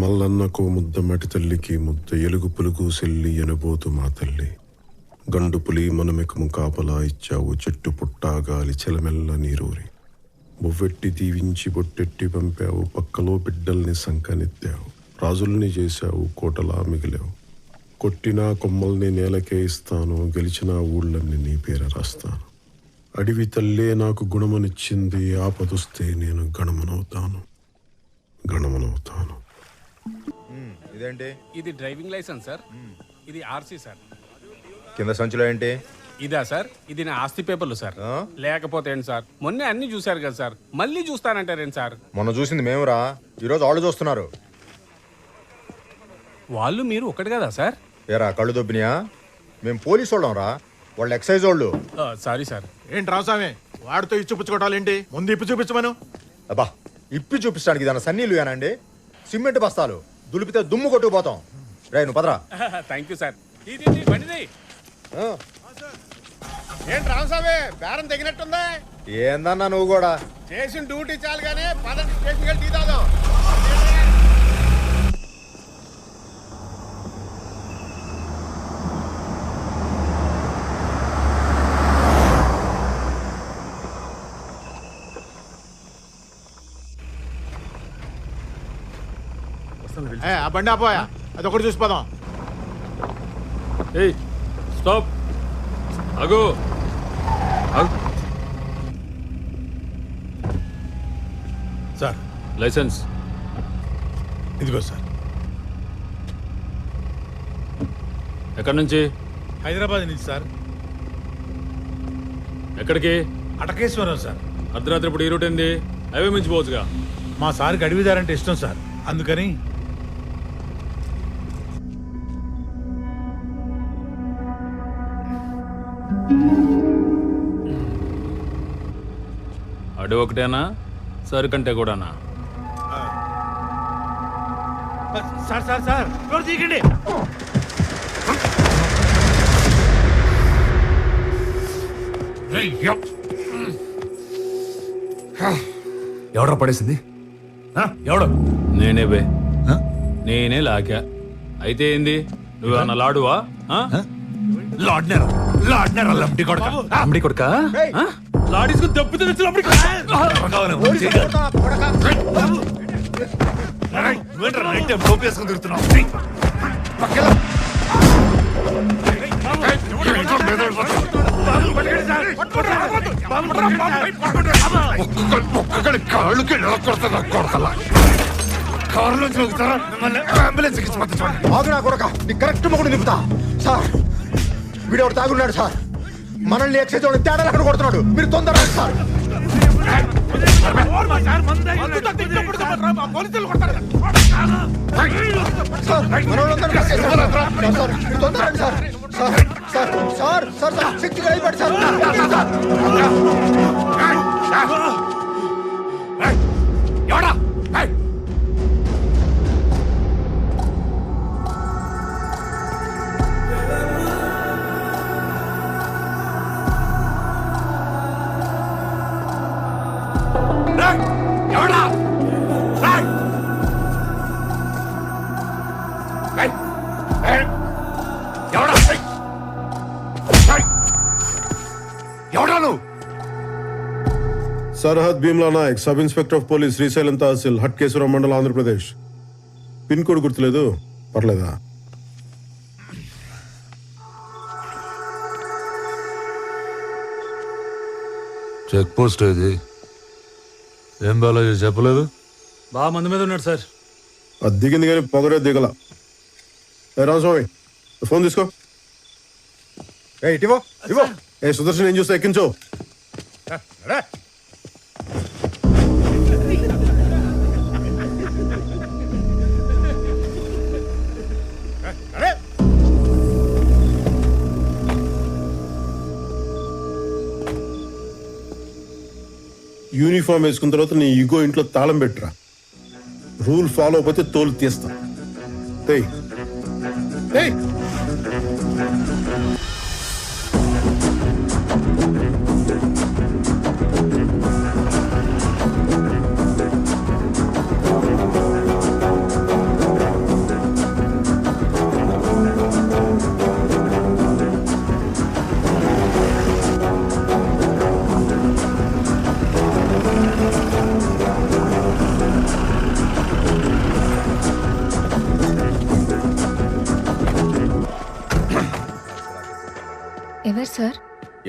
మల్లన్నకో ముద్ద మటి తల్లికి ముద్ద ఎలుగు పులుగు సెల్లి ఎనబోతు మా తల్లి గండు పులి మనమెకము కాపలా ఇచ్చావు చెట్టు పుట్టా గాలి చెలమెల్ల నీరూరి బొవ్వెట్టి దీవించి బొట్టెట్టి పంపావు పక్కలో బిడ్డల్ని సంకనెత్తావు రాజుల్ని చేశావు కోటలా మిగిలావు కొట్టినా కొమ్మల్ని నేలకే ఇస్తాను గెలిచిన ఊళ్ళన్ని నీ పేర రాస్తాను అడివి తల్లే నాకు గుణమనిచ్చింది ఆపదొస్తే నేను గణమనవుతాను. ఇదేంటి? ఇది డ్రైవింగ్ లైసెన్స్ సార్. ఇది ఆర్సీ సార్. కింద సంచులో ఏంటి? ఇదా సార్? ఇది నా ఆస్తి పేపర్లు సార్. లేకపోతే ఏంటి సార్, మొన్నే అన్ని చూశారు కదా సార్, మళ్ళీ చూస్తానంటారేంటి సార్? మొన్న చూసింది మేమురా, ఈరోజు వాళ్ళు చూస్తున్నారు. వాళ్ళు మీరు ఒకటి కదా సార్? ఏరా కళ్ళు దొబ్బినాయా? మేము పోలీసు వాళ్ళం రా, వాళ్ళు ఎక్సైజ్ వాళ్ళు. Sorry sir. ఏంటి రామస్వామి వాడితో ఇచ్చుపుచ్చుకోవటాలేంటి? ముందు ఇప్పి చూపించమను. అబ్బా, ఇప్పి చూపించడానికి దాని సన్నీళ్ళు ఏనండి, సిమెంట్ బస్తాలు దులిపితే దుమ్ము కొట్టుకుపోతాం. రే నువ్వు పదరా. Thank you sir. ఏంటి రామస్వామి బేరం తగినట్టుందా? ఏందన్నా నువ్వు కూడా చేసిన డ్యూటీ చాలు కానీ పదండి స్టేషన్కి వెళ్ళి టీ తాగుదాం. ఆ బండి ఆపోయా, అది ఒకటి చూసిపోదాం. ఏయ్ స్టాప్, ఆగు. సార్ లైసెన్స్ ఇదిగో సార్. ఎక్కడి నుంచి? హైదరాబాద్ నుంచి సార్. ఎక్కడికి? అటకేశ్వరం సార్. అర్ధరాత్రి ఇప్పుడు ఈ రూట్ ఏంది? హైవే మించిపోవచ్చుగా. మా సార్కి అడవిదారంటే ఇష్టం సార్, అందుకని. అడవి ఒకటేనా, సరుకంటే కూడానా? సార్ సార్ సార్ డోర్ తీయకండి. ఎవడ్రా పడేసింది? ఎవడు? నేనే బే, నేనే లాకా. అయితే ఏంది, నువ్వేమన్నా లాడువా? లంబడి కొడుక లాడీసుకుని దెబ్బతో కరెక్ట్ మొగుడు నింపుతా సార్. వీడెవడు తాగున్నాడు సార్, మనల్ని ఎక్సైజ్ వాడు తేడాలు అక్కడ కొడుతున్నాడు. మీరు తొందరగా సార్. सरहद Bheemla Nayak sub inspector of police Srisailam tehsil Hatakeshwaram mandal Andhra Pradesh pin code गुर्तुलेदु पर्लेदा చెక్ పోస్ట్ ఇది ఏం బాలాజీ చెప్పలేదు? బాగా మంది మీద ఉన్నాడు సార్. అది దిగింది కానీ పొగరే దిగల. రామస్వామి ఫోన్ తీసుకో. ఇటివో ఇవో. ఏ సుదర్శన్ ఏం చూస్తా ఎక్కించో. యూనిఫామ్ వేసుకున్న తర్వాత నీ ఈగో ఇంట్లో తాళం పెట్టురా. రూల్ ఫాలో అయిపోతే తోలు తీస్తా. ఎవరు సార్?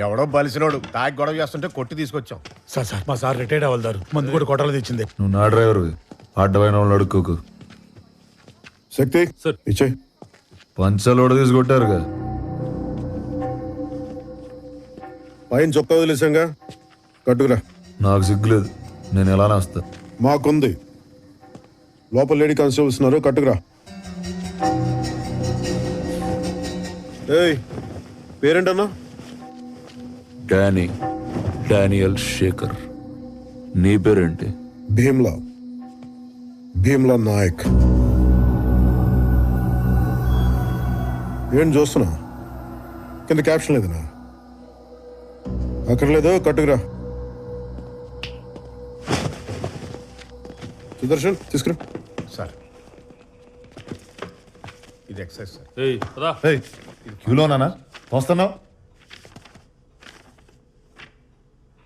ఎవడో బలిసినోడు తాగి గొడవ చేస్తుంటే కొట్టి తీసుకొచ్చాం. సార్ మా సార్ రిటైర్డ్ అవ్వదారు మందు కూడా కొట్టాలి తెచ్చింది. నువ్వు నా డ్రైవర్ అడ్డమైన వాళ్ళు అడుక్కోకు. శక్తి సార్. ఇచ్చేయి. పంచలోడ తీసుకొట్టారుగా. పైన చొక్కా వదిలేసాంగా, కట్టుకురా. నాకు సిగ్గులేదు, నేను ఎలానే వస్తా. మాకుంది. లోపల లేడీ కానిస్టేబుల్స్ ఉన్నారు, కట్టుకురా. ఏయ్, పేరేంటన్నా? డానియల్ శేఖర్. నీ పేరేంటి? భీమ్లా నాయక్. ఏం చూస్తున్నా? కింద క్యాప్షన్ లేదనా? అక్కర్లేదు, కట్టుకురా. సుదర్శన్ తీసుకురా. సార్ ఇది ఎక్సైజ్ సార్. ఏయ్ పదా. క్యూలోనా వస్తున్నావు?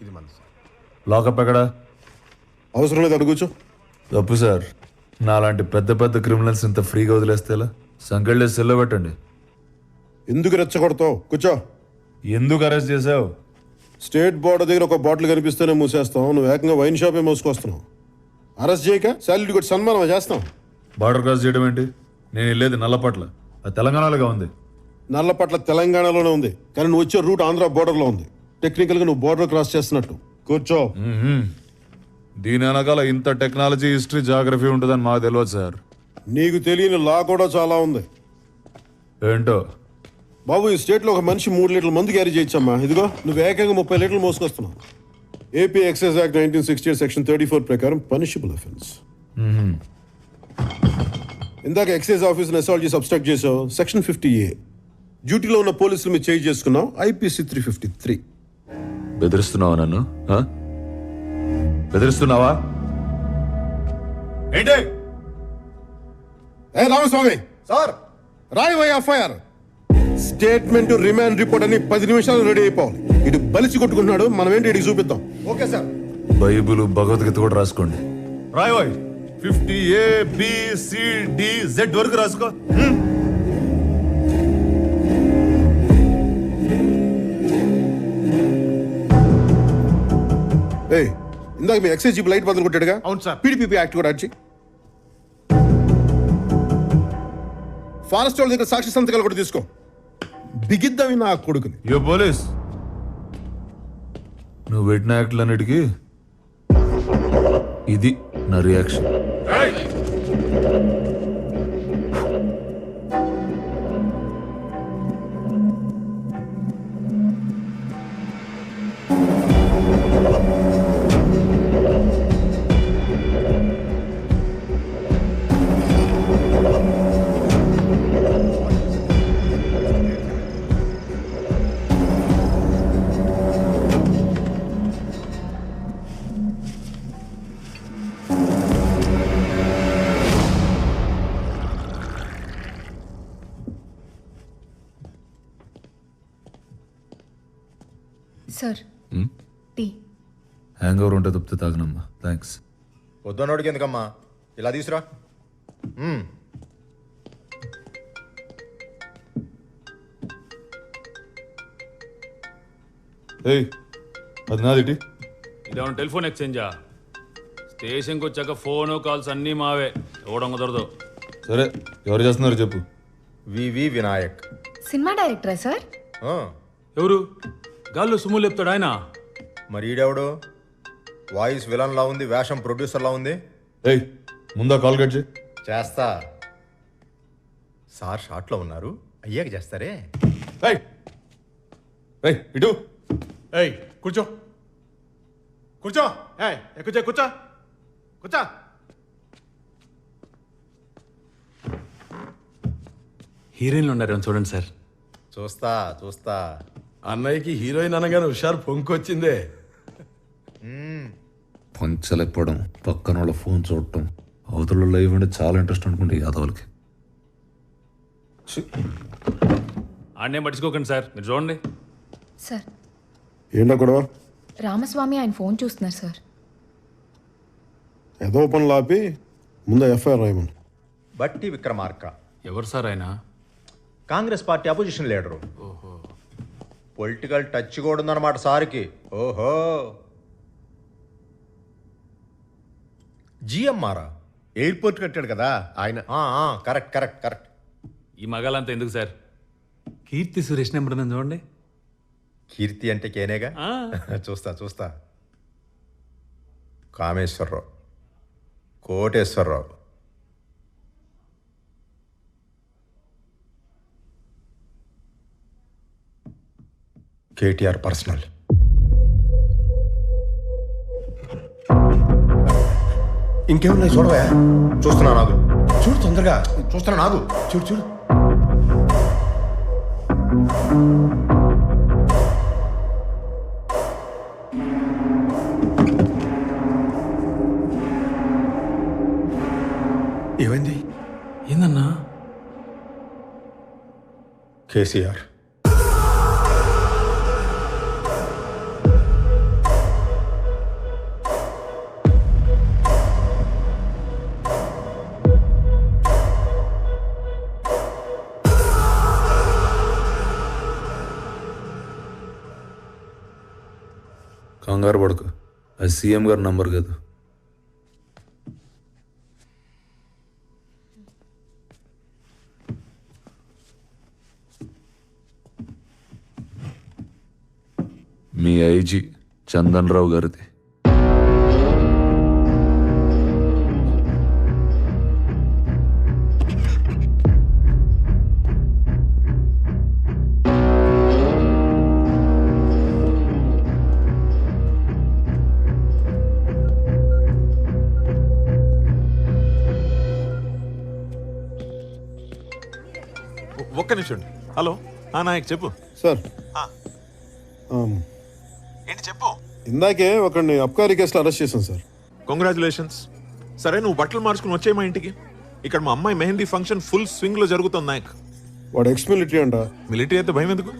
ఇది మన సార్. లాకప్ ఎక్కడా? అవసరం లేదు, అడుగు కూర్చో. తప్పు సార్, నాలాంటి పెద్ద పెద్ద క్రిమినల్స్ ఇంత ఫ్రీగా వదిలేస్తేలా? సంకెళ్ళే సెల్లో పెట్టండి. ఎందుకు రెచ్చగొడతావు? కూర్చో. ఎందుకు అరెస్ట్ చేసావు? స్టేట్ బోర్డర్ దగ్గర ఒక బాటిల్ కనిపిస్తేనే మూసేస్తాం, నువ్వు ఏకంగా వైన్ షాపే మోసుకొస్తున్నావు. అరెస్ట్ చేయక శాలరీ కొట్టి సన్మానం చేస్తాం. బార్డర్ క్రాస్ చేయడం ఏంటి? నేను వెళ్ళేది నల్లపట్ల, అది తెలంగాణలోగా ఉంది. నల్లపట్ల తెలంగాణలోనే ఉంది, కానీ నువ్వు వచ్చే రూట్ ఆంధ్ర బోర్డర్లో ఉంది. టెక్నికల్గా నువ్వు బోర్డర్ క్రాస్ చేస్తున్నట్టు. కూర్చో. దీని వెనకాల ఇంత టెక్నాలజీ, హిస్టరీ, జాగ్రఫీ ఉంటుందని మాకు తెలియదు సార్. నీకు తెలియని లా కూడా చాలా ఉంది. ఏంటో? బాబు, ఈ స్టేట్లో ఒక మనిషి 3 లీటర్ల మందు క్యారీ చేయొచ్చమ్మా. ఇదిగో నువ్వు ఏకంగా 30 లీటర్లు మోసుకొస్తున్నావు. ఏపీ ఎక్సైజ్ యాక్ట్ 1968 సెక్షన్ 34 ప్రకారం పనిషబుల్ అఫెన్స్. ఇందాక ఎక్సైజ్ ఆఫీసర్ అసాల్ట్ చేసి అబ్స్ట్రాక్ట్ చేసావు, సెక్షన్ 50A. డ్యూటీలో ఉన్న పోలీసులు మీరు చేంజ్ చేసుకున్నావు, IPC 353. బెదిరిస్తున్నావా నన్ను? బెదిరిస్తున్నావా ఏంటి? ఏ రామస్వామి సార్ రాయ్ ఎఫ్ఐఆర్, స్టేట్మెంట్, రిమాండ్ రిపోర్ట్ అని 10 నిమిషాలు రెడీ అయిపోవాలి. ఇటు బలిసి కొట్టుకుంటున్నాడు, మనం ఏంటి ఇటు చూపిద్దాం. Okay sir. బైబుల్, భగవద్గీత కూడా రాసుకోండి. రాయ్ 50ABCDZ వరకు రాసుకో. ఏయ్, ఇందాక మీ ఎక్సైజ్ జీప్ లైట్ బదులు కొట్టాడుగా? అవును సార్. PDPP యాక్ట్ కూడా అడిచి ఫారెస్ట్ వాళ్ళ దగ్గర సాక్షి సంతకాలు కూడా తీసుకో. బిగిద్దామి నా కొడుకుని. యో పోలీస్, నువ్వు పెట్టిన యాక్ట్లన్నిటికీ ఇది నా reaction. Sir, tea. Hangover ఉంటే తప్పితే తాగనమ్మా. థ్యాంక్స్. పొద్దున్నోడికి ఎందుకమ్మా, ఇలా తీసురా. ఏయ్, అది నాదిటి. ఇదేమన్నా టెలిఫోన్ ఎక్స్చేంజా? స్టేషన్కి వచ్చాక ఫోను కాల్స్ అన్నీ మావే, ఇవ్వడం కుదరదు. సరే, ఎవరు చేస్తున్నారు చెప్పు. వివి వినాయక్. సినిమా డైరెక్టరా సార్? ఎవరు? గాల్లో సుమ్ము లేపుతాడు ఆయన. మరి ఈడెవడు? వాయిస్ విలన్ లా ఉంది, వేషం ప్రొడ్యూసర్ లా ఉంది. ఏయ్, ముందా కాల్ కట్ చేయి. చేస్తా సార్, షార్ట్లో ఉన్నారు, అయ్యాక చేస్తారే. ఏయ్ ఏయ్, ఇటు. ఏయ్ కూర్చో కూర్చో. ఏయ్ ఎక్కుచే, కూర్చో కూర్చో. హీరోయిన్లు ఉన్నారు చూడండి సార్. చూస్తా చూస్తా. అన్నయ్యకి హీరోయిన్ అనగానే హుషారు పొంకొచ్చిందే. పంచలేకపోవడం, పక్కన వాళ్ళ ఫోన్ చూడటం, అవతల లైవ్ అంటే చాలా ఇంట్రెస్ట్ అనుకుంటే యాదవులకి. ఆడనే పట్టించుకోకండి సార్, మీరు చూడండి. సార్, ఏంటో గొడవ? రామస్వామి ఆయన ఫోన్ చూస్తున్నారు సార్. ఏదో పనులు ఆపి ముందు ఎఫ్ఐఆర్ రాయమని. బట్టి విక్రమార్క ఎవరు సార్ ఆయన? Congress party opposition leader. Political touch కూడా ఉందన్నమాట సార్కి. ఓహో, జిఎంఆరా ఎయిర్పోర్ట్ కట్టాడు కదా ఆయన. Correct correct correct. ఈ మగాలంతా ఎందుకు సార్? కీర్తి సురేష్ నెంబర్ ఉందని చూడండి. కీర్తి అంటే కేనేగా. చూస్తా చూస్తా. కామేశ్వరరావు, కోటేశ్వరరావు, కేటీఆర్ పర్సనల్. ఇంకేమున్నాయి చూడవా? చూస్తున్నా నాగు. చూడు తొందరగా. చూస్తున్నా నాగు. చూడు చూడు. ఏమైంది? ఏందన్నా? కేసీఆర్. కంగారు పడకు, అది సీఎం గారి నంబర్ కాదు. మీ ఐజీ చందన్ రావు గారిది. ఒక్క నిమిషం. హలో నాయక్ చెప్పు. సార్ ఏంటి చెప్పు. ఇందాకే ఒకరిని అబ్కారీ కేసులో అరెస్ట్ చేశాను సార్. కంగ్రాచులేషన్స్. సరే నువ్వు బట్టలు మార్చుకుని వచ్చే మా ఇంటికి. ఇక్కడ మా అమ్మాయి మెహందీ ఫంక్షన్ ఫుల్ స్వింగ్ లో జరుగుతుంది నాయక్. వాడు ఎక్స్ మిలిటరీ అంట. మిలిటరీ అయితే భయం ఎందుకు?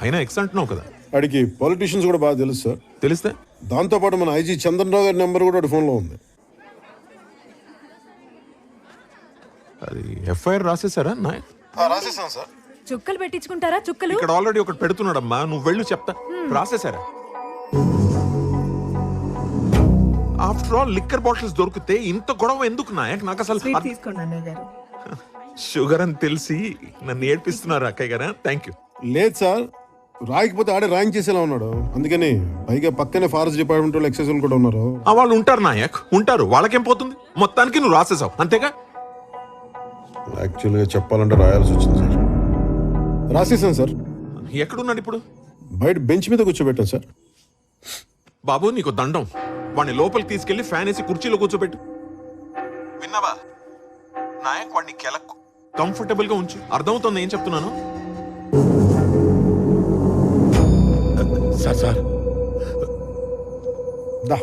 అయినా ఎక్స్ అంటున్నావు కదా. వాడికి పాలిటీషియన్స్ కూడా బాగా తెలుసు సార్. తెలిస్తే దాంతోపాటు మన ఐజీ చందన్ రావు గారి నెంబర్ కూడా వాడి ఫోన్లో ఉంది. అది ఎఫ్ఐఆర్ రాసేసారా నాయక్? రాసేసాను సార్. చుక్కలు పెట్టించుకుంటారా? చుక్కలు ఇక్కడ ఆల్రెడీ ఒకటి పెడుతున్నాడమ్మా, నువ్వు వెళ్ళు చెప్తా. రాసేసారా? ఆఫ్టర్ ఆల్ లిక్కర్ బాటిల్స్ దొరికితే ఇంత గొడవ ఎందుకు నాయక్? నాకు అసలు షుగర్ అని తెలిసి నన్ను ఏడ్పిస్తున్నారు అక్కయ్య గారా. Thank you. లేదు సార్, రాయకపోతే ఆడే రాయించేసేలా ఉన్నాడు. అందుకని పైగా పక్కనే ఫారెస్ట్ డిపార్ట్మెంట్ వాళ్ళు ఎక్సైజ్ వాళ్ళు కూడా ఉన్నారు. వాళ్ళు ఉంటారు నాయక్, ఉంటారు. వాళ్ళకేం పోతుంది? మొత్తానికి నువ్వు రాసేసావు అంతేగా. యాక్చువల్గా చెప్పాలంటే రాయాల్సి వచ్చింది సార్. రాసేసాను సార్. ఎక్కడున్నాడు ఇప్పుడు? బయట బెంచ్ మీద కూర్చోబెట్టాను సార్. బాబు నీకు దండం. వాడిని లోపలికి తీసుకెళ్లి ఫ్యాన్ వేసి కుర్చీలో కూర్చోబెట్టు. విన్నావా నాయక్? వాడిని కెలకు కంఫర్టబుల్ గా ఉంచు. అర్థమవుతుంది ఏం చెప్తున్నాను? సార్ సార్ దా.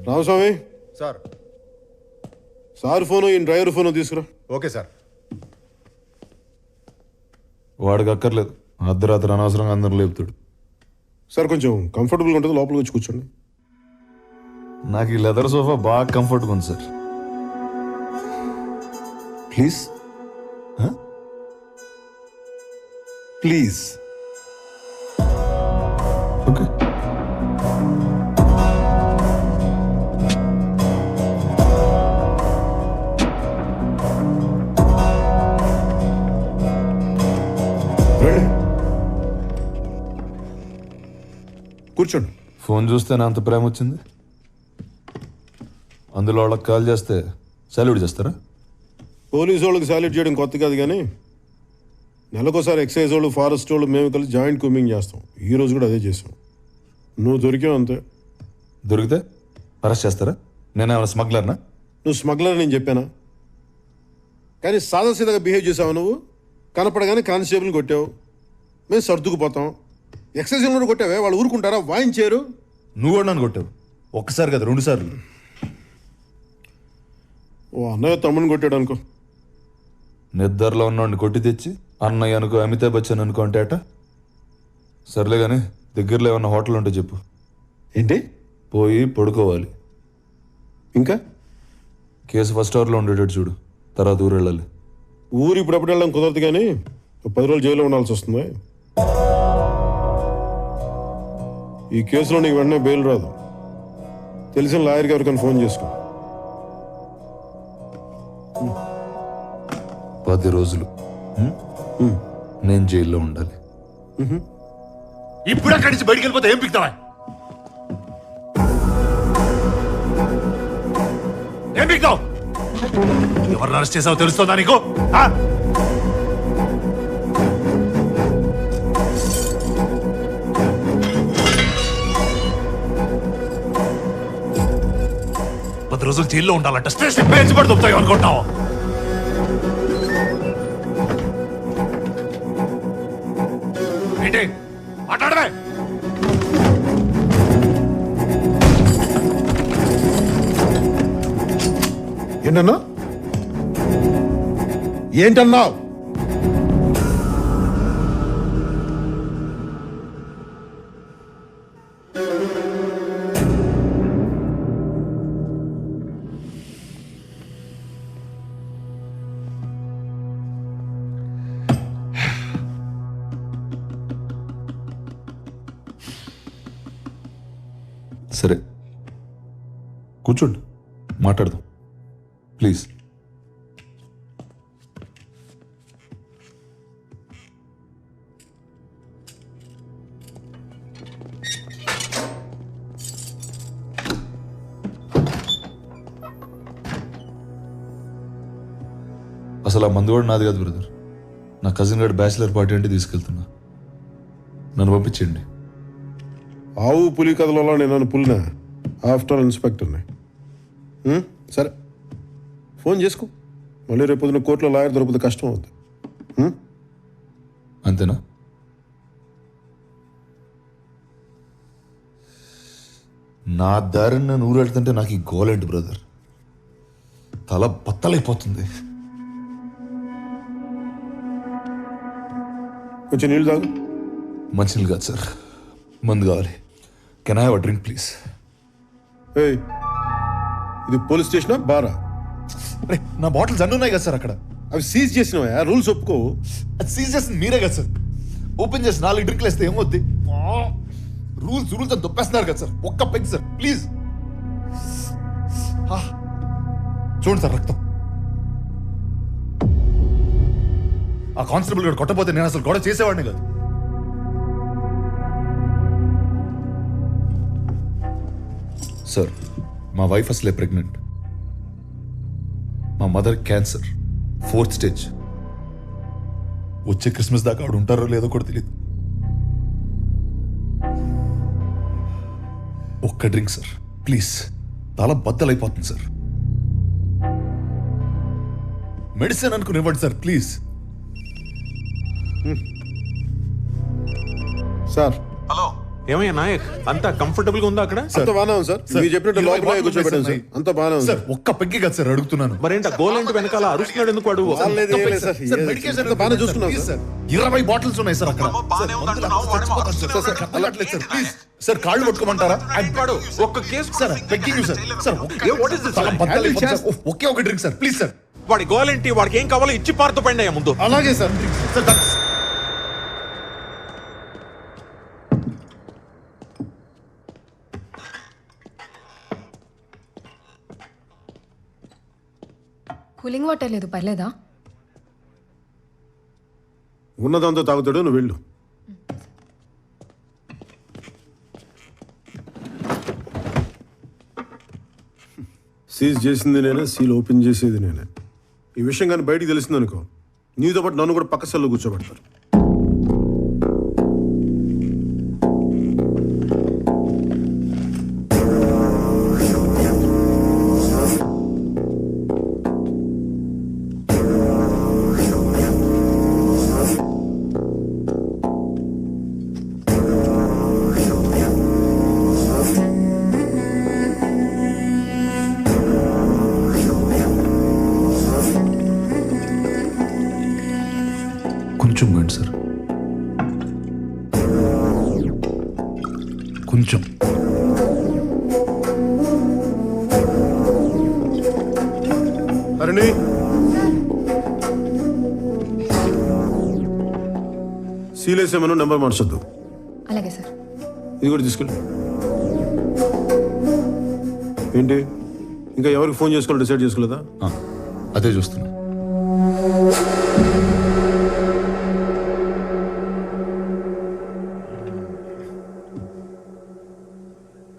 రామస్వామి సార్. సార్ ఫోను ఈ డ్రైవర్ ఫోను తీసుకురా. Okay sir. వాడికి అక్కర్లేదు, అర్ధరాత్రి అనవసరంగా అందరూ లేపుతాడు. సార్ కొంచెం కంఫర్టబుల్గా ఉంటుంది, లోపలికి వచ్చి కూర్చోండి. నాకు ఈ లెదర్ సోఫా బాగా కంఫర్ట్గా ఉంది సార్. Please please. ఓకే. కూర్చోండి. ఫోన్ చూస్తే నా అంత ప్రేమ వచ్చింది. అందులో వాళ్ళకి కాల్ చేస్తే సాల్యూట్ చేస్తారా? పోలీసు వాళ్ళకి సాల్యూట్ చేయడం కొత్త కాదు, కానీ నెలకోసారి ఎక్సైజ్ వాళ్ళు, ఫారెస్ట్ వాళ్ళు మేము కలిసి జాయింట్ కూమింగ్ చేస్తాం. ఈ రోజు కూడా అదే చేసాం. నువ్వు దొరికావు అంతే. దొరికితే అరెస్ట్ చేస్తారా? నేనేమైనా స్మగ్లర్నా? నువ్వు స్మగ్లర్ నేను చెప్పానా? కానీ సాదాసీదాగా బిహేవ్ చేసావు నువ్వు. కనపడగానే కానిస్టేబుల్ని కొట్టావు, మేము సర్దుకుపోతాం. ఎక్సైజ్ కూడా కొట్టావే, వాళ్ళు ఊరుకుంటారా? వాయించారు. నువ్వు కూడా నన్ను కొట్టావు. ఒక్కసారి కదా, 2 సార్లు. ఓ అన్నయ్య తమ్ముని కొట్టాడు అనుకో. నిద్రలో ఉన్నవాడిని కొట్టి తెచ్చి అన్నయ్య అనుకో, అమితాబ్ బచ్చన్ అనుకో అంటే అట. సర్లే కానీ దగ్గరలో ఏమన్నా హోటల్ ఉంటే చెప్పు. ఏంటి? పోయి పడుకోవాలి. ఇంకా కేసు ఫస్ట్ అవర్లో ఉండేటట్టు చూడు, తర్వాత ఊరు వెళ్ళాలి. ఊరు ఇప్పుడప్పుడు వెళ్ళడం కుదరదు కానీ 10 రోజులు జైల్లో ఉండాల్సి వస్తుంది. ఈ కేసులో నీకు వెంటనే బెయిల్ రాదు. తెలిసిన లాయర్కి ఎవరికైనా ఫోన్ చేసుకో. 10 రోజులు నేను జైల్లో ఉండాలి. ఇప్పుడు అక్కడి నుంచి బయటికి వెళ్ళిపోతే ఏం పిక్తావా? ఏం పిక్తావు? ఎవరిని అరెస్ట్ చేసావో తెలుస్తుందా నీకు? ఆ? పది రోజులు జైల్లో ఉండాలంట. స్టేషన్ పేర్చి పడి దొబ్బుతాయి అనుకుంటావు? ఏంటి మాట్లాడవే? ఏంటన్నా? ఏంటన్నావు? సరే కూర్చోండి, మాట్లాడదాం ప్లీజ్. అసలు ఆ మందు కూడా నాది కాదు బ్రదర్. నా కజిన్ గారి బ్యాచిలర్ పార్టీ అంటే తీసుకెళ్తున్నా. నన్ను పంపించండి. ఆవు పులి కథలలో నేను పులినా? ఆఫ్టర్ ఇన్స్పెక్టర్ని. సరే ఫోన్ చేసుకో. మళ్ళీ రేపు పొద్దున కోర్టులో లాయర్ దొరికితే కష్టం అవుతుంది. అంతేనా? నా దారిని నేను ఊరు వెళ్తుంటే నాకు ఈ గోలేంటి బ్రదర్? తల బత్తలైపోతుంది. కొంచెం నీళ్ళు తాగు. మంచినీళ్ళు కాదు సార్, మందు కావాలి. Can I have a drink please? ఏయ్, ఇది పోలీస్ స్టేషనా బారా? అరే నా బాటిల్స్ అన్నీ ఉన్నాయి కదా సార్ అక్కడ. అవి సీజ్ చేసినవా? రూల్స్ ఒప్పుకో. అది సీజ్ చేసింది మీరే కదా సార్. ఓపెన్ చేసి 4 డ్రింక్లు వేస్తే ఏమవుద్ది? రూల్స్ రూల్స్ అని దొప్పేస్తున్నారు కదా సార్. ఒక్క పెగ్ సార్ ప్లీజ్. చూడండి సార్ రక్తం. ఆ కానిస్టేబుల్ గారు కొట్టపోతే నేను అసలు గొడవ చేసేవాడిని కాదు. సార్ మా వైఫ్ అసలే ప్రెగ్నెంట్. మా మదర్ క్యాన్సర్ 4th స్టేజ్. వచ్చే క్రిస్మస్ దాకా ఆవిడ ఉంటారో లేదో కూడా తెలియదు. ఒక్క డ్రింక్ సార్ ప్లీజ్. తల బద్దలైపోతుంది సార్. మెడిసిన్ అనుకుని ఇవ్వండి సార్ ప్లీజ్. సార్ హలో, ఏమయ్యా నాయక్, అంతా కంఫర్టబుల్ గా ఉందా అక్కడ? అంత బాగానే ఉంది సార్. మీరు చెప్పినట్టు లోపల కూర్చోబెట్టాను సార్. అంత బాగానే ఉంది సార్. ఒక్క పెగ్గి కదా సార్ అడుగుతున్నాను. మరేంట గోలేంటి వెనకాల అరుస్తున్నాడు ఎందుకు వాడు? సార్, మెడికేషన్ బాగానే చూసుకున్నాం సార్. 20 బాటిల్స్ ఉన్నాయి సార్ అక్కడ. బాగానే ఉందంటున్నావు, వాడేమో అరుస్తూనే ఉన్నాడు. అలాట్లేదు సార్ ప్లీజ్. సార్ కాళ్ళు పట్టుకోమంటారా? వాడు ఒక్క case sir begging sir. Sir What is this, తల sir? బద్దలైపోతుంది సార్. ఒకే ఒక డ్రింక్ సార్ ప్లీజ్ సార్. వాడి గోలేంటి, వాడికి ఏం కావాలో ఇచ్చి పారుతూ పండి అయ్యా ముందు. అలాగే సార్. సార్ కూలింగ్ వాటర్ లేదు, పర్లేదా? ఉన్నదంతా తాగుతాడు, నువ్వు వెళ్ళు. సీజ్ చేసింది నేనే, సీల్ ఓపెన్ చేసేది నేనే. ఈ విషయం కానీ బయటికి తెలిసింది అనుకో, నీతో పాటు నన్ను కూడా పక్క సెల్లో కూర్చోబెడతారు. కొంచెం పోయింది సార్, కొంచెం. అరణి సీలేసేమను నెంబర్ మార్చొద్దు. అలాగే సార్. ఇది కూడా తీసుకెళ్ళి. ఏంటి ఇంకా ఎవరికి ఫోన్ చేసుకోవాలి డిసైడ్ చేసుకోలేదా? అదే చూస్తున్నా.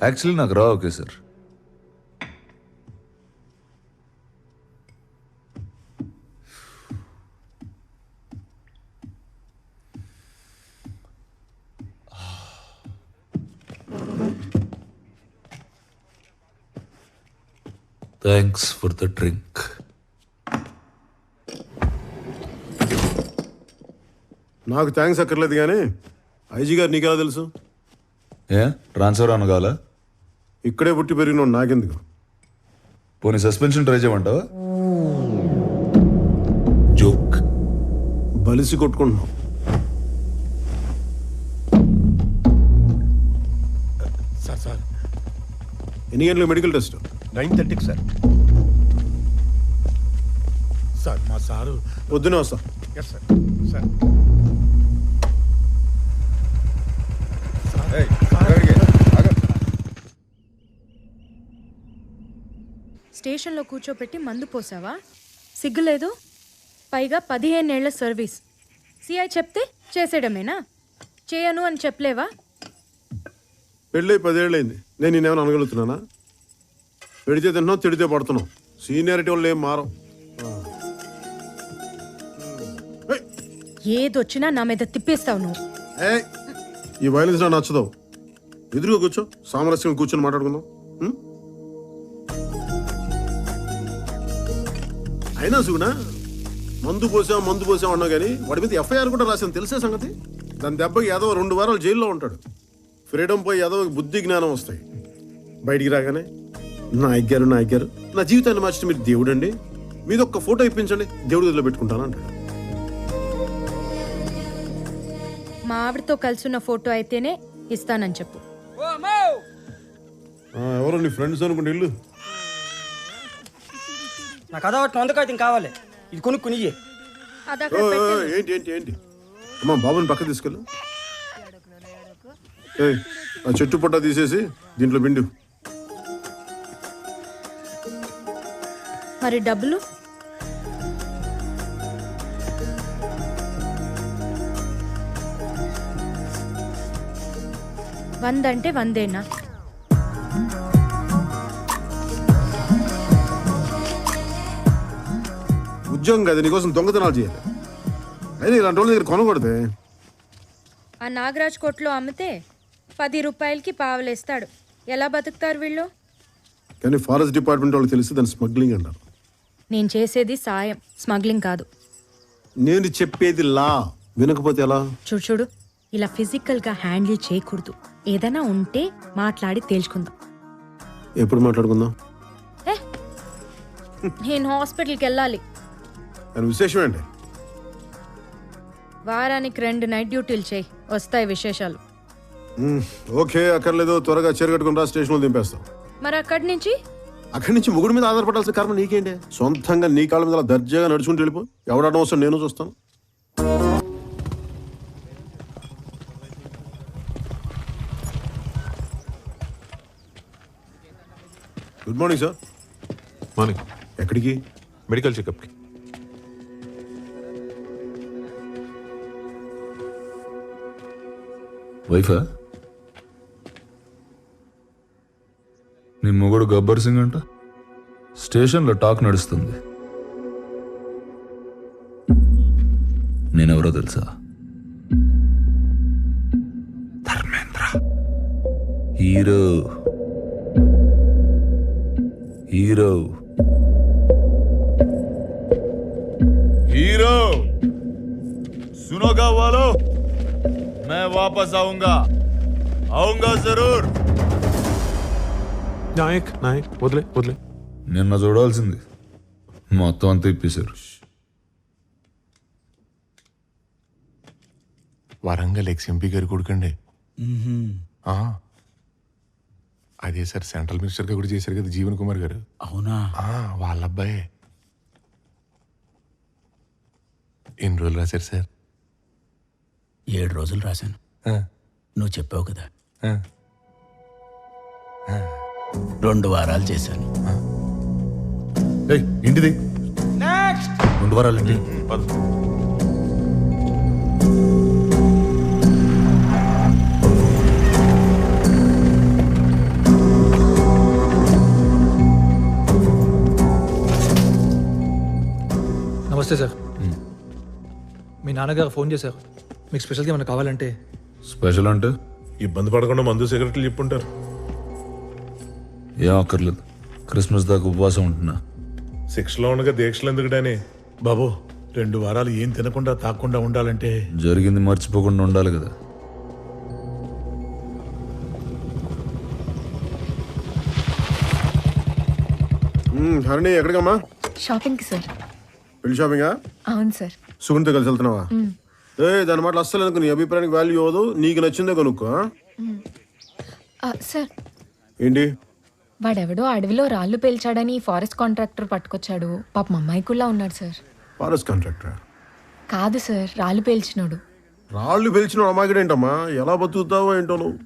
యాక్చువల్లీ నాకు రా okay sir. Thanks for the drink. నాకు థ్యాంక్స్ అక్కర్లేదు కానీ ఐజీ గారు నీకెలా తెలుసు? ఏ ట్రాన్స్ఫర్ అనగాల? ఇక్కడే పుట్టి పెరిగిన నాకెందుకు? పోనీ సస్పెన్షన్ ట్రై చేయమంటావా? జోక్. బలిసి కొట్టుకుంటున్నాం. సార్ ఎన్ని గంటలకు మెడికల్ టెస్ట్? 9:30కి సార్. సార్ మా సారు పొద్దునే వస్తా. Yes sir. సార్ స్టేషన్లో కూర్చోపెట్టి మందు పోసావా? సిగ్గులేదు? పైగా 15 ఏళ్ల సర్వీస్. సిఐ చెప్తే చేసేయడమేనా? చేయను అని చెప్పలేవా? పెళ్ళై 10 ఏళ్ళైంది. నేను నేనేమైనా అనగలుగుతున్నానా? పెడితే తిన్నావు, తిడితే పడుతున్నావు. సీనియారిటీ వాళ్ళు ఏం మారం. ఏదొచ్చినా నా మీద తిప్పేస్తావు నువ్వు. ఈ వైలెన్స్ నాకు నచ్చదు. ఎదురుగా కూర్చో, సామరస్యం కూర్చొని మాట్లాడుకుందాం. అయినా సుగునా మందు పోసాం అన్నా కానీ వాడి మీద ఎఫ్ఐఆర్ కూడా రాసాను, తెలిసే సంగతి. దాని దెబ్బకి యాదవ 2 వారాలు జైల్లో ఉంటాడు. ఫ్రీడమ్ పోయి యాదవకి బుద్ధి జ్ఞానం వస్తాయి. బయటికి రాగానే నాయక్ గారు నా జీవితాన్ని మార్చి మీరు దేవుడు అండి, మీద ఒక్క ఫోటో ఇప్పించండి, దేవుడి గదిలో పెట్టుకుంటాను అంటాడు. మా ఆవిడతో కలిసిన ఫోటో అయితేనే ఇస్తానని చెప్పు. ఎవరో నీ ఫ్రెండ్స్ అనుకుంటే ఇల్లు. నాకు అదో 100 అయితే కావాలి. ఇది కొనుక్కుని ఏంటి అమ్మా, బాబుని పక్క తీసుకెళ్ళు. ఆ చెట్టు పొట్ట తీసేసి దీంట్లో పిండి. మరి డబ్బులు? వందంటే 100ఏనా? ఉద్యోగం కదా, నీకోసం దొంగతనాలు చేయాలి. అయినా ఇలాంటి వాళ్ళ దగ్గర కొనకూడదే. ఆ నాగరాజ్ కోట్లో అమ్మితే 10 రూపాయలకి పావలేస్తాడు. ఎలా బతుకుతారు వీళ్ళు? కానీ ఫారెస్ట్ డిపార్ట్మెంట్ వాళ్ళకి తెలిసి దాన్ని స్మగ్లింగ్ అంటారు. నేను చేసేది సాయం, స్మగ్లింగ్ కాదు. నేను చెప్పేది లా, వినకపోతే ఎలా? చూడు, ఇలా ఫిజికల్గా హ్యాండిల్ చేయకూడదు. ఏదైనా ఉంటే మాట్లాడి తేల్చుకుందాం. ఎప్పుడు మాట్లాడుకుందాం? నేను హాస్పిటల్కి వెళ్ళాలి. దాని విశేషం ఏంటి? వారానికి 2 నైట్ డ్యూటీలు చేయి, వస్తాయి విశేషాలు. ఓకే, అక్కర్లేదు. త్వరగా చీర కట్టుకుని రా, స్టేషన్లో దింపేస్తాం. మరి అక్కడి నుంచి ముగ్గురు మీద ఆధారపడాల్సిన కర్మ నీకేంటి? సొంతంగా నీ కాళ్ళ మీద అలా దర్జాగా నడుచుకుంటూ వెళ్ళిపో. ఎవడడం వస్తాను, నేను చూస్తాను. Good morning sir. మార్నింగ్. ఎక్కడికి? మెడికల్ చెకప్కి. వైఫా? నీ మొగుడు గబ్బర్ సింగ్ అంట. స్టేషన్లో టాక్ నడుస్తుంది. నేనెవరో తెలుసా? ధర్మేంద్ర. హీరో. सुनोगा वालों, मैं वापस आऊंगा जरूर. నాయక్ వదిలే. నిన్న చూడాల్సింది మొత్తం అంతా ఇప్పేశారు. వరంగల్ ఎక్స్ఎంపీ గారు కొడుకండి. అదే సార్, సెంట్రల్ మినిస్టర్గా కూడా చేశారు కదా జీవన్ కుమార్ గారు. అవునా? వాళ్ళ అబ్బాయే. ఎన్ని రోజులు రాశారు సార్? 7 రోజులు రాశాను. నువ్వు చెప్పావు కదా. 2 వారాలు చేశాను. ఏంటిది 2 వారాలు ఏంటి? నమస్తే సార్. మీ నాన్నగారు ఫోన్ చేశారు. మీకు స్పెషల్గా ఏమైనా కావాలంటే. స్పెషల్ అంటే ఇబ్బంది పడకుండా మందు సిగరెట్లు చెప్పుంటారు. ఏం అక్కర్లేదు, క్రిస్మస్ దాకా ఉపవాసం ఉంటున్నా. శిక్షలో ఉండగా దీక్షలు ఎందుకుడాని బాబు. 2 వారాలు ఏం తినకుండా తాకుండా ఉండాలంటే జరిగింది మర్చిపోకుండా ఉండాలి కదా. హరిణి ఎక్కడికమ్మా? షాపింగ్కి సార్. పెళ్లి షాపింగా? అవును సార్. సుగుణితో కలిసి వెళ్తున్నావా? దాని మాటలు అస్సలు ఎందుకు, నీ అభిప్రాయానికి వాల్యూ అవ్వదు, నీకు నచ్చిందే కొనుక్కో. సార్, ఏంటి? వాడెవడో అడవిలో రాళ్ళు పేల్చాడని ఫారెస్ట్ కాంట్రాక్టర్ పట్టుకొచ్చాడు. పాపం అమ్మాయికుల్లా ఉన్నాడు సార్. ఫారెస్ట్ కాంట్రాక్టర్ కాదు సార్, రాళ్ళు పేల్చినాడు. రాళ్ళు పిలిచిన అమ్మాయికి ఏంటమ్మా, ఎలా బతుకుతావో ఏంటో నువ్వు.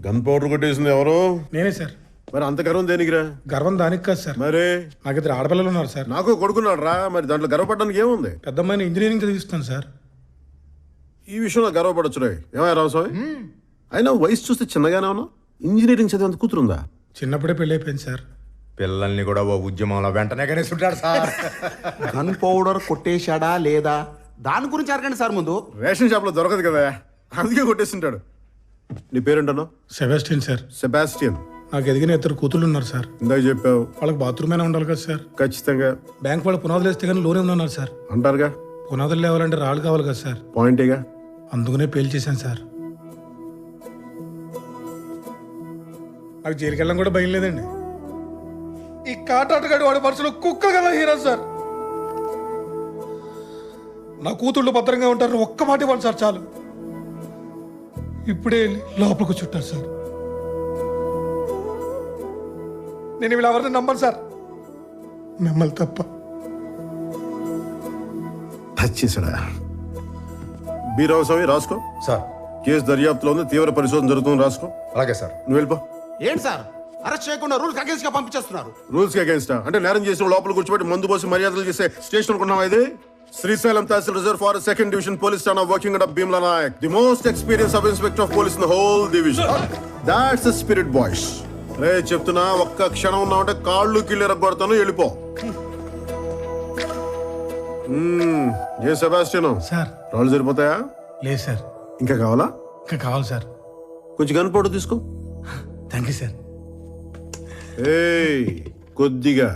గన్ పౌడర్ కొట్టేసింది ఎవరు? నేనే సార్. మరి అంత గర్వం దేనికిరా? గర్వం దానికి కాదు సార్. మరి నాకు 2 ఆడపిల్లలు ఉన్నారు సార్. నాకు కొడుకున్నాడు రా, మరి దాంట్లో గర్వపడడానికి ఏముంది? పెద్దమ్మాయిని ఇంజనీరింగ్ చదివిస్తాను సార్. ఈ విషయంలో గర్వపడచ్చు రే. ఏమయ్య రామస్వామి, అయినా వయసు చూస్తే చిన్నగానే ఉన్నావు. ఇంజనీరింగ్ చదివేంత కూతురుందా? చిన్నప్పుడే పెళ్ళి అయిపోయింది సార్. పిల్లల్ని కూడా ఓ ఉద్యమంలో వెంటనే కనేస్తుంటాడు సార్. గన్ పౌడర్ కొట్టేశాడా లేదా దాని గురించి అడగండి సార్ ముందు. రేషన్ షాప్ లో దొరకదు కదా, అందుకే కొట్టేస్తుంటాడు. నీ పేరేంటన్నా? Sebastian sir. సెబాస్టియన్. నాకు ఎదిగిన 2 కూతుళ్ళు ఉన్నారు సార్. ఇందాక చెప్పావు. వాళ్ళకి బాత్రూమ్ అయినా ఉండాలి కదా సార్. ఖచ్చితంగా. బ్యాంక్ వాళ్ళు పునాదులు వేస్తే కానీ లోన్ ఏమన్నారు సార్. అంటారుగా, పునాదులు లేవాలంటే రాళ్ళు కావాలి కదా సార్. పాయింటేగా. అందుకనే పెళ్లి చేశాను సార్. నాకు జైలుకి వెళ్ళడం కూడా భయం లేదండి. ఈ కాటాటగాడు వాడి మనసులో కుక్క కదా హీరో సార్. నా కూతుళ్ళు భద్రంగా ఉంటారు, ఒక్క మాట ఇవ్వండి సార్ చాలు. ఇప్పుడే లోపలికి చుట్టారు సార్. నేను వీళ్ళు ఎవరిని నమ్మను సార్, మిమ్మల్ని తప్ప. టచ్ చేశాడా? బీరావు స్వామి రాసుకో సార్. కేసు దర్యాప్తులో ఉంది, తీవ్ర పరిశోధన జరుగుతుంది, రాసుకో. అలాగే సార్. నువ్వు వెళ్ళిపో. ఏంటి సార్ అరెస్ట్ చేయకుండా రూల్స్ అగేన్స్ గా పంపించేస్తున్నారు? రూల్స్ కి అగేన్స్ట్ అంటే నేరం చేసిన లోపల కూర్చోబెట్టి మందు పోసి మర్యాదలు చేసే స్టేషన్ అనుకున్నావా ఇది? Srisailam tehsil reserve forest 2nd Division Police Station working under Bhimla Nayak, the most experienced sub-inspector of police in the whole division. That's the spirit, boys. రే చెప్తున్నా, ఒక్క క్షణం ఉన్నావంటే కాళ్ళు కిళ్ళు ఎరగొడతాను, వెళ్ళిపో. ఏ సెబాస్టియన్ సార్, రాళ్ళు సరిపోతాయా? లేదు సార్. ఇంకా కావాలా? ఇంకా కావాలి సార్. కొంచెం గన్ పౌడర్ తీసుకో. Thank you sir. కొద్దిగా.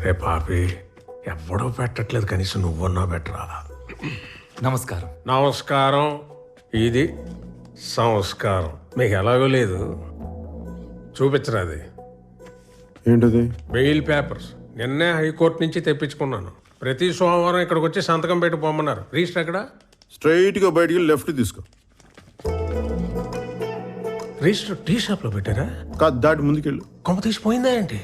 రే పాపి, ఎవడో పెట్టట్లేదు, కనీసం నువ్వన్నా పెట్టరా. నమస్కారం. నమస్కారం. ఇది సంస్కారం. మీకు ఎలాగో లేదు, చూపించరా అది. ఏంటది? బెయిల్ పేపర్స్ నిన్నే హైకోర్టు నుంచి తెప్పించుకున్నాను. ప్రతి సోమవారం ఇక్కడికి వచ్చి సంతకం పెట్టి పోమన్నారు. రిజిస్టర్ ఎక్కడ? స్ట్రైట్ గా బయటికి లెఫ్ట్ తీసుకో. రిజిస్టర్ టీ షాప్ లో పెట్టారా? కాదు, దాటి ముందుకెళ్ళు. కొమ్మ తీసిపోయిందా ఏంటి?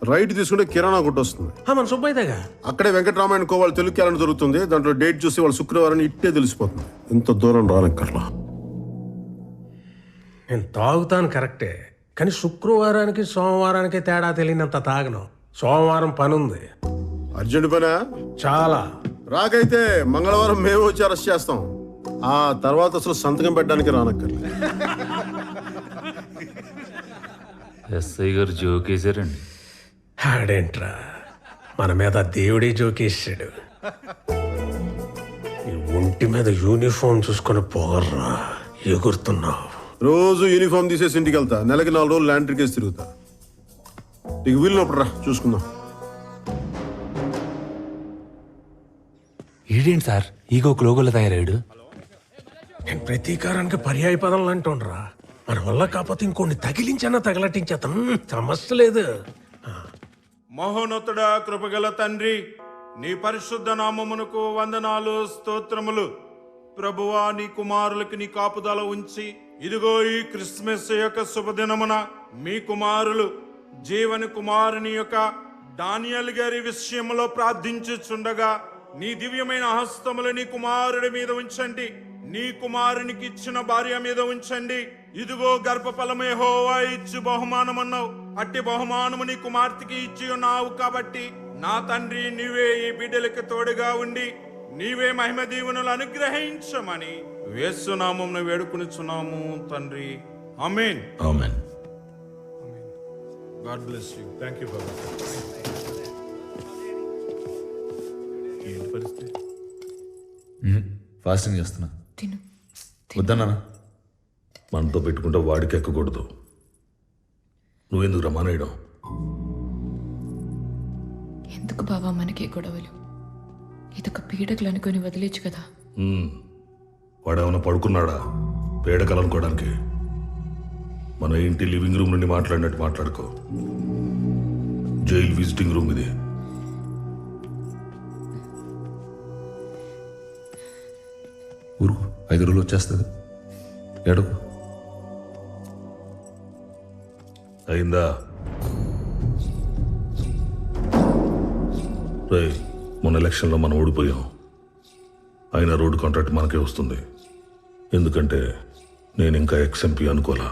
రైట్ తీసుకుంటే కిరాణా కొట్టు వస్తుంది. మన సుబ్బయ్యగా అక్కడే వెంకటరామాయణ కోవాళ్ళు తెలుగు క్యాలెండర్ దొరుకుతుంది. దాంట్లో డేట్ చూసి వాళ్ళు శుక్రవారం ఇట్టే తెలిసిపోతుంది. ఇంత దూరం రానక్కర్లా. నేను తాగుతాను కరెక్టే, కానీ శుక్రవారానికి సోమవారానికి తేడా తెలియనంత తాగను. సోమవారం పని ఉంది, అర్జెంట్ పనా చాలా. రాకైతే మంగళవారం మేము వచ్చి అరెస్ట్ చేస్తాం. ఆ తర్వాత అసలు సంతకం పెట్టడానికి రానక్కర్లే. ఎస్ఐ గారు జోకేశారండి. ఆడేంట్రా, మన మీద దేవుడే జోకేసాడు. ఈ ఒంటి మీద యూనిఫామ్ చూసుకొని పోగర్రా, ఎగురుతున్నావు. రోజు యూనిఫామ్ తీసేసి ఇంటికి వెళ్తా. నెలకి 4 రోజులు ల్యాండ్రీ కేసు తిరుగుతా. నీకు వీలునప్పుడు రా, చూసుకుందాం. ఈడేంటి సార్ ఈగో లోగోలో తయారయ్యాడు? నేను ప్రతీకారానికి పర్యాయ పదం అంటుండ్రా. మన వల్ల కాకపోతే ఇంకొన్ని తగిలించన్నా తగలటించేతం సమస్య లేదు. మహోన్నతుడా, కృపగల తండ్రి, నీ పరిశుద్ధ నామమునకు వందనాలు, స్తోత్రములు. ప్రభువా, నీ కుమారులకి నీ కాపుదల ఉంచి ఇదిగో ఈ క్రిస్మస్ యొక్క శుభదినమున మీ కుమారులు జీవని కుమారుని యొక్క దానియేలు గారి విషయంలో ప్రార్థించుచుండగా నీ దివ్యమైన హస్తములు నీ కుమారుడి మీద ఉంచండి, నీ కుమారునికి ఇచ్చిన భార్య మీద ఉంచండి. ఇదిగో గర్భఫలము యెహోవా ఇచ్చు బహుమానమన్నావు, అట్టి బహుమానము నీ కుమార్తెకి ఇచ్చి ఉన్నావు. కాబట్టి నా తండ్రి, నీవే ఈ బిడ్డలకు తోడుగా ఉండి నీవే మహిమ దీవెనలు అనుగ్రహించమని యేసు నామమున వేడుకొనుచున్నాము తండ్రి. Amen. Amen. God bless you. Thank you బాబా. ఏంటి పరిస్థితి? ఫాస్టింగ్ చేస్తున్నా. తిను. వద్దన్నా, మనతో పెట్టుకుంటే వాడికి ఎక్కకూడదు. నువ్వెందుకు రమానేయడం? ఎందుకు బావా మనకే గొడవలు? ఇదొక పీడకలు అనుకుని వదిలేచ్చు కదా. వాడేమన్నా పడుకున్నాడా పేడకలు అనుకోవడానికి? మన ఇంటి లివింగ్ రూమ్ నుండి మాట్లాడినట్టు మాట్లాడుకో. జైలు విజిటింగ్ రూమ్ ఇది. ఊరుకు, 5 రోజులు వచ్చేస్తుంది. ఎడకు అయిందా? రే, మొన్న ఎలక్షన్లో మనం ఓడిపోయాం. అయినా రోడ్డు కాంట్రాక్ట్ మనకే వస్తుంది. ఎందుకంటే నేను ఇంకా ఎక్స్ఎంపీ అనుకోలా.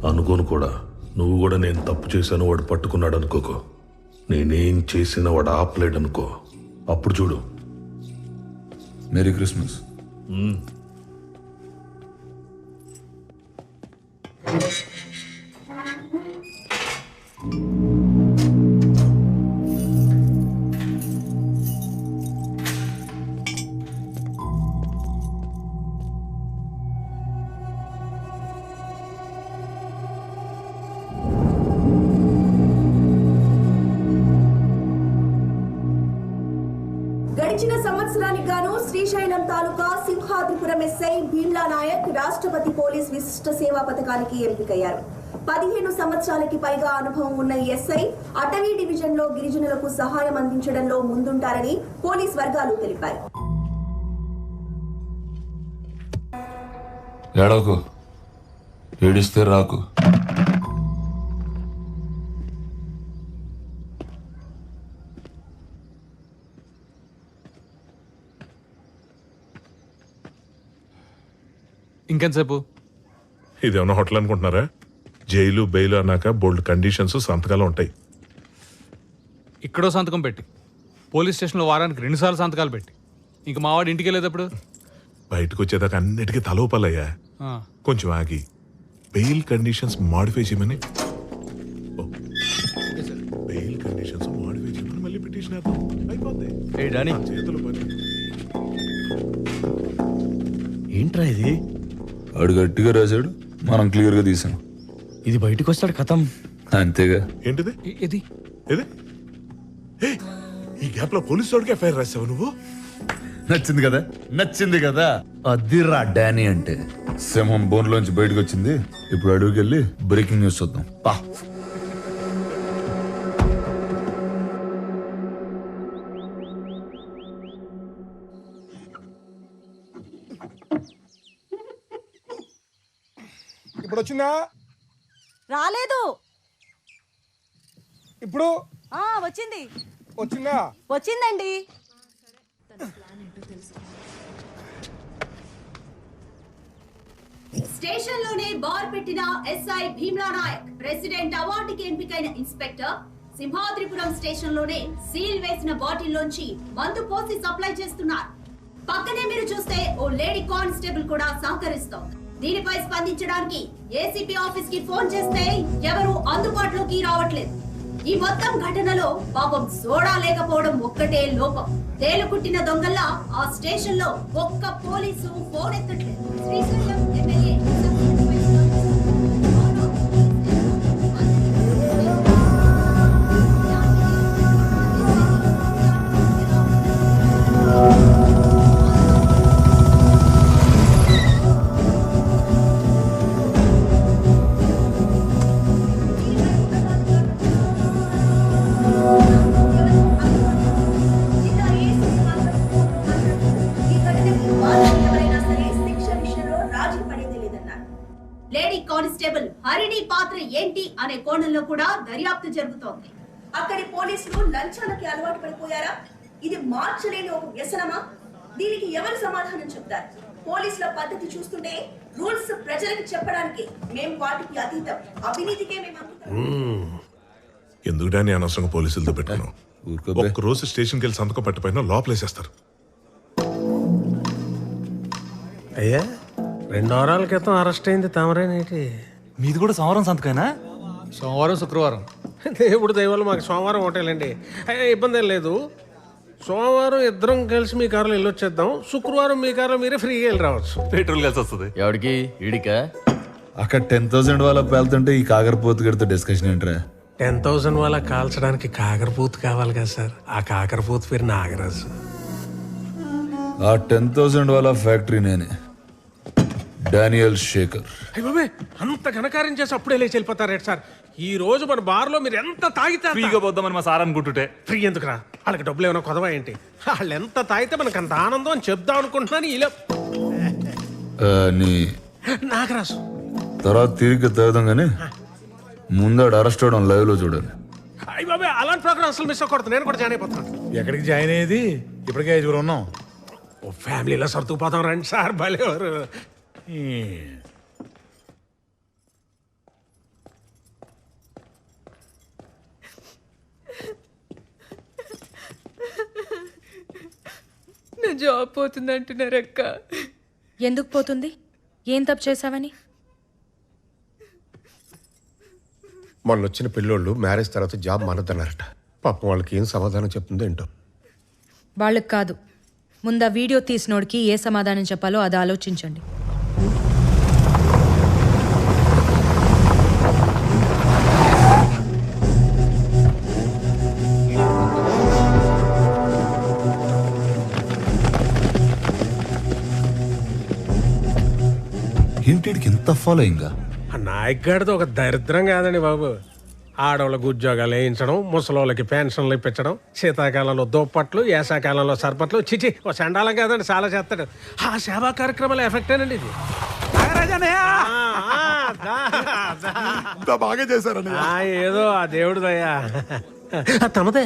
అనుకోను కూడా. నువ్వు కూడా నేను తప్పు చేశాను వాడు పట్టుకున్నాడు అనుకోకో. నేనేం చేసినా వాడు ఆపలేడు అనుకో. అప్పుడు చూడు. Merry Christmas. గడిచిన సంవత్సరానికి గాను శ్రీశైలం తాలూకా సింహాద్రిపురం ఎస్ఐ భీమ్లా నాయక్ రాష్ట్రపతి పోలీస్ విశిష్ట సేవా పథకానికి ఎంపికయ్యారు. 15 సంవత్సరాలకి పైగా అనుభవం ఉన్న ఈ ఎస్ఐ అటవీ డివిజన్ లో గిరిజనులకు సహాయం అందించడంలో ముందుంటారని పోలీస్ వర్గాలు తెలిపాయి. ఏడవకు, ఏడిస్తే రాకు. ఇంకెంతసేపు? ఇదేమన్నా హోటల్ అనుకుంటున్నారా? జైలు బెయిల్ అన్నాక బోల్డ్ కండిషన్స్, సంతకాలు ఉంటాయి. ఇక్కడో సంతకం పెట్టి, పోలీస్ స్టేషన్లో వారానికి 2 సార్లు సంతకాలు పెట్టి, ఇంక మావాడు ఇంటికి వెళ్ళేటప్పుడు బయటకు వచ్చేదాకా అన్నిటికీ తలోపలయ్యా. కొంచెం ఆగి బెయిల్ కండిషన్స్ మాడిఫై చేయమని, బెయిల్ కండిషన్స్ మాడిఫై చేయమని మళ్ళీ పిటిషన్ అయిపోద్ది. చేతులు పని. ఏంట్రా ఇది? వాడు గట్టిగా రాశాడు, మనం క్లియర్గా తీసాం. ఇది బయటకు వస్తాడు కథం. అంతేగా. ఏంటిది? ఇది ఈ గ్యాప్ లో పోలీసు వాడికి ఎఫ్ఐఆర్ రాసావు నువ్వు? నచ్చింది కదా, నచ్చింది కదా. అదిరా డానీ అంటే. సింహం బోన్లోంచి బయటకు వచ్చింది. ఇప్పుడు అడుగుకి వెళ్ళి బ్రేకింగ్ న్యూస్ చూద్దాం. పా. ఇప్పుడు వచ్చిందా? రాలేదు. ఇప్పుడు వచ్చింది. వచ్చిందా? వచ్చిందండి. స్టేషన్ లోనే బార్ పెట్టిన ఎస్ఐ భీమ్లా నాయక్ ప్రెసిడెంట్ అవార్డుకి ఎంపికైన ఇన్స్పెక్టర్ సింహాద్రిపురం స్టేషన్ లోనే సీల్ వేసిన బాటిల్ లోంచి మందు పోసి సప్లై చేస్తున్నారు. పక్కనే మీరు చూస్తే ఓ లేడీ కానిస్టేబుల్ కూడా సహకరిస్తోంది. దీనిపై స్పందించడానికి ఏసీపీ ఆఫీస్ కి ఫోన్ చేస్తే ఎవరు అందుబాటులోకి రావట్లేదు. ఈ మొత్తం ఘటనలో పాపం సోడా లేకపోవడం ఒక్కటే లోపం. తేలుకుట్టిన దొంగల్లా ఆ స్టేషన్ లో ఒక్క పోలీసు ఫోన్ ఎత్తట్లేదు. శ్రీశైలం ఎమ్మెల్యే కానిస్టేబుల్ హరిణి పాత్ర ఏంటి అనే కోణంలో కూడా దర్యాప్తు జరుగుతోంది. అక్కడి పోలీసులు లంచాలకి అలవాటు పడిపోయారా? ఇది మార్చలేని ఒక వ్యసనమా? దీనికి ఎవరు సమాధానం చెప్తారు? పోలీసుల పద్ధతి చూస్తుంటే రూల్స్ ప్రజలకు చెప్పడానికి మేము వాటికి అతీతం, అవినీతికే మేము ఎందుకు డాని అనవసరంగా పోలీసులతో పెట్టుకున్నావు? ఒక్క రోజు స్టేషన్కి వెళ్ళి సంతకం పట్టిపోయినా లోపలేసేస్తారు. అయ్యా 2 వారాల క్రితం అరెస్ట్ అయింది తమరేనేటి? మీది కూడా సోమవారం సంతకైనా? సోమవారం శుక్రవారం దేవుడు దయవల్ల మాకు సోమవారం హోటలండి. అయ్యా ఇబ్బంది ఏం లేదు. సోమవారం ఇద్దరం కలిసి మీ కారులో వెళ్ళొచ్చేద్దాం, శుక్రవారం మీ కారులో మీరే ఫ్రీగా వెళ్ళి రావచ్చు. పెట్రోల్ కలిసి వస్తుంది. ఎవరికి? ఇడికా? అక్కడ 10,000 వాళ్ళ పేలుతుంటే ఈ కాకరపోతు గడితో డిస్కషన్ ఏంట్రా? 10,000 వాళ్ళ కాల్చడానికి కాకరపూతు కావాలి కదా సార్. ఆ కాకరపూతు పేరు నాగరాజు. ఆ 10,000 వాళ్ళ ఫ్యాక్టరీ నేనే, డానియల్ శేఖర్. అయ్య బాబే, అంత ఘనకార్యం చేసి అప్పుడే లేచి వెళ్ళిపోతారేంటి సార్? ఈ రోజు మన బార్లో మీరు ఎంత తాగితే ఫ్రీగా పోద్దామని మా సార్ అనుకుంటుంటే. ఫ్రీ ఎందుకురా? వాళ్ళకి డబ్బులు ఏమైనా కొదవా ఏంటి? వాళ్ళు ఎంత తాగితే మనకు అంత ఆనందం అని చెప్దాం అనుకుంటున్నాను. ఇలా నీ నాగరాజు తర్వాత తిరిగి తాగుదాం కానీ ముందాడు అరెస్ట్ అవడం లైవ్ లో చూడాలి. అయ్య బాబే, అలాంటి ప్రోగ్రామ్ అసలు మిస్ అవ్వకూడదు. నేను కూడా జాయిన్ అయిపోతాను. ఎక్కడికి జాయిన్ అయ్యేది? ఇప్పటికే 5 ఉన్నాం. ఓ ఫ్యామిలీలో సర్దుకుపోతాం రండి సార్. భలేవారు. నా జాబ్ పోతుంది అంటున్నారు అక్క. ఎందుకు పోతుంది? ఏం తప్పు చేసావని? మొన్న వచ్చిన పిల్లోళ్ళు మ్యారేజ్ తర్వాత జాబ్ మానద్దన్నారట. పాపం వాళ్ళకి ఏం సమాధానం చెప్తుందో ఏంటో. వాళ్ళకి కాదు, ముందు ఆ వీడియో తీసినోడికి ఏ సమాధానం చెప్పాలో అది ఆలోచించండి. ఏంటికి ఇంత ఫాలోయింగ్? ఆ నాయక్ గారిది ఒక దరిద్రం కాదండి బాబు. ఆడవాళ్ళకు ఉద్యోగాలు వేయించడం, ముసలోళ్ళకి పెన్షన్లు ఇప్పించడం, శీతాకాలంలో దుప్పట్లు, వేసాకాలంలో సర్పట్లు. చిచి ఓ చండాలం కాదండి, చాలా చేస్తాడు. ఆ సేవా కార్యక్రమాల ఎఫెక్టేనండి ఇది. బాగా చేశారని ఏదో ఆ దేవుడు దయ్యా. తమదే.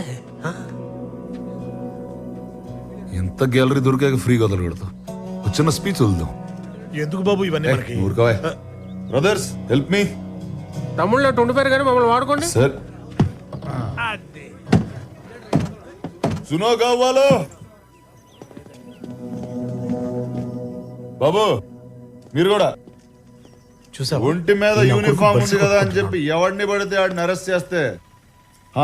ఎంత గ్యాలరీ దొరికాక ఫ్రీగా వదలకూడదు. చిన్న స్పీచ్ వదులుదాం. ఎందుకు బాబు ఇవన్నీ మనకి? ఊరుకోవే. Brothers help me. తమ్ముళ్ళు అటు ఉండిపోయారు కానీ మమ్మల్ని వాడుకోండి సార్. సునో కావాలో బాబు, మీరు కూడా చూసా. ఒంటి మీద యూనిఫామ్ ఉంది కదా అని చెప్పి ఎవడిని పడితే ఆడిని అరెస్ట్ చేస్తే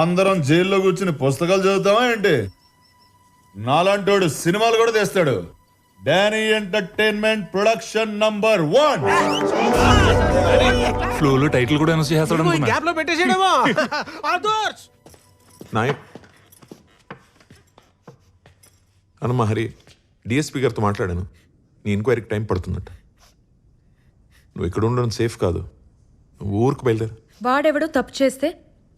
అందరం జైల్లో కూర్చుని పుస్తకాలు చదువుతామా ఏంటి? నాలాంటోడు సినిమాలు కూడా తీస్తాడు. Danny entertainment production number 1. ఫ్లోలో టైటిల్ కూడా అనౌన్స్ చేస్తాడు అనుకున్నా. గ్యాప్ లో పెట్టేసేయడమో. నాయక్ అనమా హరి, డిఎస్పీ గారితో మాట్లాడాను. నీ ఎంక్వైరీకి టైం పడుతుందట. నువ్వు ఇక్కడ ఉండడం సేఫ్ కాదు. నువ్వు ఊరికి బయలుదేరు. వాడెవడో తప్పు చేస్తే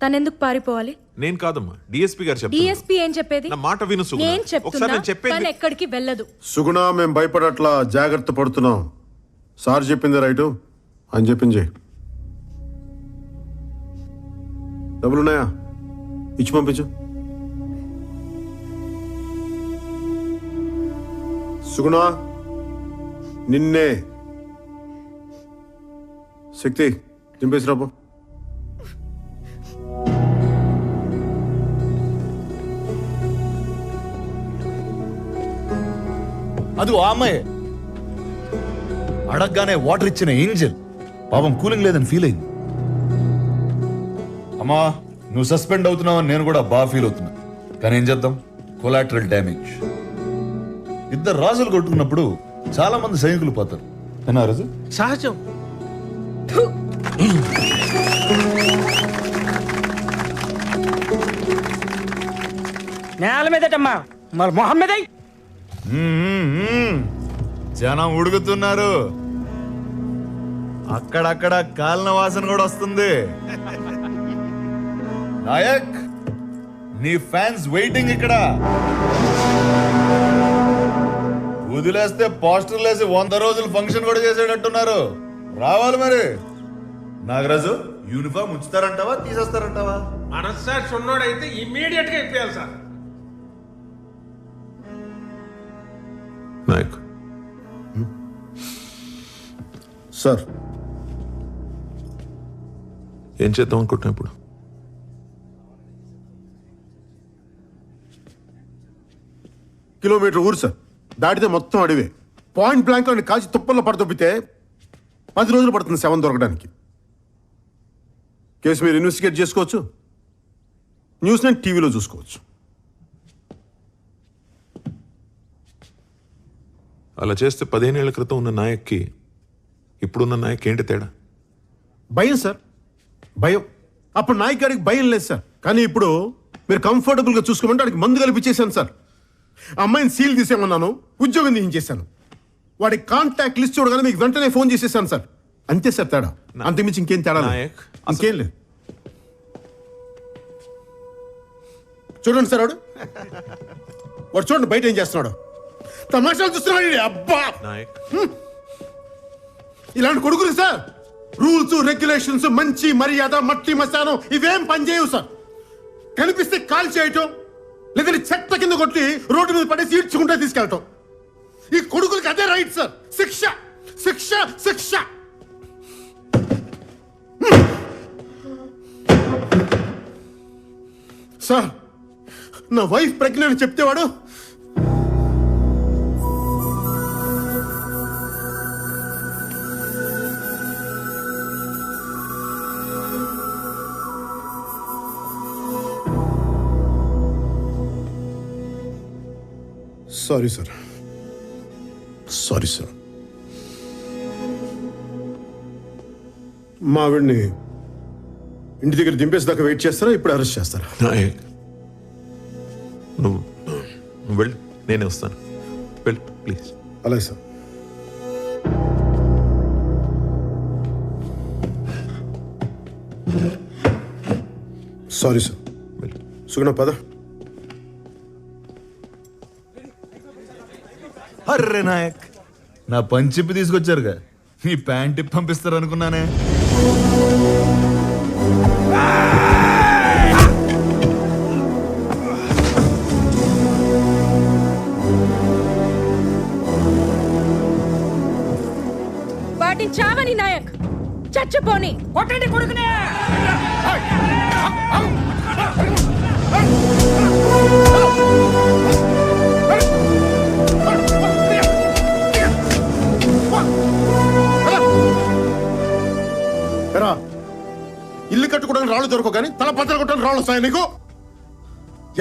తనెందుకు పారిపోవాలి? నేను కాదమ్మా, డిఎస్పీ గారు చెప్తారు. డిఎస్పీ ఏం చెప్పేది? నా మాట విను సుగుణ. నేను ఒకసారి చెప్తున్నా, నేను చెప్పేది తను ఎక్కడికి వెళ్ళదు. సుగుణ, మేము భయపడట్లా, జాగ్రత్త పడుతున్నాం. సార్ చెప్పింది రైటు అని చెప్పింది. డబ్బులున్నాయా? ఇచ్చి పంపించు. సుగుణ, నిన్నే. శక్తి దింపేసి రాబో. అది ఆ అమ్మాయి అడగగానే వాటర్ ఇచ్చిన ఏంజల్. పాపం కూలింగ్ లేదని ఫీల్ అయింది. అమ్మా, నువ్వు సస్పెండ్ అవుతున్నావని నేను కూడా బాగా ఫీల్ అవుతున్నా. కానీ ఏం చేద్దాం, కొలాటరల్ డ్యామేజ్. ఇద్దరు రాజులు కొట్టుకున్నప్పుడు చాలా మంది సైనికులు పోతారు. ఏనా రాజు? సహజం. నేల మీదటమ్మా, మరి మొహం మీద జనం ఉడుకుతున్నారు. అక్కడక్కడ కాలిన వాసన కూడా వస్తుంది. నాయక్, నీ ఫ్యాన్స్ వెయిటింగ్ ఇక్కడ. వదిలేస్తే పోస్టర్లు వేసి 100 రోజులు ఫంక్షన్ కూడా చేసేటట్టున్నారు. రావాలి మరి. నాగరాజు యూనిఫామ్ ఉంచుతారంటావా తీసేస్తారంటావా? మనసు సార్ సున్నోడైతే ఇమ్మీడియట్ గా ఇప్పేయాలి సార్. నాయక్ సార్ ఏం చేద్దాం అనుకుంటున్నా ఇప్పుడు? కిలోమీటర్ ఊరు సార్, దాటితే మొత్తం అడివే. పాయింట్ బ్లాంక్ అని కాల్చి తుప్పల్లో పడదొబ్బితే 10 రోజులు పడుతుంది శవం దొరకడానికి. కేసు మీరు ఇన్వెస్టిగేట్ చేసుకోవచ్చు, న్యూస్ నేను టీవీలో చూసుకోవచ్చు. అలా చేస్తే 15 ఏళ్ల క్రితం ఉన్న నాయక్కి ఇప్పుడున్న నాయక్ ఏంటి తేడా? భయం సార్, భయం. అప్పుడు నాయక్ గారికి భయం లేదు సార్, కానీ ఇప్పుడు మీరు కంఫర్టబుల్గా చూసుకోమంటే వాడికి మందు కల్పించేశాను సార్. ఆ అమ్మాయిని సీల్ తీసేమన్నాను, ఉద్యోగం తీయించేశాను. వాడి కాంటాక్ట్ లిస్ట్ చూడగానే మీకు వెంటనే ఫోన్ చేసేసాను సార్. అంతే సార్ తేడా, అంతకుమించి ఇంకేం తేడా లేదు. ఇంకేం లేదు. చూడండి సార్, వాడు చూడండి బయట ఏం చేస్తున్నాడు. తమాషాలు చూస్తున్నాడు. అబ్బా, ఇలాంటి కొడుకులు సార్ రూల్స్ రెగ్యులేషన్స్ మంచి మర్యాద మట్టి మసానం ఇవేం పనిచేయవు సార్. కనిపిస్తే కాల్ చేయటం, లేదంటే చెత్త కింద కొట్టి రోడ్డు మీద పడేసి ఈడ్చుకుంటే తీసుకెళ్ళటం. ఈ కొడుకులకి అదే రైట్ సార్. శిక్ష శిక్ష శిక్ష. సార్, నా వైఫ్ ప్రెగ్నెంట్ చెప్తే వాడు సారీ సార్, సారీ సార్. మా ఆవిడ్ని ఇంటి దగ్గర దింపేసేదాకా వెయిట్ చేస్తారా, ఇప్పుడు అరెస్ట్ చేస్తారా? నాయక్ నువ్వు వెళ్ళు, నేనే వస్తాను. వెళ్ళు ప్లీజ్. అలాగే సార్. Sorry sir. సుగుణ పద. అర్రే నాయక్, నా పంచిప్పి తీసుకొచ్చారుగా, మీ ప్యాంట్ ఇప్పి పంపిస్తారు అనుకున్నానే. వాటిని చావని నాయక్, చచ్చిపోని కొట్టండి కొడుకునే. ఇల్లు కట్టుకోవడానికి రాళ్ళు దొరకవు కానీ తల పత్రాలు కొట్టడానికి రాళ్ళు వస్తాయి నీకు.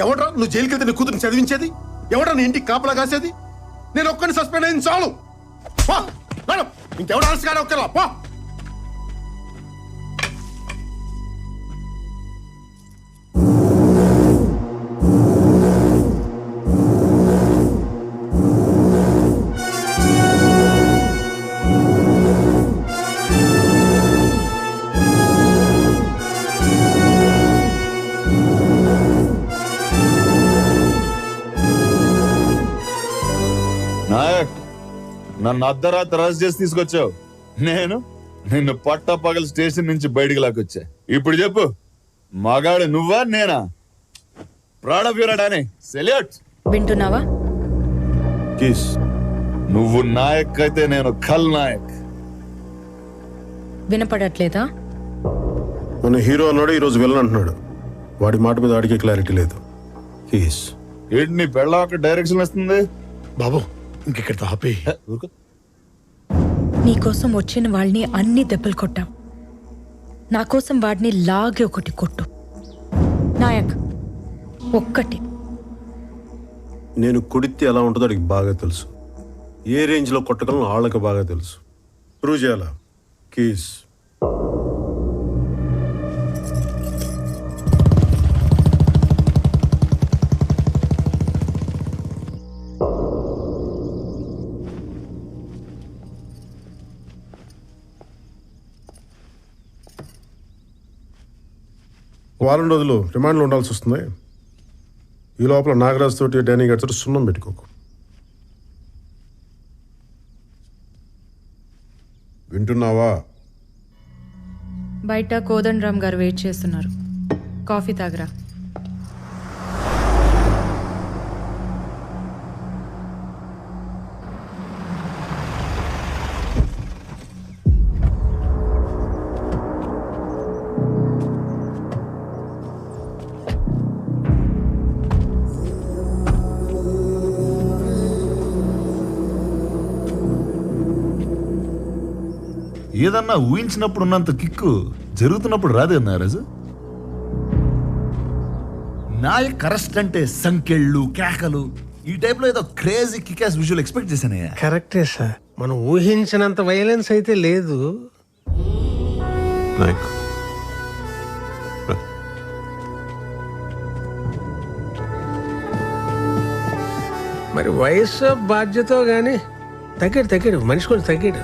ఎవడ్రా నువ్వు జైలుకి వెళ్తే నీ కూతురు చదివించేది? ఎవడ్రా నీ ఇంటికి కాపలా కాసేది? నేను ఒక్కడిని సస్పెండ్ అయింది చాలు. ఇంకెవడ ఆలస్య కానీ ఒక్కరా పో. నాయక్, నన్ను అర్ధరాత్రి అరెస్ట్ చేసి తీసుకొచ్చావు. నేను నిన్ను పట్టపగల స్టేషన్ నుంచి బయటికి లాక్కొచ్చా. ఇప్పుడు చెప్పు, మగాడు నువ్వా నేనా? Proud of your Danny. Salute. వింటున్నావా? నువ్వు నాయక్ అయితే నేను ఖల్ నాయక్. వినపడట్లేదా? మన హీరో అన్నాడు, ఈరోజు విలన్ అంటున్నాడు. వాడి మాట మీద వాడికి క్లారిటీ లేదు. ఏంటి నీ పెళ్ళ డైరెక్షన్ వస్తుంది బాబు? ఇంకెక్కడ ఆపే. నీకోసం వచ్చిన వాళ్ళని అన్ని దెబ్బలు కొట్టావు, నా కోసం వాడిని లాగే ఒకటి కొట్టు నాయక్. ఒక్కటి. నేను కొడితే ఎలా ఉంటుందో వాడికి బాగా తెలుసు. ఏ రేంజ్లో కొట్టగలను వాళ్ళకి బాగా తెలుసు. ప్రూవ్ చేయాలా? కీస్. వారం రోజులు రిమాండ్లో ఉండాల్సి వస్తుంది. ఈ లోపల నాగరాజ్ తోటి డానీ గారితో సున్నం పెట్టుకోకు. వింటున్నావా? బయట కోదండరామ్ గారు వెయిట్ చేస్తున్నారు. కాఫీ తాగరా. ఏదన్నా ఊహించినప్పుడు ఉన్నంత కిక్కు జరుగుతున్నప్పుడు రాదే నారాజు. నాయక్ అరెస్ట్ అంటే సంకెళ్ళు కేకలు ఈ టైప్ లో ఏదో క్రేజీ కికాస్ విజువల్ ఎక్స్పెక్ట్ చేశానయ్యా. కరెక్టే సార్, మనం ఊహించినంత వైలెన్స్ అయితే లేదు. నాయక్ మరి వయసు బాధ్యత గాని తగ్గాడు మనిషి కొంచెం తగ్గాడు.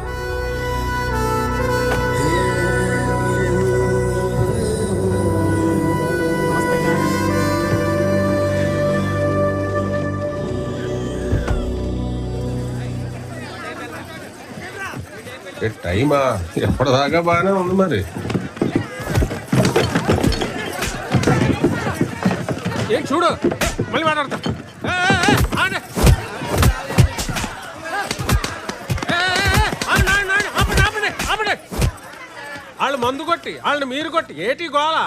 టైమా ఎప్పటిదాకా బాగానే ఉంది మరి. ఏం చూడు మళ్ళీ మాట్లాడతా. వాళ్ళు మందు కొట్టి వాళ్ళని మీరు కొట్టి ఏటి గోళ.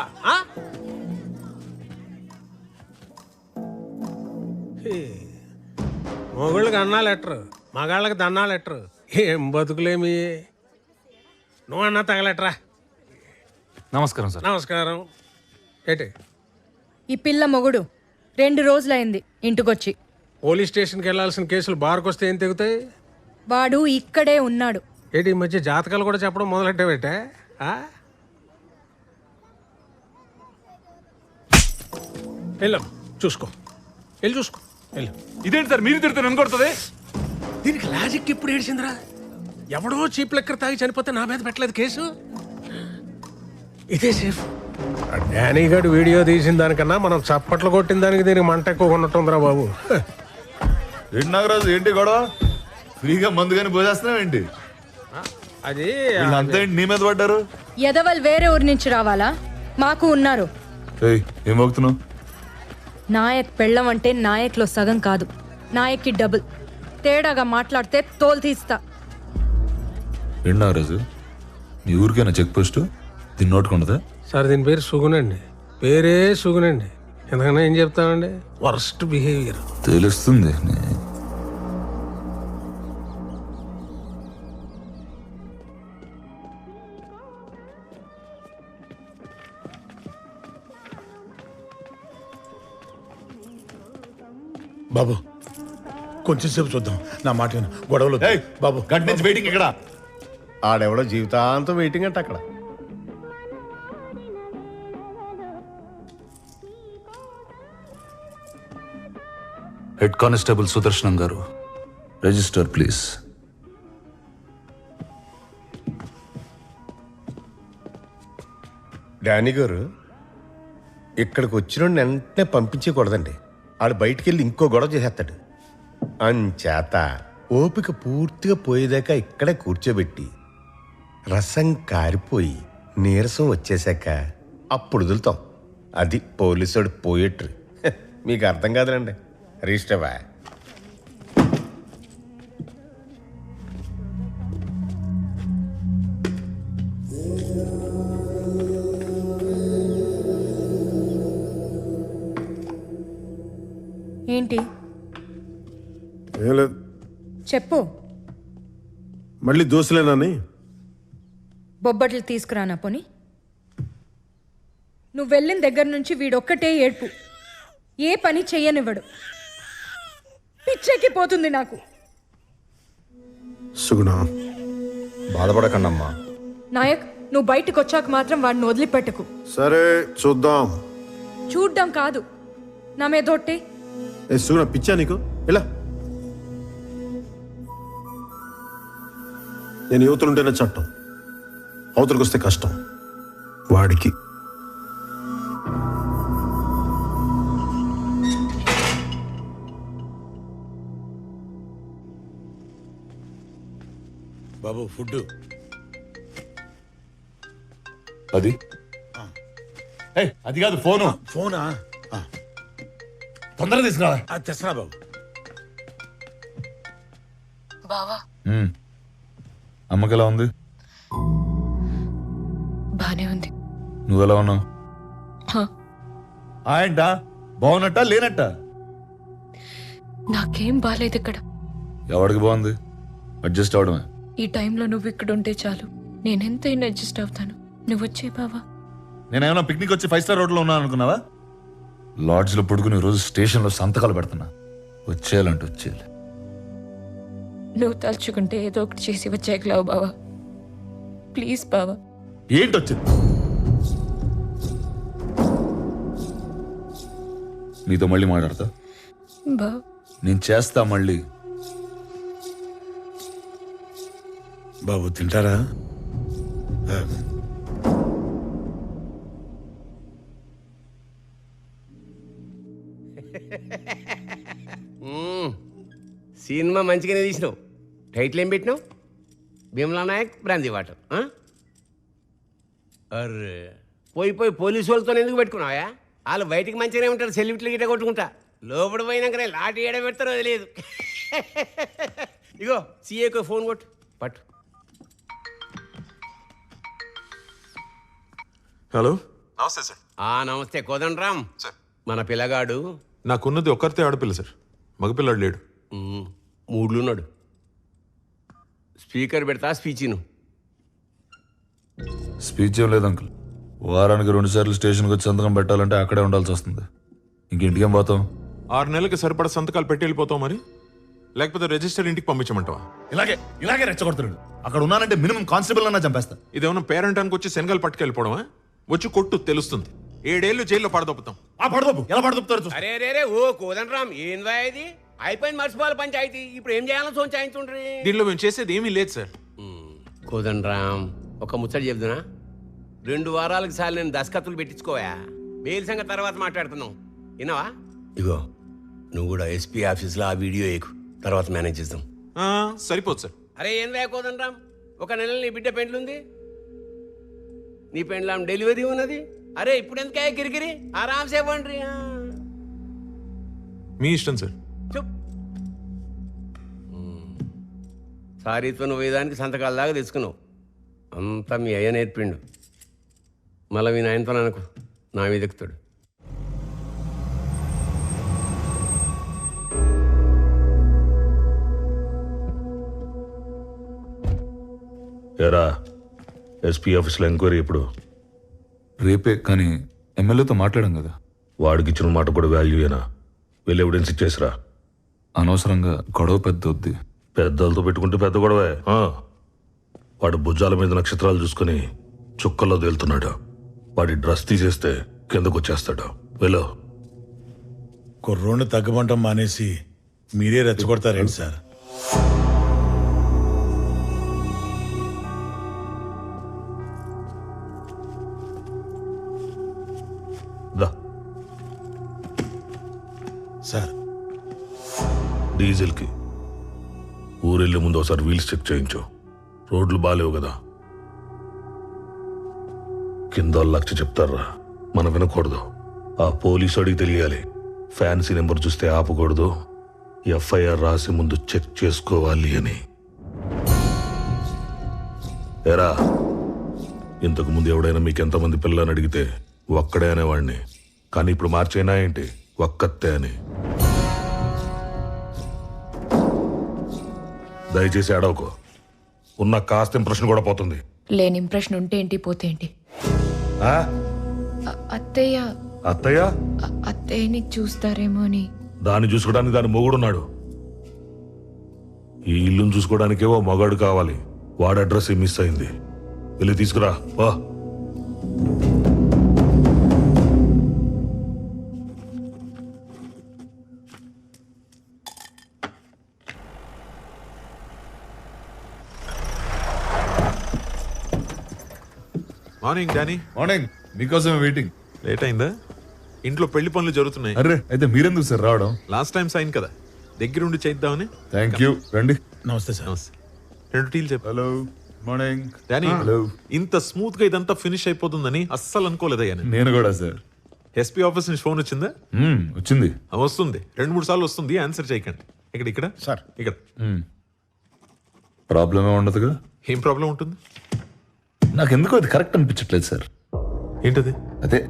మొగుళ్ళకి అన్నాలు ఎట్టరు, మగాళ్ళకి దన్నాలు ఎట్టరు. ఏం బతుకులేమి. నువ్వు అన్నా తగలెట్రా. నమస్కారం సార్. నమస్కారం. ఏటి ఈ పిల్ల మొగుడు 2 రోజులైంది ఇంటికొచ్చి. పోలీస్ స్టేషన్కి వెళ్ళాల్సిన కేసులు బార్కు వస్తే ఏం తెగుతాయి? వాడు ఇక్కడే ఉన్నాడు. ఏంటి ఈ మధ్య జాతకాలు కూడా చెప్పడం మొదలెట్టావేటే? వెళ్ళు చూసుకో, వెళ్ళి చూసుకో వెళ్ళు. ఇదేంటి సార్ మీరు తిడుతున్నారు అనుకుంటుంది? దీనికి లాజిక్ ఎప్పుడు ఏడిచిందిరా? ఎవడో చీప్ లెక్కర్ తాగి చనిపోతే నా మీద పెట్టలేదు కేసు. ఇదే సేఫ్. డానీ గారు వీడియో తీసిన దానికన్నా మనం చప్పట్లు కొట్టిన దానికి దీనికి మంట ఎక్కువ ఉన్నట్టుందిరా బాబు. ఏంటి నాగరాజు, ఏంటి గొడవ? ఫ్రీగా మందు కానీ పోసేస్తున్నావు ఏంటి? అది అంతా ఏంటి నీ మీద పడ్డారు? ఎదవల్ వేరే ఊరి నుంచి రావాలా? మాకు ఉన్నారు. ఏం మోగుతున్నావు? నాయక్ పెళ్ళం అంటే నాయక్లో సగం కాదు, నాయక్కి డబుల్. తేడాగా మాట్లాడితే తోలు తీస్తా. ఏంటి నాగరాజు, నీ ఊరికైనా చెక్ పోస్ట్ దీన్ని నోటుకుంటుందా? సార్ దీని పేరు సుగునండి. పేరే సుగునండి. ఎందుకన్నా ఏం చెప్తామండి, వర్స్ట్ బిహేవియర్. తెలుస్తుంది. బాబు కొంచెం సేపు చూద్దాం, నా మాట విను. గొడవలు బాబు. గంట నుంచి వెయిటింగ్ ఇక్కడ. ఆడెవడో జీవితాంతం వెయిటింగ్ అంటే అక్కడ. హెడ్ కానిస్టేబుల్ సుదర్శనం గారు, రిజిస్టర్ ప్లీజ్. డానీ గారు, ఇక్కడికి వచ్చిన వెంటనే పంపించకూడదండి. ఆడు బయటికి వెళ్ళి ఇంకో గొడవ చేసేస్తాడు. అంచేత ఓపిక పూర్తిగా పోయేదాకా ఇక్కడే కూర్చోబెట్టి రసం కారిపోయి నీరసం వచ్చేసాక అప్పుడు వదులుతాం. అది పోలీసుడు పోయేట్రు. మీకు అర్థం కాదులండి. రిజిస్టర్వా? ఏంటి ఏం లేదు, చెప్పు. మళ్ళీ దోశలేనని. బొబ్బట్లు తీసుకురానా పోని? నువ్వు వెళ్ళిన దగ్గర నుంచి వీడొక్కటే ఏడ్పు. ఏ పని చెయ్యనివ్వడు. పిచ్చెక్కిపోతుంది నాకు. సుగుణ, బాధపడకండమ్మా. నాయక్, నువ్వు బయటకు వచ్చాక మాత్రం వాడిని వదిలిపెట్టకు. సరే చూద్దాం. చూడ్డం కాదు, నా మీదొట్టే. ఏ సుగుణ, పిచ్చా నీకు? ఇలా నేను యువతలుంటేనే చట్టం, అవతలకు వస్తే కష్టం. వాడికి బాబు ఫుడ్. అది అది కాదు ఫోను. ఫోనా? తొందరగా తీసుకురా. తెస్తున్నా బాబు. బావా అమ్మకి ఎలా ఉంది? బానే ఉంది. నువ్వెలా ఉన్నావు? ఏంటా బాగున్నట్ట లేనట్ట? నాకేం బాలేదు ఇక్కడ. ఎవడికి బాగుంది? అడ్జస్ట్ అవడమే. ఈ టైంలో నువ్వు ఇక్కడ ఉంటే చాలు, నేనెంతైనా అడ్జస్ట్ అవుతాను. నువ్వు వచ్చే బావా. నేనేమన్నా పిక్నిక్ వచ్చి 5 స్టార్ హోటల్లో ఉన్నాను అనుకున్నావా? లాడ్జ్లో పడుకుని రోజు స్టేషన్లో సంతకాలు పెడుతున్నా. వచ్చేయాలంటే వచ్చేయాలి. నువ్వు తలుచుకుంటే ఏదో ఒకటి చేసి వచ్చేయగలవు బావా. ప్లీజ్ బావా. ఏంటి వచ్చింది? నీతో మళ్ళీ మాట్లాడతా. బావా నేను చేస్తా మళ్ళీ. బాబు తింటారా? సినిమా మంచిగానే తీసినావు. టైటిల్ ఏం పెట్టినావు? Bheemla Nayak brandy water. అర్రే పోయి పోలీసు వాళ్ళతో ఎందుకు పెట్టుకున్నావా? వాళ్ళు బయటికి మంచిగానే ఉంటారు, సెల్యూట్లు గిట్ట కొట్టుకుంటా. లోపల పోయినాకనే లాటి ఏడ పెడతారో తెలియదు. ఇగో సీఏకు ఫోన్ కొట్టు. పట్టు. హలో, నమస్తే సార్. నమస్తే కోదండరామ్ సార్. మన పిల్లగాడు నాకున్నది ఒక్కరితే ఆడపిల్ల సార్, మగపిల్లాడు లేడు. మూడ్లున్నాడు. స్పీకర్ పెడతా స్పీచ్ను. స్పీచ్ ఏం లేదు అంకుల్. వారానికి 2 సార్లు స్టేషన్కి వచ్చి సంతకం పెట్టాలంటే అక్కడే ఉండాల్సి వస్తుంది. ఇంటికేం పోతాం? 6 నెలలకి సరిపడా సంతకాలు పెట్టి వెళ్ళిపోతాం మరి, లేకపోతే రిజిస్టర్ ఇంటికి పంపించమంటావా? ఇలాగే రెచ్చగొడుతున్నాడు. అక్కడ ఉన్నానంటే మినిమం కానిస్టేబుల్ అన్నా చంపేస్తా. ఇదేమన్నా పేరెంటానికి వచ్చి శనగలు పట్టుకెళ్ళిపోవడమా? వచ్చి కొట్టు, తెలుస్తుంది. 7 ఏళ్ళు జైల్లో పడదొప్పుతాం. ఎలా పడదొప్పుతారు? అరే అరే ఓ కోదండరామ్, ఏందా ఇది? అయిపోయింది మర్చిపోవాలి పంచాయతీ. ఇప్పుడు ఏం చేయాలో సోంచాయించుండ్రి. దీనిలో మేము చేసేది ఏమీ లేదు సార్. కోదండరామ్, ఒక ముచ్చట చెప్తున్నా. 2 వారాలకు సార్లు నేను దస్కత్తులు పెట్టించుకోవా. బెయిల్ సంగతి తర్వాత మాట్లాడుతున్నావు, విన్నావా? ఇగో నువ్వు కూడా ఎస్పీ ఆఫీస్లో ఆ వీడియో ఎక్కు, తర్వాత మేనేజ్ చేద్దాం. సరిపోదు సార్. అరే ఏం కోదండరామ్, 1 నెల నీ బిడ్డ పెండ్లుంది, నీ పెండ్లాం డెలివరీ ఉన్నది. అరే ఇప్పుడు ఎందుకే కిరికిరి? ఆరామ్సే పండ్రి. మీ ఇష్టం సార్. సారీతో నువ్వు వేదానికి సంతకాల దాకా తెచ్చుకున్నావు. అంతా మీ అయ్య నేర్పిండు. మళ్ళీ మీ నాయనతో అనుకో, నా మీద ఎక్కుతాడు. ఎరా ఎస్పీ ఆఫీస్లో ఎంక్వైరీ ఎప్పుడు? రేపే, కానీ ఎమ్మెల్యేతో మాట్లాడాం కదా. వాడికి ఇచ్చిన మాట కూడా వాల్యూయేనా? వెళ్ళి ఎవిడెన్స్ ఇచ్చేసిరా. అనవసరంగా గొడవ పెద్ద వద్ది. పెద్దలతో పెట్టుకుంటే పెద్ద గొడవే. వాడు భుజాల మీద నక్షత్రాలు చూసుకుని చుక్కల్లో తేలుతున్నాడు. వాడి డ్రెస్ తీసేస్తే కిందకు వచ్చేస్తాడు. వెళ్ళు. కుర్రోడ్ని తగ్గమంటం మానేసి మీరే రెచ్చగొడతారేంటి సార్? సార్ డీజిల్కి ఊరెళ్ళే ముందు ఒకసారి వీల్స్ చెక్ చేయించు. రోడ్లు బాలేవు కదా. కింద లక్ష చెప్తారా, మనం వినకూడదు. ఆ పోలీసు అడిగి తెలియాలి. ఫ్యాన్సీ నెంబర్ చూస్తే ఆపకూడదు. ఎఫ్ఐఆర్ రాసి ముందు చెక్ చేసుకోవాలి అని. ఎరా, ఇంతకు ముందు ఎవడైనా మీకు ఎంతమంది పిల్లని అడిగితే ఒక్కడే అనేవాడిని, కానీ ఇప్పుడు మార్చైనా ఏంటి, ఒక్కతే అని. దయచేసి అడవకు. ఉన్న కాస్త ఇంప్రెషన్ కూడా పోతుంది. లేని ఇంప్రెషన్ ఉంటే ఏంటి, పోతే ఏంటి? అత్తయ్య అత్తయ్య అత్తయ్యని చూస్తారేమో అని. దాన్ని చూసుకోవడానికి దాని మొగుడున్నాడు. ఈ ఇల్లును చూసుకోవడానికే ఓ మగాడు కావాలి. వాడి అడ్రస్ మిస్ అయింది. వెళ్ళి తీసుకురా. వా. Morning Danny. మార్నింగ్. మీకోసమే వెయిటింగ్. లేట్ అయిందా? ఇంట్లో పెళ్లి పనులు జరుగుతున్నాయి. అరే అయితే మీరెందుకు సార్ రావడం? లాస్ట్ టైం సైన్ కదా, దగ్గరుండి చేద్దామని. Thank you. రండి. నమస్తే సార్. నమస్తే. 2 టీలు చెప్పు. హలో. Morning Danny hello. ఇంత స్మూత్ గా ఇదంతా ఫినిష్ అయిపోతుందని అస్సలు అనుకోలేదయ్యా నేను కూడా సార్. ఎస్పీ ఆఫీస్ నుంచి ఫోన్ వచ్చిందా? వచ్చింది. వస్తుంది 2-3 సార్లు వస్తుంది, ఆన్సర్ చేయకండి. ఇక్కడ సార్ ఇక్కడ ప్రాబ్లమే ఉండదుగా. ఏం ప్రాబ్లం ఉంటుంది? నాకు ఎందుకో అది కరెక్ట్ అనిపించట్లేదు సార్. ఏంటది? అదే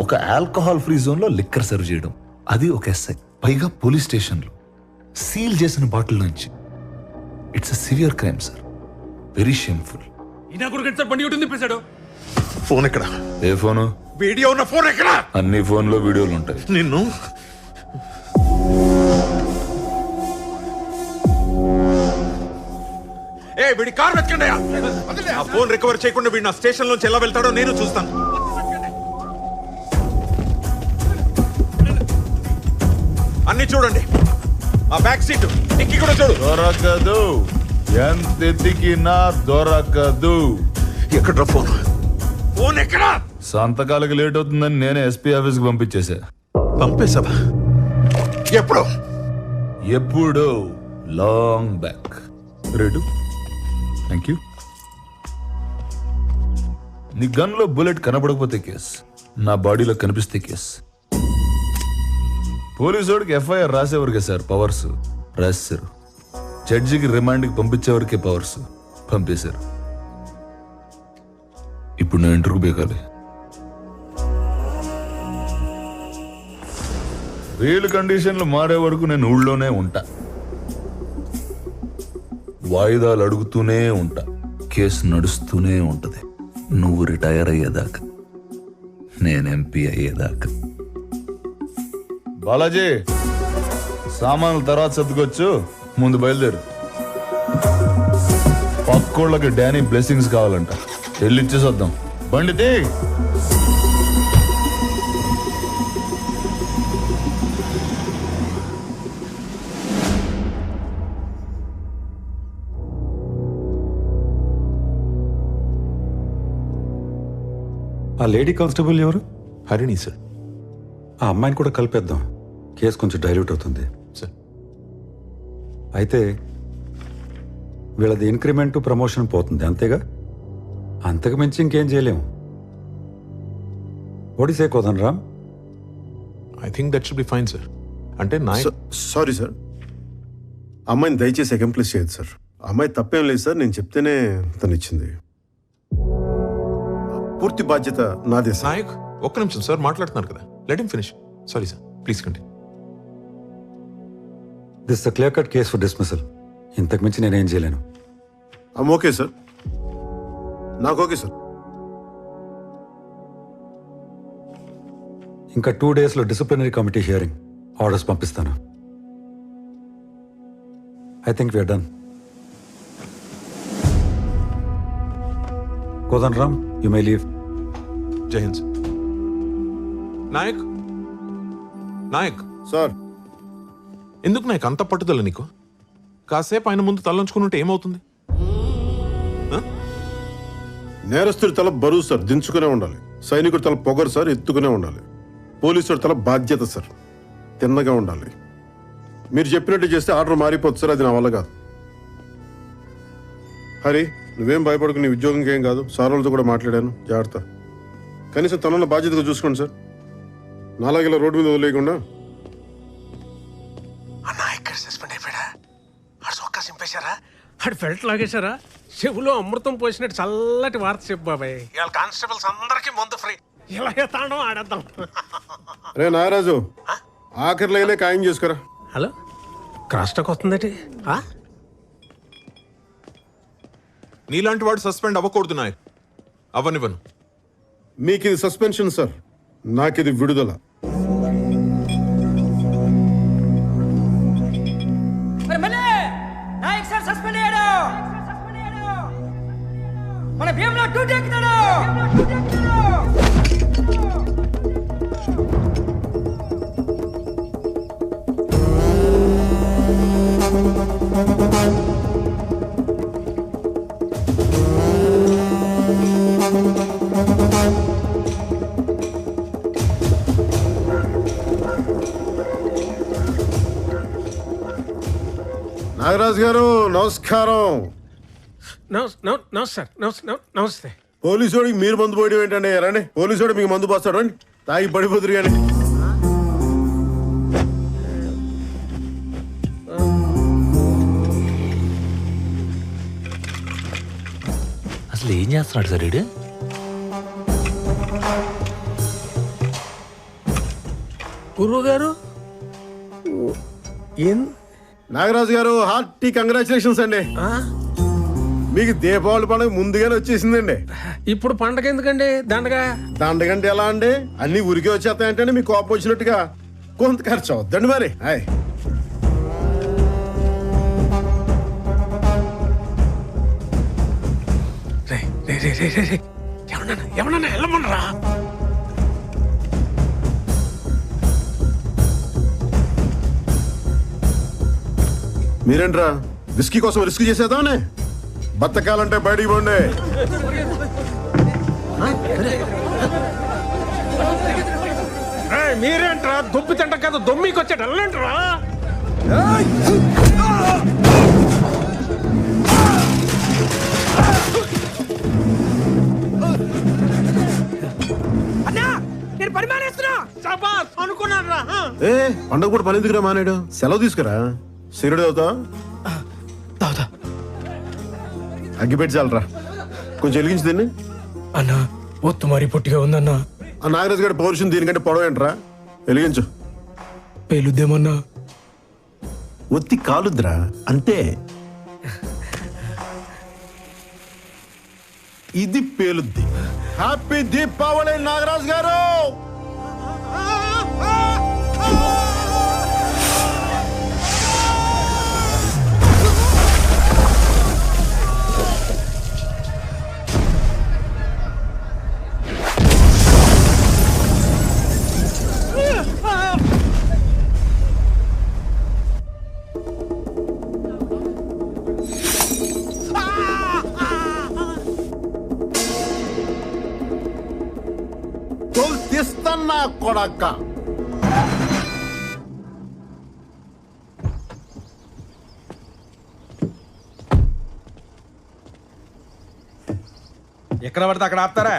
ఒక ఆల్కహాల్ ఫ్రీ జోన్ లో లిక్కర్ సర్వ్ చేయడం, అది ఒక ఎస్ఐ, పైగా పోలీస్ స్టేషన్ లో సీల్ చేసిన బాటిల్ నుంచి. It's a severe crime sir, very shameful. Phone ఎక్కడ? ఏ ఫోను? వీడియో ఉన్న ఫోన్ ఎక్కడ? అన్ని ఫోన్ లో వీడియోలు ఉంటాయి. నిన్ను వీడి కార్ వెతకండి. ఆ ఫోన్ రికవర్ చేయకుండా వీడు నా స్టేషన్ నుంచి ఎలా వెళ్తాడో నేను చూస్తాను. అన్ని చూడండి, ఆ బ్యాక్ సీట్ డిక్కీ కూడా చూడు. దొరకదు, ఎంత ఎతికినా దొరకదు. ఎక్కడ ఫోన్? ఫోన్ ఎక్కడ? సంతకాలకు లేట్ అవుతుందని నేనే ఎస్పీ ఆఫీస్ కి పంపించేశా. పంపేశావా? ఎప్పుడు? ఎప్పుడు? Long back. రెడు, థ్యాంక్ యూ. నీ గన్ లో బుల్లెట్ కనబడకపోతే కేస్, నా బాడీలో కనిపిస్తే కేస్. పోలీసోడికి ఎఫ్ఐఆర్ రాసేవరకే సార్ పవర్స్, రాశారు. జడ్జికి రిమాండ్కి పంపించేవరకే పవర్స్, పంపేశారు. ఇప్పుడు నేను ఇంటర్వ్యూ బేకాలి. బెయిల్ కండిషన్లు మారే వరకు నేను ఊళ్ళోనే ఉంటా, వాయిదాలు అడుగుతూనే ఉంటా, కేసు నడుస్తూనే ఉంటది. నువ్వు రిటైర్ అయ్యేదాకా, నేను ఎంపీ అయ్యేదాకా. బాలాజీ, సామాన్లు తర్వాత సర్దుకొచ్చు, ముందు బయలుదేరు. పక్కోళ్ళకి డానీ బ్లెస్సింగ్స్ కావాలంట, వెళ్ళిచ్చేసి వద్దాం. బండితే ఆ లేడీ కానిస్టేబుల్ ఎవరు? హరిణి సార్. ఆ అమ్మాయిని కూడా కలిపేద్దాం, కేసు కొంచెం డైల్యూట్ అవుతుంది సార్. అయితే వీళ్ళది ఇంక్రిమెంట్ ప్రమోషన్ పోతుంది, అంతేగా? అంతకు మించి ఇంకేం చేయలేము. ఒడిసే Kodan Ram. I think that should be fine sir. అంటే సారీ సార్, అమ్మాయిని దయచేసి అకంప్లిష్ చేయదు సార్. అమ్మాయి తప్పేం లేదు సార్, నేను చెప్తేనే తను ఇచ్చింది. పూర్తి బాధ్యత నాదే సార్. నాయక్, ఒక్క నిమిషం సార్, మాట్లాడుతున్నారు కదా, let him finish. Sorry sir, please continue. This the clear cut case for dismissal. ఇంతకు మించి నేనేం చేయలేను. ఓకే సార్, నాకు ఓకే సార్. ఇంకా 2 daysలో డిసిప్లినరీ కమిటీ హియరింగ్ ఆర్డర్స్ పంపిస్తాను. I think we are done. Kodan Ram, you may leave. Jai Hind sir. Nayak, Nayak sir. ఎందుకు నాయక్ అంత పట్టుదల నీకు? కాసేపు ఆయన ముందు తలంచుకుని ఉంటే ఏమవుతుంది? నేరస్తుడి తల బరువు సార్, దించుకునే ఉండాలి. సైనికుడి తల పొగరు సార్, ఎత్తుకునే ఉండాలి. పోలీసుడి తల బాధ్యత సార్, తిన్నగా ఉండాలి. మీరు చెప్పినట్టు చేస్తే ఆర్డర్ మారిపోతుంది సార్, అది నా వల్ల కాదు. హరి, నువ్వేం భయపడకు, నీ ఉద్యోగం ఏం కాదు. సార్ వాళ్ళతో కూడా మాట్లాడాను, జాగ్రత్త. కనీసం తనన్న బాధ్యతగా చూసుకోండి సార్, నాలాగే ఇలా రోడ్డు మీద వదిలేయకుండా. అన్నా, ఇక్కడ సస్పెండ్ అయిపోయాడా? ఆడు సొక్కా సింపేశారా? ఆడు ఫెల్ట్ లాగేశారా? చెవులో అమృతం పోసినట్టు చల్లటి వార్త చెప్పు బాబాయ్. ఇవాళ కానిస్టేబుల్స్ అందరికీ మందు ఫ్రీ. ఇలాగే తాండం ఆడేద్దాం. రే నాగరాజు, ఆఖరి లైనే ఖాయం చేసుకురా. హలో, క్రాస్ టాక్ వస్తుందటి? నీలాంటి వాడు సస్పెండ్ అవ్వకూడదు నాయక్, అవ్వనివ్వను. మీకు ఇది సస్పెన్షన్ సార్, నాకు ఇది విడుదల. నాయక్ సార్ సస్పెండ్ అయ్యాడు. మన భీమ్లో డ్యూటీ ఎక్కుతాడు. నాగరాజు గారు నమస్కారం. నమస్తే. పోలీసు వాడికి మీరు మందు పోయడం ఏంటండి? రండి, పోలీసు వాడు మీకు మందు పోస్తాడు, రండి, తాగి పడిపోతురు కానీ. అసలు ఏం చేస్తున్నాడు సార్ వీడు? గురువు గారు నాగరాజు గారు, హార్టీ కంగ్రాచులేషన్స్ అండి. మీకు దీపావళి పండుగ ముందుగానే వచ్చేసిందండి. ఇప్పుడు పండగ ఎందుకండి? దండగంటే ఎలా అండి? అన్ని ఉరికి వచ్చేస్తాయంటే మీకు కోపం వచ్చినట్టుగా కొంత ఖర్చు అవుద్దండి మరి. హాయ్, ఎవరన్నా వెళ్ళమనరా? మీరేంట్రా విస్కీ కోసం రిస్క్ చేసేదానే? బతకాలంటే బయటికి పోండి. మీరేంట్రా దొబ్బి తింట కదా దొమ్మికి వచ్చాడు వెళ్ళంట్రా. అనుకున్నారా? ఏ పండగ కూడా పని ఎందుకురా మానేడు? సెలవు తీసుకురా. సిగరెట్ అవుతా అగ్గిపెట్టి చాలరా. కొంచెం వెలిగించి దీన్ని. అన్నా ఒత్తు మరి పొట్టిగా ఉందన్నా. ఆ నాగరాజు గారి పౌరుషం దీనికంటే పొడవేంట్రా? వెలిగించు. పేలుద్దేమన్నా? ఒత్తి కాలుద్రా అంతే. ఇది పేలుద్ది. హ్యాపీ దీపావళి నాగరాజు గారు. తీస్తన్నా కొడక్క. ఎక్కడ పడితే అక్కడ ఆపుతారా?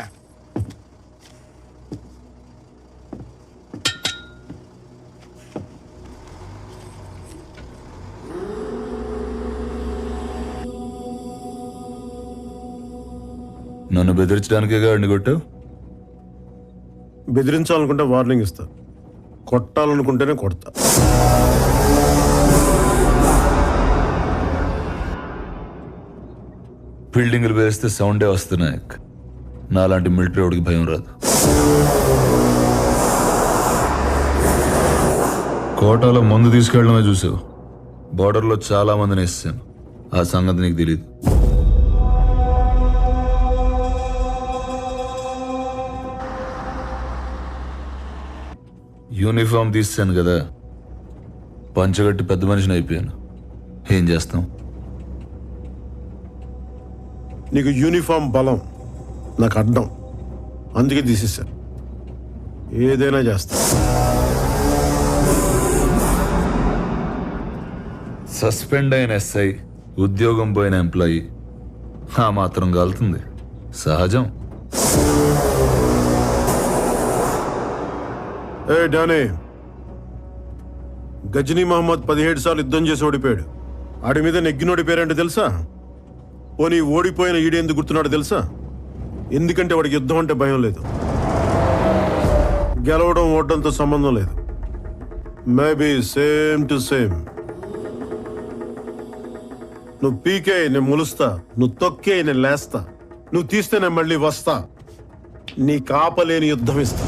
నన్ను బెదిరించడానికే గాడిని కొట్టావు? బెదిరించాలనుకుంటే వార్నింగ్ ఇస్తా, కొట్టాలనుకుంటేనే కొడతా. బిల్డింగ్లు వేస్తే సౌండే వస్తున్నాయి. నాలాంటి మిలిటరీ వాడికి భయం రాదు. కోటాలో మందు తీసుకెళ్ళడమే చూసావు. బార్డర్లో చాలా మందిని వేసాను. ఆ సంగతి నీకు తెలియదు. యూనిఫామ్ తీసాను కదా, పంచగట్టి పెద్ద మనిషిని అయిపోయాను. ఏం చేస్తాం? నీకు యూనిఫామ్ బలం, నాకు అడ్డం, అందుకే తీసేసా. ఏదైనా చేస్తా. సస్పెండ్ అయిన ఎస్ఐ, ఉద్యోగం పోయిన ఎంప్లాయీ ఆ మాత్రం కాలుతుంది, సహజం. ఏ డానీ, గజనీ మహమ్మద్ 17 సార్లు యుద్ధం చేసి ఓడిపోయాడు. ఆడి మీద నెగ్గినోడి పేరేంటో తెలుసా? పోనీ ఓడిపోయిన ఈడేందుకు గుర్తున్నాడు తెలుసా? ఎందుకంటే వాడికి యుద్ధం అంటే భయం లేదు. గెలవడం ఓడడంతో సంబంధం లేదు. Maybe same to same. నువ్వు పీకే నేను ములుస్తా, నువ్వు తొక్కే నేను లేస్తా, నువ్వు తీస్తే నేను మళ్ళీ వస్తా. నీ కాపలేని యుద్ధం ఇస్తా.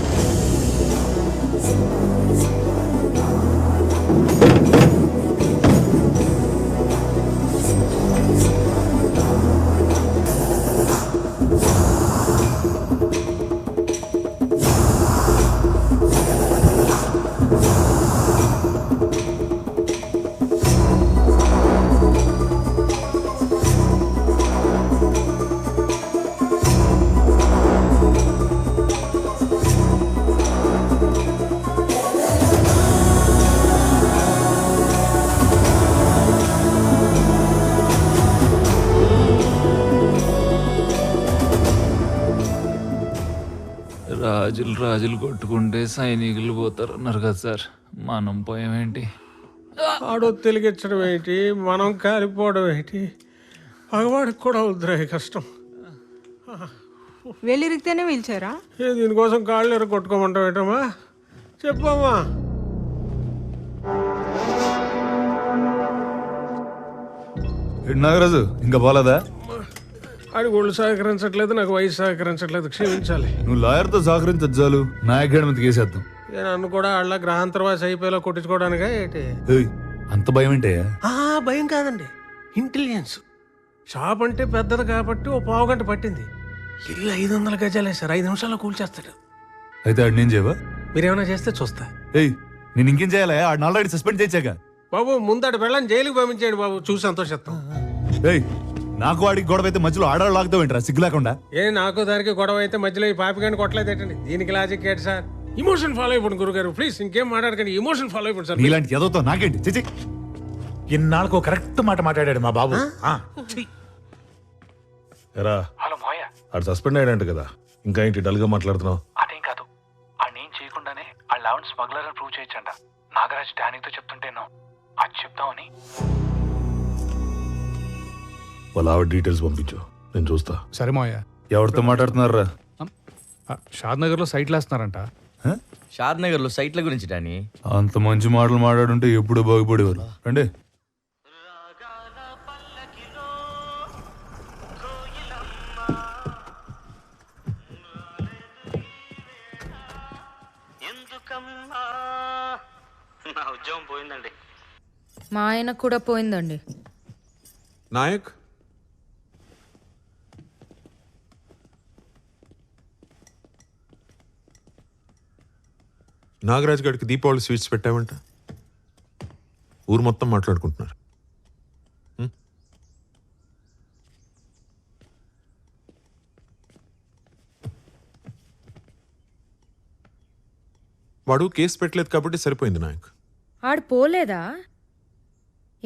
రాజులు కొట్టుకుంటే సైనికులు పోతారన్నారు కదా సార్, మనం పోయామేంటి? ఆడో తెలిగించడం ఏంటి, మనం కాలిపోవడం ఏంటి, పగవాడికి కూడా అవుతురా కష్టం. వెళ్ళిరిగితేనే పిలిచారా? దీనికోసం కాళ్ళు ఎర కొట్టుకోమంటావు ఏంటమ్మా, చెప్పమ్మా. నాగరాజు ఇంకా పోలేదా? ఆడి ఒళ్ళు సహకరించట్లేదు, నాకు వయసు సహకరించట్లేదు, క్షమించాలి. నువ్వు లాయర్తో సహకరించదు చాలు, నా అకాడమీ కేసేద్దాం. నన్ను కూడా వాళ్ళ గ్రహాంతరవాసి అయిపోయేలా కొట్టించుకోవడానికా ఏంటి? అంత భయం ఏంటయ్యా? భయం కాదండి, ఇంటెలిజెన్స్. షాప్ అంటే పెద్దది కాబట్టి ఓ పావు గంట పట్టింది. ఇల్లు 500 గజాలే సార్, 5 నిమిషాల్లో కూల్చేస్తాడు. అయితే ఆడు నేను చేయవా? మీరేమైనా చేస్తే చూస్తా. నేను ఇంకేం చేయాలా? ఆడిని ఆల్రెడీ సస్పెండ్ చేశాక. బాబు ముందడు వెళ్ళని జైలుకి పంపించేయండి బాబు, చూసి సంతోషిస్తాం. నాకు వాడికి గొడవ అయితే మధ్యలో ఆడవాళ్ళు లాగుతావు ఏంట్రా సిగ్గు లేకుండా? నాకు దానికి గొడవ అయితే మధ్యలో ఈ పాపిగాని కొట్టలేదేటండి, దీనికి లాజిక్ ఏంటి సార్? ఇమోషన్ ఫాలో అయిపోండి గురుగారు, ప్లీజ్ ఇంకేం మాట్లాడకండి, ఇమోషన్ ఫాలో అయిపోండి సార్. ఇలాంటి ఎదవుతో నాకేంటి చిచి. ఇన్నాళ్ళకు కరెక్ట్ మాట మాట్లాడాడు మా బాబు. ఎరా హలో మోయ, ఆడు సస్పెండ్ అయ్యాడంట కదా, ఇంకా ఏంటి డల్ గా మాట్లాడుతున్నావు? అదేం కాదు, ఆడు ఏం చేయకుండానే ఆ లెవెన్ స్మగ్లర్ అని ప్రూవ్ చేయొచ్చంట. నాగరాజ్ డానీతో చెప్తుంటేనో అది చెప్తామని. వాళ్ళ ఆవిడ డీటెయిల్స్ పంపించు, నేను చూస్తా. సరే మోయ. ఎవరితో మాట్లాడుతున్నారా? షాద్ నగర్ లో సైట్లు వేస్తున్నారంట. షాద్ నగర్ లో సైట్ల గురించి డానీ. అంత మంచి మాటలు మాట్లాడుంటే ఎప్పుడు బాగుపడేవారు. రండి. నా ఉద్యోగం పోయిందండి. మా ఆయన కూడా పోయిందండి. నాయక్, నాగరాజ్ గారికి దీపావళి స్వీట్స్ పెట్టావంట, ఊరు మొత్తం మాట్లాడుకుంటున్నారు. వాడు కేసు పెట్టలేదు కాబట్టి సరిపోయింది నాయక్. ఆడు పోలేదా?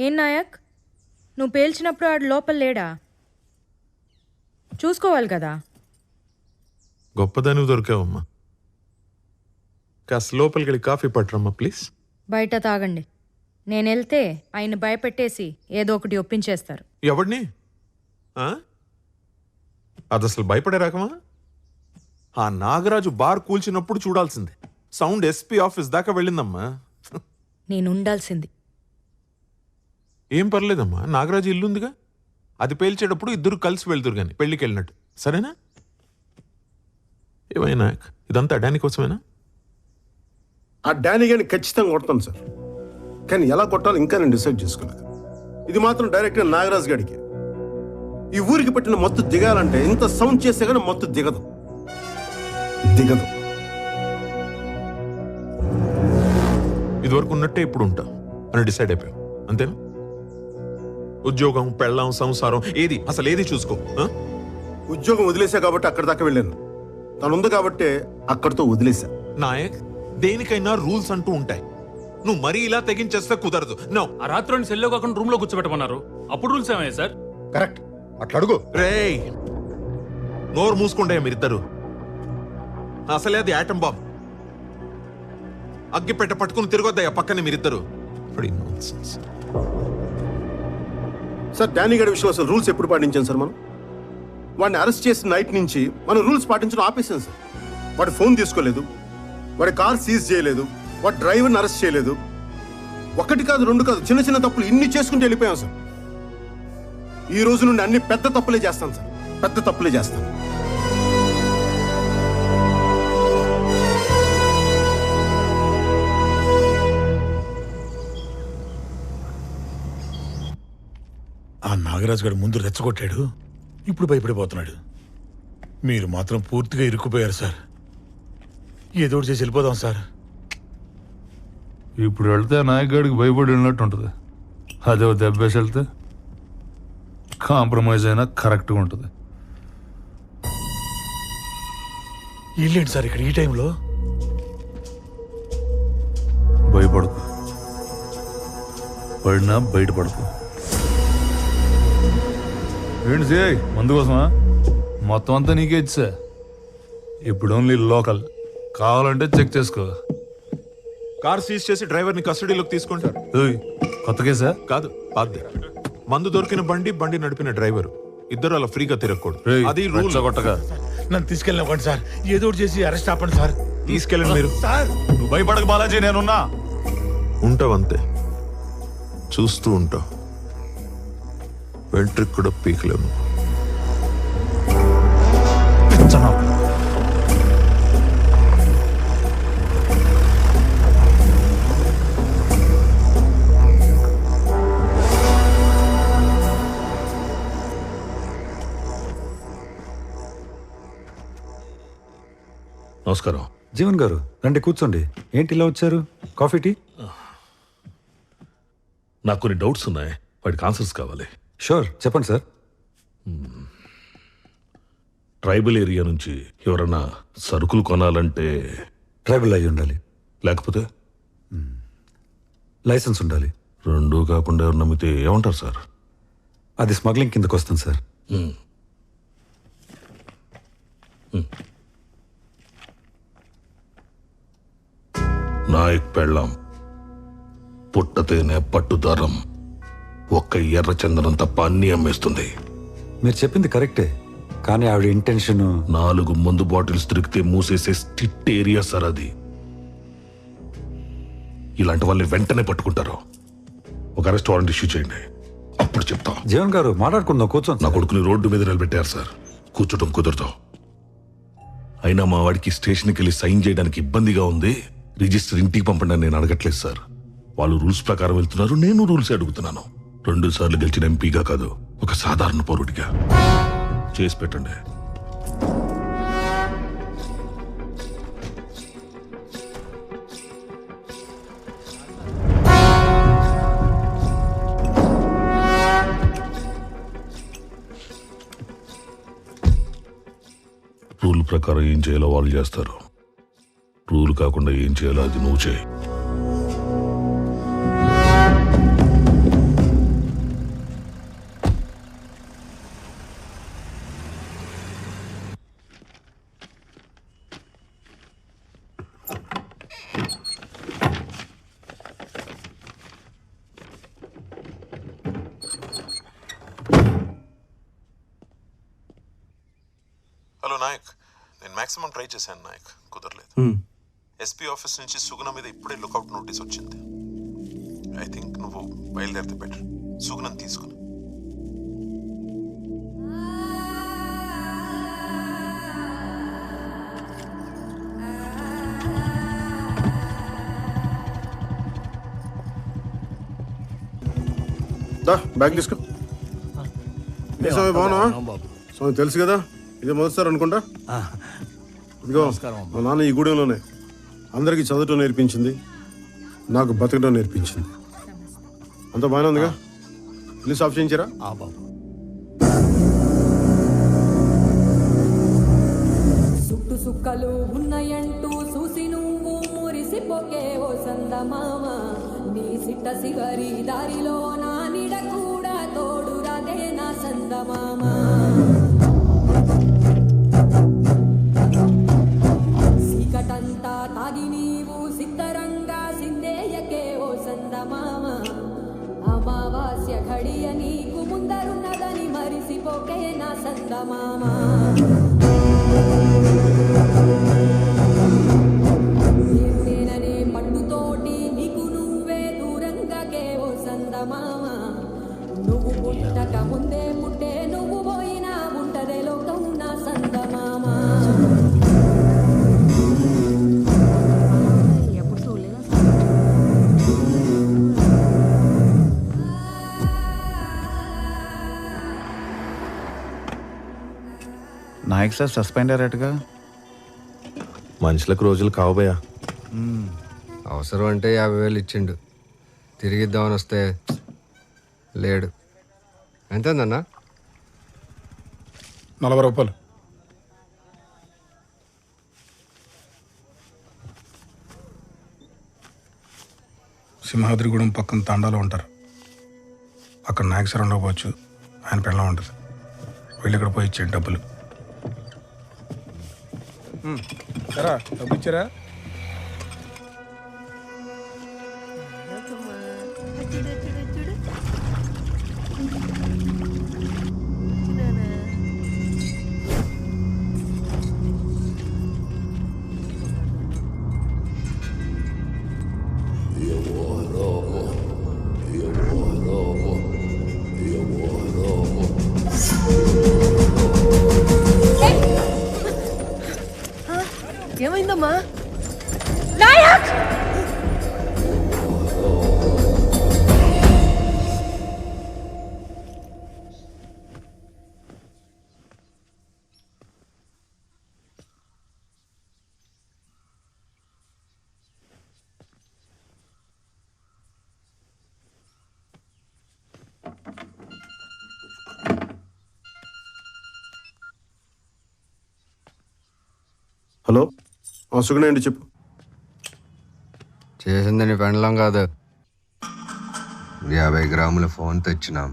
ఏం నాయక్, నువ్వు పేల్చినప్పుడు ఆడు లోపల లేడా? చూసుకోవాలి కదా. గొప్పదాని దొరికావమ్మా. కాస్త లోపలికి వెళ్ళి కాఫీ పట్టరమ్మా ప్లీజ్. బయట తాగండి, నేను వెళ్తే ఆయన భయపెట్టేసి ఏదో ఒకటి ఒప్పించేస్తారు. ఎవడిని? అది అసలు భయపడే రకమా? ఆ నాగరాజు బార్ కూల్చినప్పుడు చూడాల్సిందే. సౌండ్ ఎస్పీ ఆఫీస్ దాకా వెళ్ళిందమ్మా. నేను ఉండాల్సింది. ఏం పర్లేదమ్మా, నాగరాజు ఇల్లుందిగా, అది పేల్చేటప్పుడు ఇద్దరు కలిసి వెళ్తురు కానీ పెళ్లికి వెళ్ళినట్టు, సరేనా? ఏమైనా ఇదంతా డానీ కోసమేనా? ఆ డానీ గాని ఖచ్చితంగా కొడతాను సార్, కానీ ఎలా కొట్టాలో ఇంకా నేను డిసైడ్ చేసుకోలేదు. ఇది మాత్రం డైరెక్ట్గా నాగరాజ్ గారికి. ఈ ఊరికి పెట్టిన మత్తు దిగాలంటే ఇంత సౌండ్ చేస్తే కానీ మత్తు దిగదు. ఇదివరకు ఉన్నట్టే ఇప్పుడు ఉంటా అని డిసైడ్ అయిపోయాం, అంతేనా? ఉద్యోగం, పెళ్ళాం, సంసారం ఏది అసలు ఏది చూసుకో. ఉద్యోగం వదిలేసా కాబట్టి అక్కడ దాకా వెళ్ళాను, తను ఉంది కాబట్టి అక్కడితో వదిలేసా. నాయక్, దేనికైనా రూల్స్ అంటూ ఉంటాయి. నువ్వు మరీ ఇలా తెగించేస్తే కుదరదు. నో. ఆ రాత్రి సెల్లో కాకుండా రూమ్ లో కూర్చోబెట్టమన్నారు, అప్పుడు రూల్స్ ఏమయ్యా సార్? కరెక్ట్, అట్లా అడుగు. రేయ్, నోరు మూసుకుంటే మీరిద్దరు. అసలే అది యాటం బాంబ్, అగ్గిపెట్ట పట్టుకుని తిరగొద్దయ్యా పక్కనే మీరిద్దరు. సార్ డానీ గారి విషయంలో అసలు రూల్స్ ఎప్పుడు పాటించాం సార్? మనం వాడిని అరెస్ట్ చేసిన నైట్ నుంచి మనం రూల్స్ పాటించడం ఆపేసాం సార్. వాడి ఫోన్ తీసుకోలేదు, వాడి కార్ సీజ్ చేయలేదు, వాడి డ్రైవర్ని అరెస్ట్ చేయలేదు. ఒకటి కాదు, రెండు కాదు, చిన్న చిన్న తప్పులు ఇన్ని చేసుకుంటూ వెళ్ళిపోయాం సార్. ఈ రోజు నుండి అన్ని పెద్ద తప్పులే చేస్తాను సార్, పెద్ద తప్పులే చేస్తాను. ఆ నాగరాజు గారు ముందు రెచ్చగొట్టాడు, ఇప్పుడు భయపడిపోతున్నాడు. మీరు మాత్రం పూర్తిగా ఇరుక్కుపోయారు సార్. ఏదో ఒకటి చేసి వెళ్ళిపోదాం సార్. ఇప్పుడు వెళ్తే నాయకుడికి భయపడి వెళ్ళినట్టు ఉంటుంది. అదే దెబ్బేసి వెళ్తే కాంప్రమైజ్ అయినా కరెక్ట్గా ఉంటుంది. వెళ్ళండి సార్ ఇక్కడ ఈ టైంలో. భయపడకు, పడినా బయటపడకు. ఏంటి మందు కోసమా? మొత్తం అంతా నీకే ఇచ్చా. ఇప్పుడు ఓన్లీ లోకల్. కావాలంటే చెక్ చేసుకో. కార్ సీజ్ చేసి డ్రైవర్ ని కస్టడీలోకి తీసుకుంటారు. కొత్త కేసా? కాదు, పాతదే. మందు దొరికిన బండి నడిపిన డ్రైవర్ ఇద్దరు అలా ఫ్రీగా తిరగకూడదు. అది రూల్. కొట్టగా నన్ను తీసుకెళ్ళినవ్వండి సార్, ఏదో ఒకటి చేసి అరెస్ట్ ఆపండి సార్. తీసుకెళ్ళండి మీరు. సార్ నువ్వు భయపడక బాలాజీ, నేనున్నా. ఉంటావంతే, చూస్తూ ఉంటావు. వెంట్రిక్ కూడా పీకలేము. నమస్కారం. జీవన్ గారు రండి, కూర్చోండి. ఏంటి ఇలా వచ్చారు? Coffee tea? నాకు కొన్ని డౌట్స్ ఉన్నాయి, వాటికి ఆన్సర్స్ కావాలి. షూర్, చెప్పండి సార్. ట్రైబల్ ఏరియా నుంచి ఎవరన్నా సరుకులు కొనాలంటే ట్రైబల్ అయి ఉండాలి, లేకపోతే లైసెన్స్ ఉండాలి. రెండూ కాకుండా ఎవరు నమ్మితే ఏమంటారు సార్? అది స్మగ్లింగ్ కిందకు వస్తుంది సార్. నాయక్ పెళ్ళాం పుట్టతేనే పట్టుదారం ఒక్క ఎర్ర చందనం తప్ప అన్ని అమ్మేస్తుంది. మీరు చెప్పింది కరెక్టే, కానీ ఆవిడ ఇంటెన్షన్ 4 మందు బాటిల్స్ దొరికితే మూసేసే స్ట్రిక్ట్ ఏరియా సార్ అది. ఇలాంటి వాళ్ళని వెంటనే పట్టుకుంటారు. ఒక అరెస్ట్ వారెంట్ ఇష్యూ చేయండి, అప్పుడు చెప్తా. జీవన్ గారు మాట్లాడుకుందాం, కూర్చోండి. నా కొడుకుని రోడ్డు మీద నిలబెట్టారు సార్, కూర్చోటం కుదరదు. అయినా మా వాడికి స్టేషన్కి వెళ్ళి సైన్ చేయడానికి ఇబ్బందిగా ఉంది. రిజిస్టర్ ఇంటికి పంపండి అని నేను అడగట్లేదు సార్. వాళ్ళు రూల్స్ ప్రకారం వెళ్తున్నారు, నేను రూల్స్ అడుగుతున్నాను. 2 సార్లు గెలిచిన ఎంపీగా కాదు, ఒక సాధారణ పౌరుడిగా చేసి పెట్టండి. రూల్ ప్రకారం ఏం చేయాలో వాళ్ళు చేస్తారు. రూల్ కాకుండా ఏం చేయాలో అది నువ్వు చేయి. హలో నాయక్, నేను మాక్సిమం ట్రై చేశాను నాయక్, కుదరలేదు. ఎస్పీ ఆఫీస్ నుంచి సుగుణ మీద ఇప్పుడే లుకౌట్ నోటీస్ వచ్చింది. ఐ థింక్ నువ్వు బయలుదేరితే బెటర్. సుగుణం తీసుకుని బ్యాగ్ తీసుకో. బాగున్నా స్వామి? తెలుసు కదా, ఇదే మొదటిసారి అనుకుంటా. ఇదిగో మా నాన్న ఈ గూడెంలోనే అందరికీ చదవటం నేర్పించింది, నాకు బతకడం నేర్పించింది. అంతా బాగానే ఉందిగా? ప్లీజ్ ఆఫ్ చేయించారా? సుట్టు సుక్కలు ఉన్నాయంటూ చూసి నువ్వు మురిసిపోకే ఓ సందమామ. నీ సిట్ట సిగరి దారిలో నా నిడ కూడా తోడు రాదే నా సందమామ. సీకటంతా తాగి నీవు సిద్ధరంగా సిందేయకే ఓ సందమామ. అమావాస్య ఘడియ నీకు ముందరున్నదని మరిసిపోకే నా సందమామ. నేననే పట్టుతోటి నీకు నువ్వే దూరంగాకే ఓ సందమామ. నువ్వు పుట్టక ముందే పుట్టే నువ్వు పోయినా ఉంటదే లోకం నా సందమామ. నాయక్ సార్ సస్పెండ్ అయ్యారటగా. మనుషులకు రోజులు కావబోయా. అవసరం అంటే 50,000 ఇచ్చిండు, తిరిగిద్దామని వస్తే లేడు. ఎంతన్నా? 40 రూపాయలు. సింహాద్రిగూడెం పక్కన తాండాలో ఉంటారు. అక్కడ నాయక్ సార్ ఉండకపోవచ్చు, ఆయన పెళ్ళం ఉంటుంది. వెళ్ళి ఇక్కడ పోయి ఇచ్చేయండి డబ్బులు. సరా డబ్బు ఇచ్చారా? ఏమైందమ్మా? నాయక్! హలో సుగుణ అండి, చెప్పు. చేసింది నీ పెండలం కాదు, 50 గ్రాముల ఫోన్ తెచ్చినాం,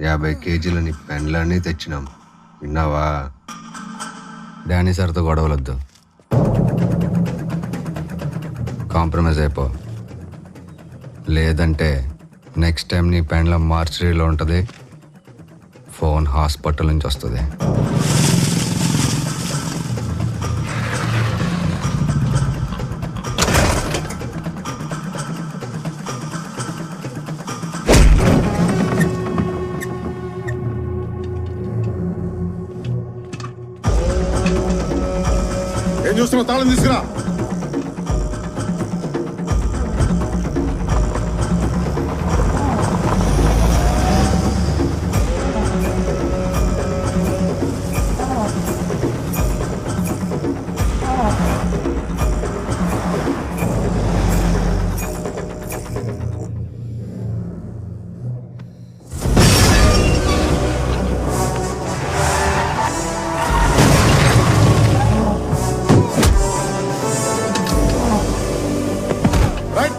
50 కేజీల నీ పెండ్లన్నీ తెచ్చినాం. విన్నావా? డానీ సార్తో గొడవలొద్దు, కాంప్రమైజ్ అయిపో. లేదంటే నెక్స్ట్ టైం నీ పెండ్లం మార్చరీలో ఉంటుంది, ఫోన్ హాస్పిటల్ నుంచి వస్తుంది. ఏం చూస్తున్నా? తాళం తీసుకురా.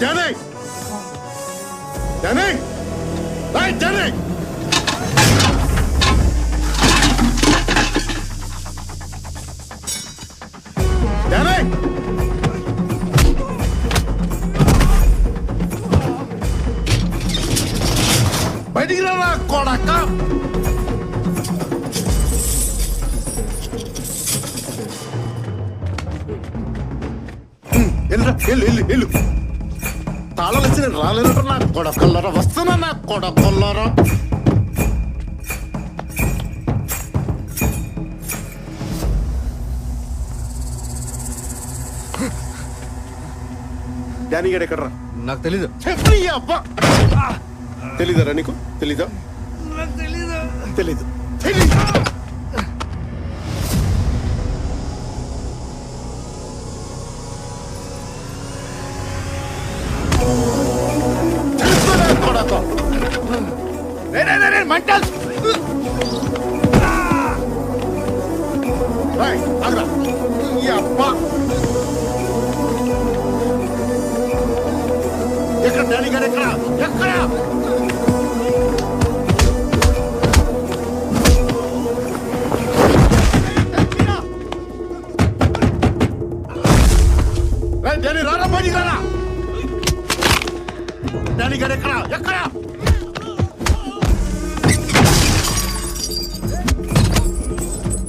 Danny! Danny! Right, Danny! Danny! బయటికి రా కొడక. వెళ్ళు తాళాలు వచ్చి నేను రాలేదంటారు. నా కొడకల్లరా వస్తున్నా, నా కొడకల్లరా. డానీ గడ్ ఎక్కడరా? నాకు తెలీదు. తెలీదరా నీకు? తెలీదా? తెలీదు. ఎక్కడ డానీ గారు? ఎక్కడ ఎక్కడ? డానీ రారా, బయటికి రారా. డానీ గారు ఎక్కడ ఎక్కడ?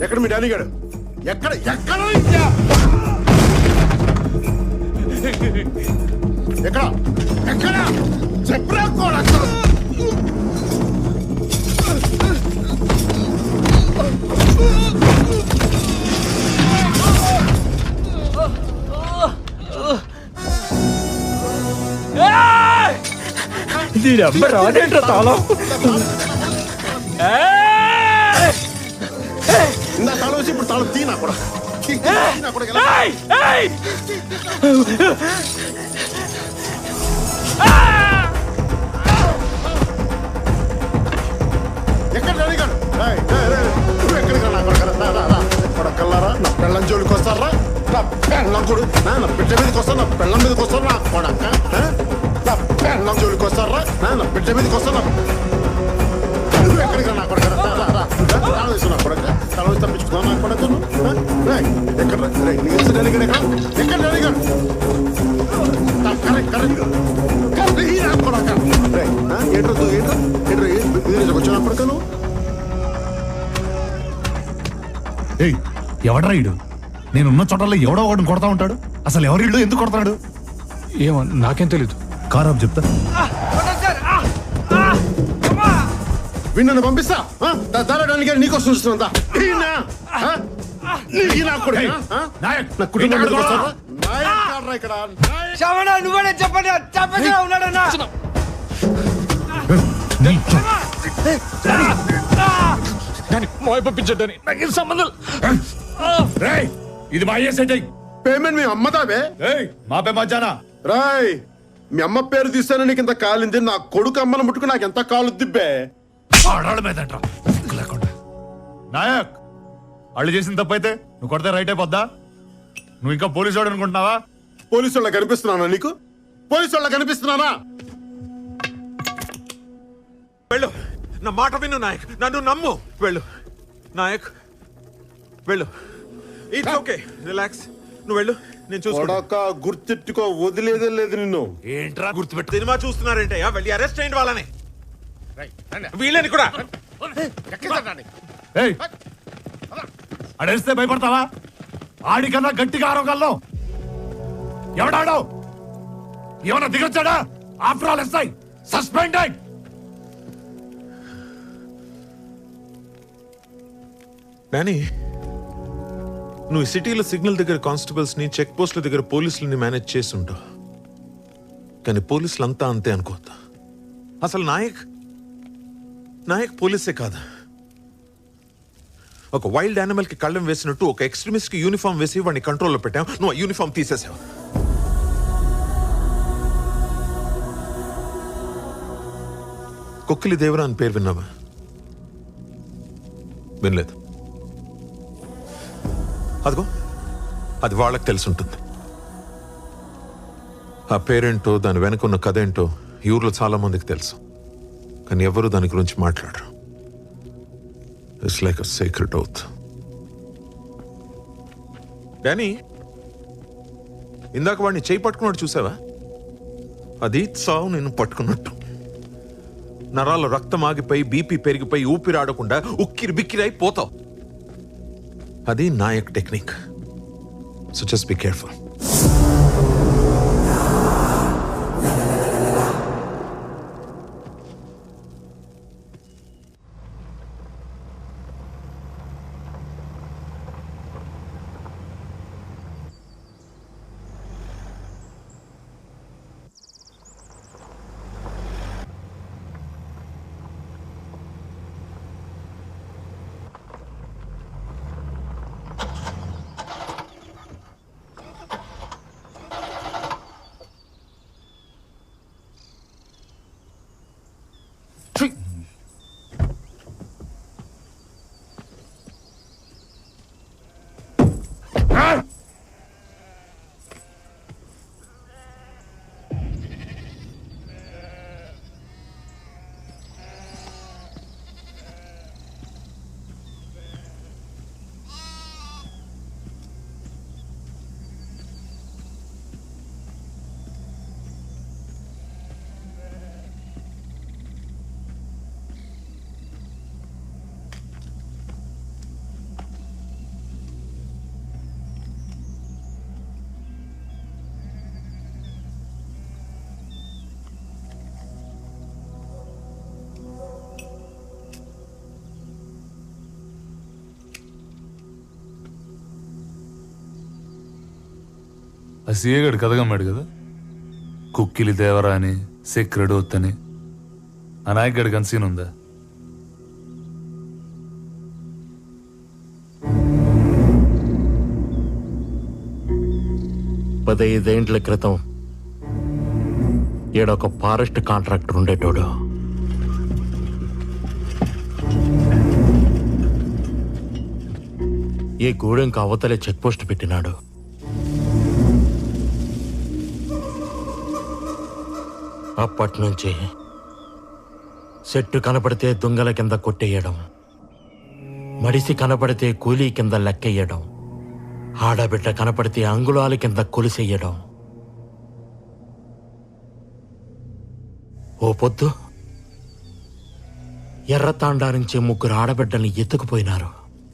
ఎక్కడ మీ డానీ గారు? ఎక్కడ ఎక్కడ? ఎక్కడ ఎక్కడ? చెప్పరా కొడక. దీని అమ్మ రాదేంట్రా తాళం? ఇందా తాళం వచ్చి ఇప్పుడు తాళం తీనా కూడా. ఎక్కడ డానీ గారు? నువ్వు ఎక్కడికి రా కొడకల్లారా. నా పెళ్ళం జోలికి వస్తారా? నా పెళ్ళం కొడు నా బిడ్డ మీదకి వస్తా, నా పెళ్ళం మీదకి వస్తారా? నా కొడక నా పెళ్ళం జోలికి వస్తారా? నా బిడ్డ మీదకి వస్తారా? నువ్వు ఎక్కడికి రా కొడక? తాళం వేసు నా కొడక. తాళం వేసి తప్పించుకున్నా నా కొడక. ఏయ్ ఎవడ్రా ఇడు? నేనున్న చోటల్లో ఎవడో ఒకటి కొడతా ఉంటాడు. అసలు ఎవరి ఇల్లు ఎందుకు కొడతాడు? ఏమో నాకేం తెలీదు. కారాబ్ చెప్తా. వీణ్ణను పంపిస్తా దారాడానికి నీకోసం చూస్తుందా నువ్వే చెప్పండి చెప్పగా ఉన్నాడన్నా. పంపించండి నాకు సంబంధం. ఇది మా అయ్యే సెట్ అయ్యి పేమెంట్ మీ అమ్మదావే మా పే మధ్యాహ్న రాయ్ మీ అమ్మ పేరు తీస్తాను నీకు ఇంత కాలింది. నా కొడుకు అమ్మను ముట్టుకు నాకు ఎంత కాలు దిబ్బే. ఆడాళ్ళ మీద లేకుండా నాయక్ అళ్ళు చేసిన తప్పైతే నువ్వు కొడితే రైట్ అయిపోద్దా? నువ్వు ఇంకా పోలీసు వాడు అనుకుంటున్నావా? పోలీసు వాళ్ళ కనిపిస్తున్నానా నీకు? పోలీసు వాళ్ళ కనిపిస్తున్నానా? వెళ్ళు, నా మాట విను నాయక్, నన్ను నమ్ము. వెళ్ళు నాయక్, వెళ్ళు. It's okay, relax. నువ్వు వెళ్ళు, నేను చూసుకుంటా. గుర్తెట్టుకో, వదిలేదే లేదు నిన్ను. ఏంట్రా గుర్తుపెట్టు? సినిమా చూస్తున్నారంటే వెళ్ళి అరెస్ట్ అయ్యింది వాళ్ళని, వీళ్ళని కూడా. అడేస్తే భయపడతావా? ఆడికన్నా గట్టిగా ఆరోగల్లో ఎవడాడో ఏమన్నా దిగొచ్చాడా? After all SI suspended. Danny, నువ్వు సిటీలో సిగ్నల్ దగ్గర కానిస్టేబుల్స్ ని, చెక్ పోస్టుల దగ్గర పోలీసులని మేనేజ్ చేసి ఉంటావు. కానీ పోలీసులు అంతా అంతే అనుకోవద్దు. అసలు నాయక్ పోలీసే కాదు. ఒక వైల్డ్ యానిమల్ కి కళ్ళం వేసినట్టు ఒక ఎక్స్ట్రీమిస్ట్ కి యూనిఫామ్ వేసి వాడిని కంట్రోల్లో పెట్టావు. నువ్వు ఆ యూనిఫామ్ తీసేసావు. కొక్కిలి దేవరా అని పేరు విన్నావా? వినలేదు. అదిగో అది వాళ్ళకి తెలిసి ఉంటుంది. ఆ పేరేంటో, దాని వెనుకున్న కథ ఏంటో ఈ ఊర్లో చాలా మందికి తెలుసు. కానీ ఎవరు దాని గురించి మాట్లాడరు. It's like a secret oath. Danny, ఇందాక వాడిని చేయి పట్టుకున్నట్టు చూసావా? అది సావు నేను పట్టుకున్నట్టు. నరాల రక్తం ఆగిపోయి, బీపీ పెరిగిపోయి, ఊపిరాడకుండా ఉక్కిరి బిక్కిరై పోతావు. అది Nayak technique. So just be careful. ఆ సీఏ గడు కథగమ్మాడు కదా, కుక్కిలి దేవరా అని, సెక్రెడ్ ఓత్ అని. ఆ నాయక్ గడి కన్సీన్ ఉందా? పదైదేండ్ల క్రితం ఈడొక ఫారెస్ట్ కాంట్రాక్టర్ ఉండేటోడు. ఈ గూడెంకి అవతలే చెక్ పోస్ట్ పెట్టినాడు. అప్పట్నుంచి చెట్టు కనపడితే దొంగల కింద కొట్టేయడం, మడిసి కనపడితే కూలీ కింద లెక్కెయ్యడం, ఆడబిడ్డ కనపడితే అంగుళాల కింద కొలిసెయ్యడం. ఓ పొద్దు ఎర్రతాండా నుంచి 3 ఆడబిడ్డల్ని ఎత్తుకుపోయినారు.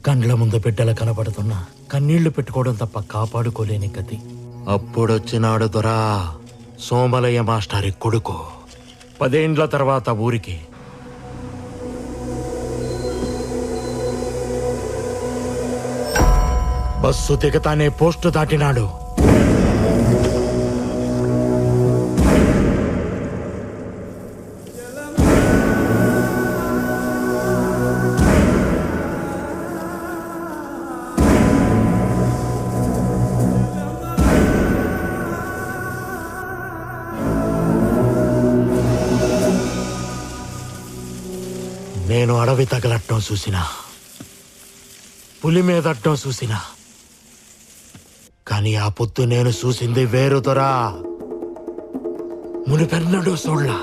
కండ్ల ముందు బిడ్డల కనబడుతున్నా కన్నీళ్లు పెట్టుకోవడం తప్ప కాపాడుకోలేని గతి. అప్పుడొచ్చినాడు దొరా సోమలయ్య మాస్టారి కొడుకు. 10 ఏండ్ల తర్వాత ఊరికి. బస్సు దిగతానే పోస్టు దాటినాడు. నేను అడవి తగలట్టం చూసినా, పులి మీదట్టం చూసినా, కానీ ఆ పొద్దు నేను చూసింది వేరు దొరా. మునిపెన్నడూ చూడలా.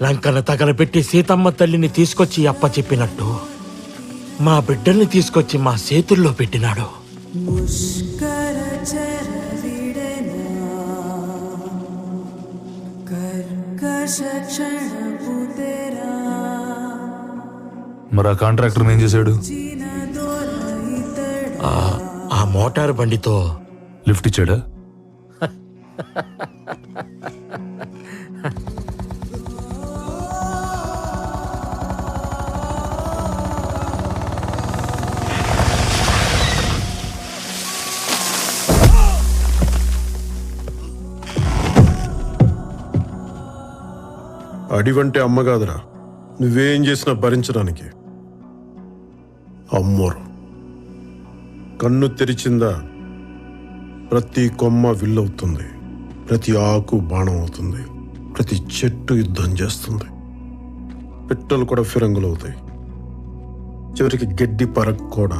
లంకను తగలబెట్టి సీతమ్మ తల్లిని తీసుకొచ్చి అప్పచెప్పినట్టు మా బిడ్డల్ని తీసుకొచ్చి మా చేతుల్లో పెట్టినాడు. మరి ఆ కాంట్రాక్టర్ ఏం చేశాడు? ఆ మోటార్ బండితో లిఫ్ట్ ఇచ్చాడా? అడివంటే అమ్మ కాదురా, నువ్వేం చేసినా భరించడానికి. అమ్మోరు కన్ను తెరిచిందా ప్రతి కొమ్మ విల్లవుతుంది, ప్రతి ఆకు బాణం అవుతుంది, ప్రతి చెట్టు యుద్ధం చేస్తుంది, పిట్టలు కూడా ఫిరంగులు అవుతాయి, చివరికి గడ్డి పరక్ కూడా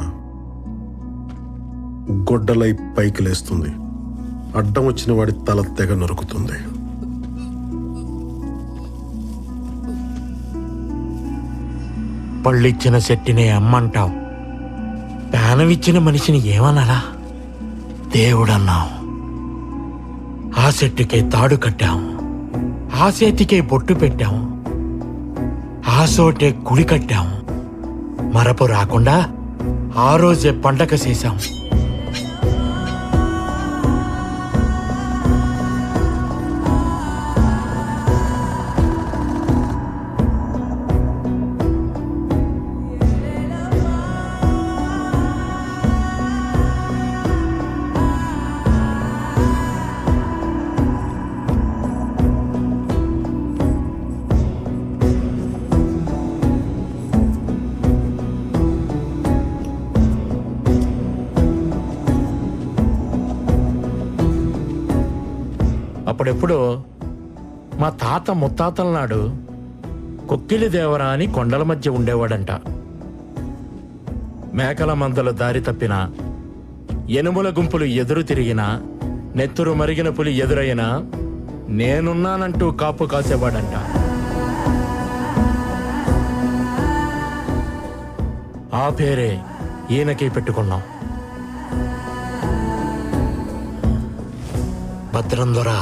గొడ్డలై పైకి లేస్తుంది, అడ్డం వచ్చిన వాడి తల తెగ నరుకుతుంది. పళ్ళిచ్చిన చెట్టునే అమ్మంటావు, ప్రాణమిచ్చిన మనిషిని ఏమనాలా? దేవుడన్నావు. ఆ చెట్టుకే తాడు కట్టాం, ఆ చేతికే బొట్టు పెట్టాం, ఆ చోటే గుడి కట్టాం. మరపు రాకుండా ఆ రోజే పండగ చేశాం. అప్పుడెప్పుడు మా తాత ముత్తాతల నాడు కొక్కిలి దేవరా అని కొండల మధ్య ఉండేవాడంట. మేకల మందలు దారి తప్పినా, ఎనుముల గుంపులు ఎదురు తిరిగినా నెత్తురు మరిగిన పులి ఎదురైనా నేనున్నానంటూ కాపు కాసేవాడంట. ఆ పేరే ఈయనకి పెట్టుకున్నాం. భద్రం దొరా.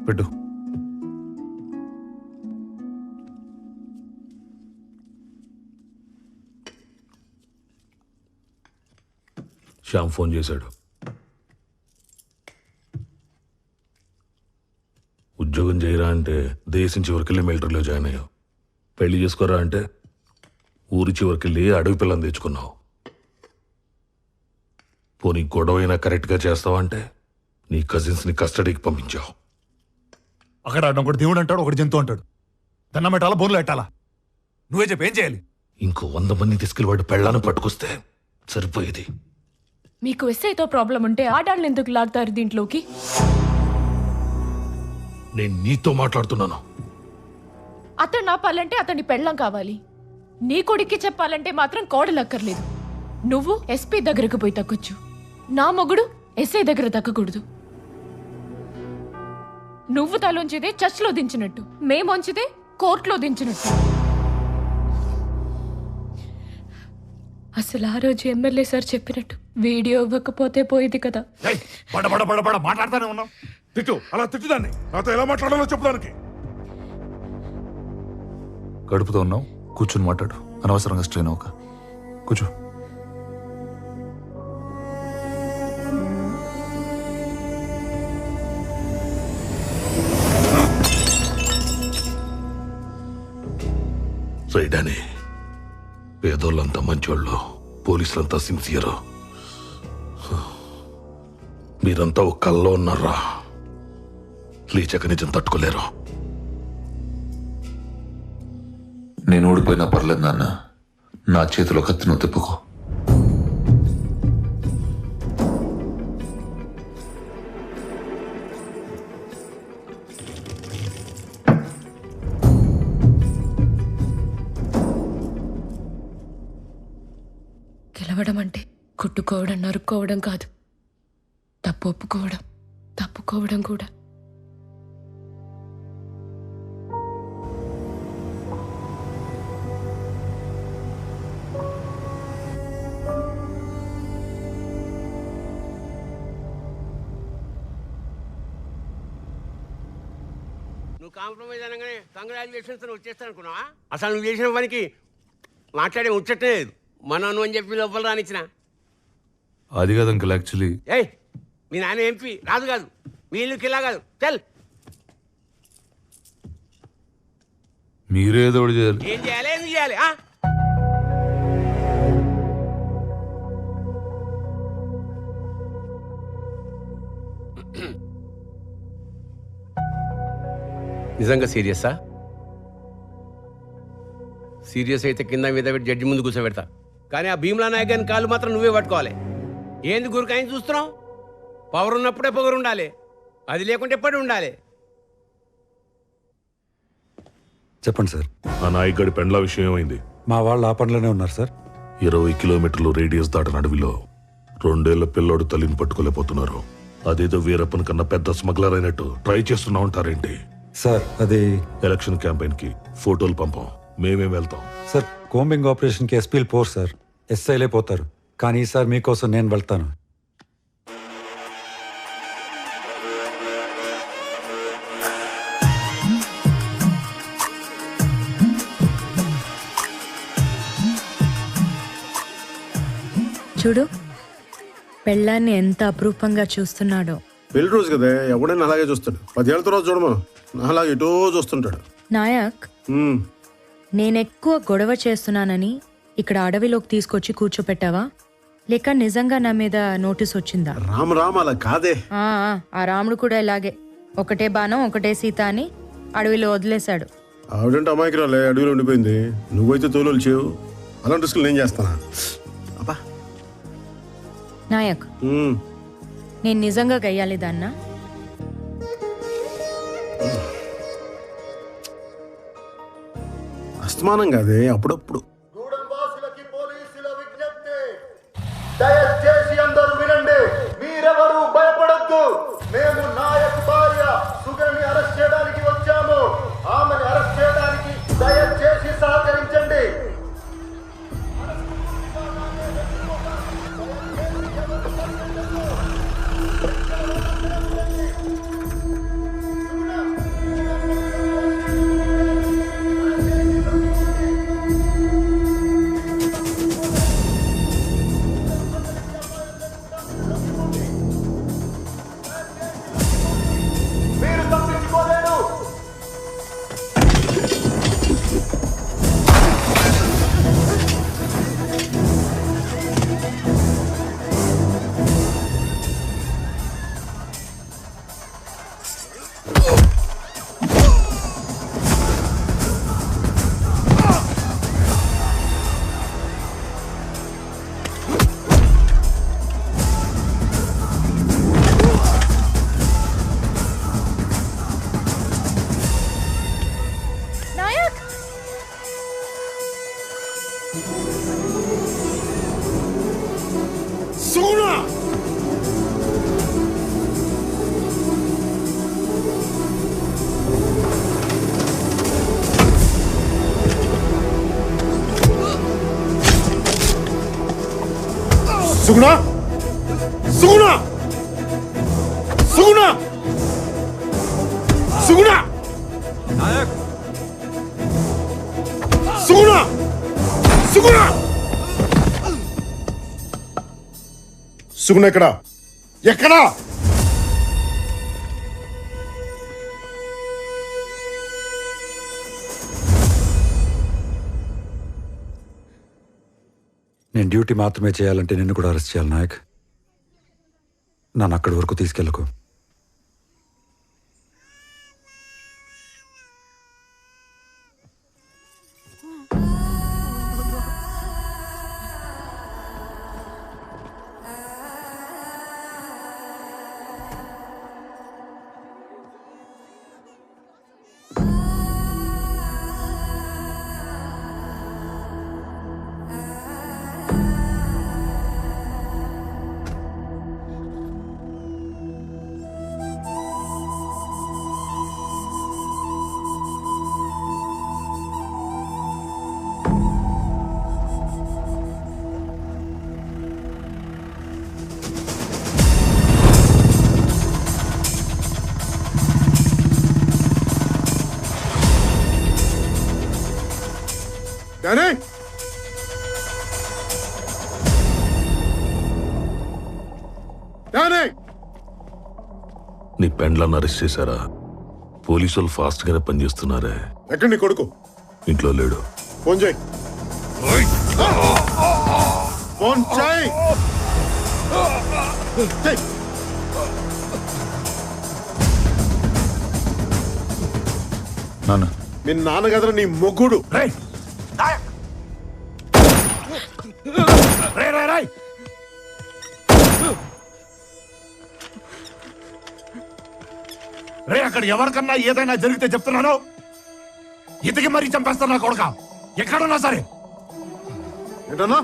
పెట్టు. శ్యామ్ ఫోన్ చేశాడు. ఉద్యోగం చేయరా అంటే దేశం చివరికెళ్ళి మిలిటరీలో జాయిన్ అయ్యావు. పెళ్లి చేసుకోరా అంటే ఊరి చివరికెళ్ళి అడవి పిల్లని తెచ్చుకున్నావు. పోనీ గొడవైనా కరెక్ట్గా చేస్తావంటే నీ కజిన్స్ని కస్టడీకి పంపించావు. అక్కడ ఒకటి దేవుడు అంటాడు, ఒకటి జంతువు అంటాడు. దండం పెట్టాలా, బోర్లు పెట్టాలా? నువ్వే చెప్పు, ఏం చేయాలి? ఇంకో 100 మంది తీసుకెళ్ళి వాడు పెళ్ళాన్ని పట్టుకొస్తే సరిపోయేది. మీకు ఎస్ఐతో ప్రాబ్లం ఉంటే ఆడాళ్ళని ఎందుకు లాగుతారు దీంట్లోకి? నేను నీతో మాట్లాడుతున్నాను. అతను ఆపాలంటే అతని పెళ్ళం కావాలి. నీ కొడుక్కి చెప్పాలంటే మాత్రం కోడలక్కర్లేదు. నువ్వు ఎస్పీ దగ్గరకు పోయి తగ్గొచ్చు. నా మొగుడు ఎస్ఐ దగ్గర తగ్గకూడదు. నువ్వు తలోంచిదే చర్చ్లో దించినట్టు, మేమొంచిదే కోర్టులో దించినట్టు. అసలు ఆ రోజు ఎమ్మెల్యే సార్ చెప్పినట్టు వీడియో ఇవ్వకపోతే పోయేది కదా. మాట్లాడుతూనే ఉన్నావు. తిట్టు, అలా తిట్టుదాన్ని. నాతో ఎలా మాట్లాడాలో చెప్పడానికి. గడుపుతో ఉన్నావు, కూర్చుని మాట్లాడు. అనవసరంగా స్ట్రెయిన్ అవ్వక. కూర్చో. రైడాని పేదోళ్ళంతా మంచోళ్ళు, పోలీసులంతా సిన్సియర్. మీరంతా ఒక కల్లో ఉన్నారా? లేచక నిజం తట్టుకోలేరు. నేను ఓడిపోయినా పర్లేదు నాన్న, నా చేతిలో కత్తి నువ్వు తిప్పుకో. గెలవడం అంటే కొట్టుకోవడం, నరుక్కోవడం కాదు. తప్పు ఒప్పుకోవడం, తప్పుకోవడం కూడా. నువ్వు కాంప్రమైజ్ అనగానే కంగ్రాచులేషన్స్ వచ్చేస్తాను అనుకున్నావా? అసలు నువ్వు చేసిన పనికి మాట్లాడే ముచ్చటే లేదు. మనను అని చెప్పి లోపల రానిచ్చిన. అది కాదు అంకుల్, యాక్చువల్లీ ఏయ్, మీ నాన్న ఎంపీ రాదు కాదు, మీ ఇల్లు కిలా కాదు. చల్, మీరే ఏదో ఒకటి చేయాలి. ఏం చేయాలి, ఎందుకు చేయాలి? నిజంగా సీరియసా? సీరియస్ అయితే కింద మీద పెట్టి జడ్జి ముందు కూర్చోబెడతా. కానీ ఆ భీమ్లా నాయక్ గారిని కాళ్ళు మాత్రం నువ్వే పట్టుకోవాలి. ఏంది గురికాయని చూస్తున్నావు? పవర్ ఉన్నప్పుడే పొగరు ఉండాలి, అది లేకుంటే ఎప్పటి ఉండాలి. చెప్పండి సార్. ఆ నాయక్ గడి పెండ్ల విషయం ఏమైంది? మా వాళ్ళు ఆ పనిలోనే ఉన్నారు సార్. 20 కిలోమీటర్లు రేడియస్ దాటిన అడవిలో 2 ఏళ్ల పిల్లోడు తల్లిని పట్టుకోలేకపోతున్నారు. అదేదో వీరప్పన్ కన్నా పెద్ద స్మగ్లర్ అయినట్టు ట్రై చేస్తున్నా ఉంటారేంటి? సార్ అది ఎలక్షన్ క్యాంపెయిన్ కి ఫోటోలు పంపం, మేమేం వెళ్తాం. సార్ కోంబింగ్ ఆపరేషన్ కి ఎస్పీలు పోరు సార్, ఎస్ఐలే పోతారు. కానీ ఈసారి మీకోసం నేను వెళ్తాను. చూడు పెళ్ళాన్ని ఎంత అపురూపంగా చూస్తున్నాడో. పెళ్లి రోజు కదా, ఎవడైనా అలాగే చూస్తాడు. 10 ఏళ్ళ తర్వాత చూడమను, అలాగే ఎటో చూస్తుంటాడు. నాయక్, నేనెక్కువ గొడవ చేస్తున్నానని ఇక్కడ అడవిలోకి తీసుకొచ్చి కూర్చోపెట్టావా, లేక నిజంగా నా మీద నోటీస్ వచ్చిందా? రామ్ అలా కాదే. ఆ రాముడు కూడా ఇలాగే, ఒకటే బాణం ఒకటే సీత అని అడవిలో వదిలేశాడు. ఆవిడంటే అమాయకురాలే, అడవిలో ఉండిపోయింది. నువ్వైతే తోలు చేయవు. అలాంటి రిస్కులు నేను చేస్తానా? నాయక్, నేను నిజంగా గయ్యాలి దాన్నా? అస్తమానం కాదే, అప్పుడప్పుడు. దయచేసి అందరూ వినండి, మీరెవరూ భయపడొద్దు. మేము నాయక్ భార్య సుగని అరెస్ట్ చేయడానికి వచ్చాము. ఆమెను అరెస్ట్ చేయడానికి దయచేసి సహకరించండి. సుగుణ, సుగుణ, సుగుణ, సుగుణ, సుగుణ, సుగుణ, సుగుణ ఎక్కడా? ఎక్కడా? నేను డ్యూటీ మాత్రమే చేయాలంటే నిన్ను కూడా అరెస్ట్ చేయాలి నాయక్. నన్ను అక్కడి వరకు తీసుకెళ్ళకు. నీ పెండ్లను అరెస్ట్ చేశారా? పోలీసులు ఫాస్ట్ గానే పనిచేస్తున్నారే. ఎక్కడ నీ కొడుకు? ఇంట్లో లేడు. ఫోన్ చేయి. ఫోన్ చేయి. నాన్న, మీ నాన్న కదరా నీ మొగ్గుడు. రే, అక్కడ ఎవరికన్నా ఏదైనా జరిగితే చెప్తున్నాను, ఇతకి మరీ చంపేస్తాను నా కొడుక. ఎక్కడున్నా సరే. ఏంటన్నా?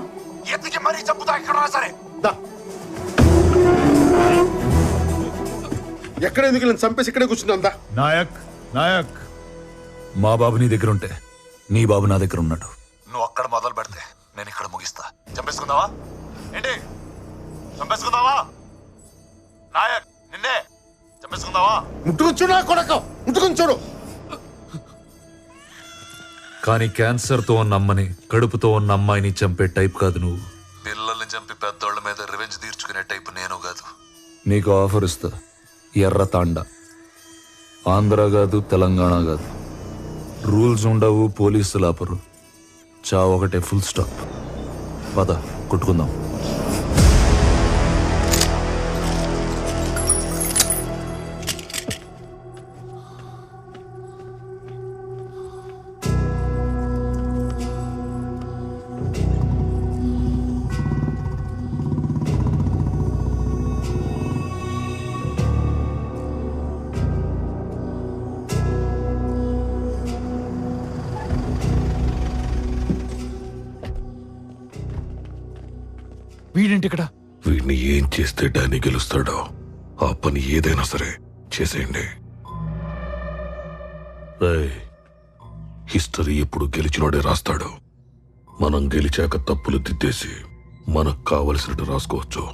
ఎత్తికి మరీ చంపుతా ఇక్కడ సరే. ఎక్కడ ఎందుకు నేను చంపేసి ఇక్కడే కూర్చున్నా. నాయక్ నాయక్, మా బాబు నీ దగ్గర ఉంటే నీ బాబు నా దగ్గర ఉన్నాడు. నువ్వు అక్కడ మొదలు పెడితే నేను ఇక్కడ ముగిస్తా. చంపేసుకుందావా ఏంటి? చంపేసుకుందావా నాయక్? నిన్నే చంపేసుకుందావా? ముట్టుకుని చూడు కొడక, ముట్టుకుని చూడు. కానీ క్యాన్సర్తో ఉన్న అమ్మని, కడుపుతో ఉన్న అమ్మాయిని చంపే టైప్ కాదు నువ్వు. పిల్లల్ని చంపి పెద్దోళ్ళ మీద రివెంజ్ తీర్చుకునే టైప్ నేను కాదు. నీకు ఆఫర్ ఇస్తా, ఎర్ర తాండ. ఆంధ్ర కాదు, తెలంగాణ కాదు. రూల్స్ ఉండవు, పోలీసులు ఆపరు. చావు ఒకటే, ఫుల్ స్టాప్. పద కొట్టుకుందాం. వీడేంటి ఇక్కడ? వీడిని ఏం చేస్తే డానీ గెలుస్తాడో ఆ పని ఏదైనా సరే చేసేయండి. హిస్టరీ ఎప్పుడు గెలిచినోడే రాస్తాడు. మనం గెలిచాక తప్పులు దిద్దేసి మనకు కావలసినట్టు రాసుకోవచ్చు.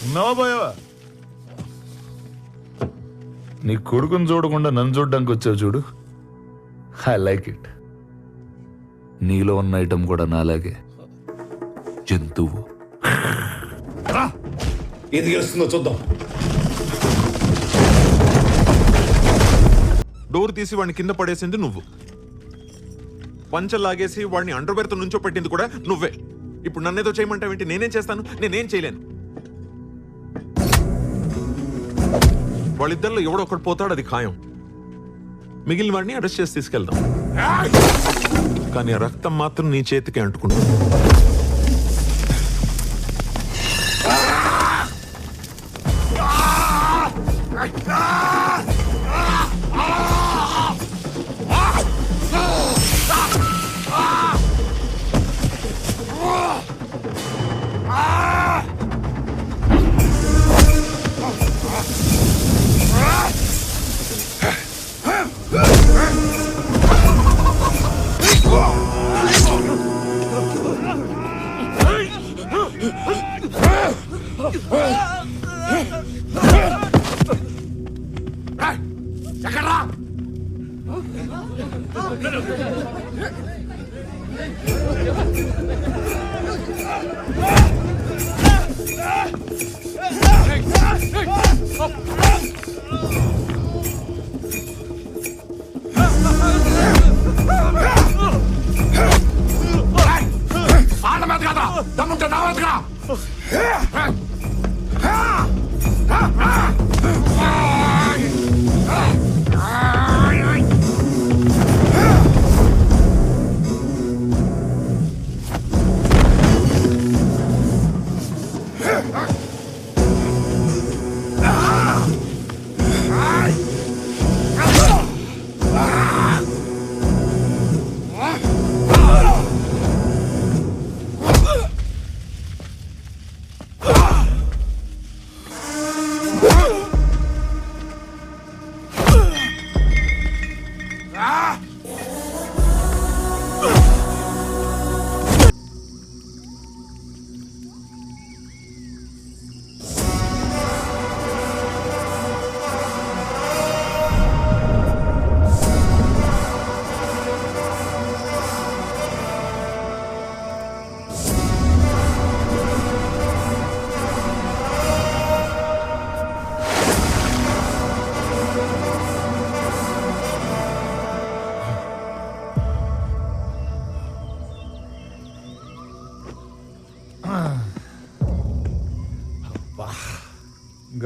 ఉన్నావా పోయావా? నీ కొడుకుని చూడకుండా నన్ను చూడడానికి వచ్చావు చూడు. I like it. నీలో ఉన్న ఐటమ్ కూడా నాలాగే జంతువు. ఏది గెలుస్తుందో చూద్దాం. డోర్ తీసి వాడిని కింద పడేసింది నువ్వు. పంచ లాగేసి వాడిని అండర్వేర్తో నుంచో పెట్టింది కూడా నువ్వే. ఇప్పుడు నన్నేదో చేయమంటావేంటి? నేనేం చేస్తాను? నేనేం చేయలేను. వాళ్ళిద్దరిలో ఎవడో ఒకటి పోతాడు, అది ఖాయం. మిగిలిన వాడిని అరెస్ట్ చేసి తీసుకెళ్దాం. కానీ ఆ రక్తం మాత్రం నీ చేతికి అంటుకుంటుంది.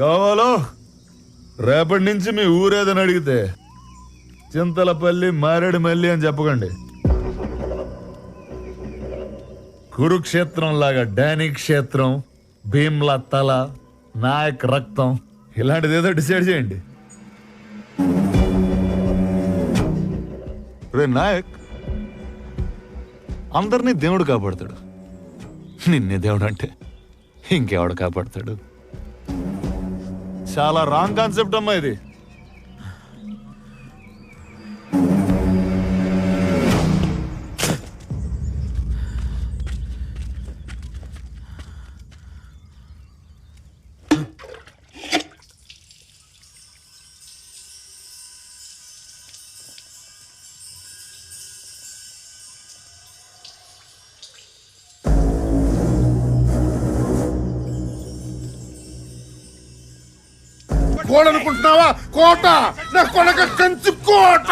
కావాలో రేపటి నుంచి మీ ఊరేదని అడిగితే చింతలపల్లి మారేడుమల్లి అని చెప్పకండి. కురుక్షేత్రం లాగా డానీ క్షేత్రం, భీమ్లా తల, నాయక్ రక్తం ఇలాంటిది ఏదో డిసైడ్ చేయండి. రే నాయక్, అందరినీ దేవుడు కాపాడతాడు, నిన్నే దేవుడు అంటే ఇంకెవడు కాపాడతాడు? చాలా రాంగ్ కాన్సెప్ట్ అమ్మా ఇది. కోట అనుకుంటున్నావా? కోట నా కొనక కంచు కోట.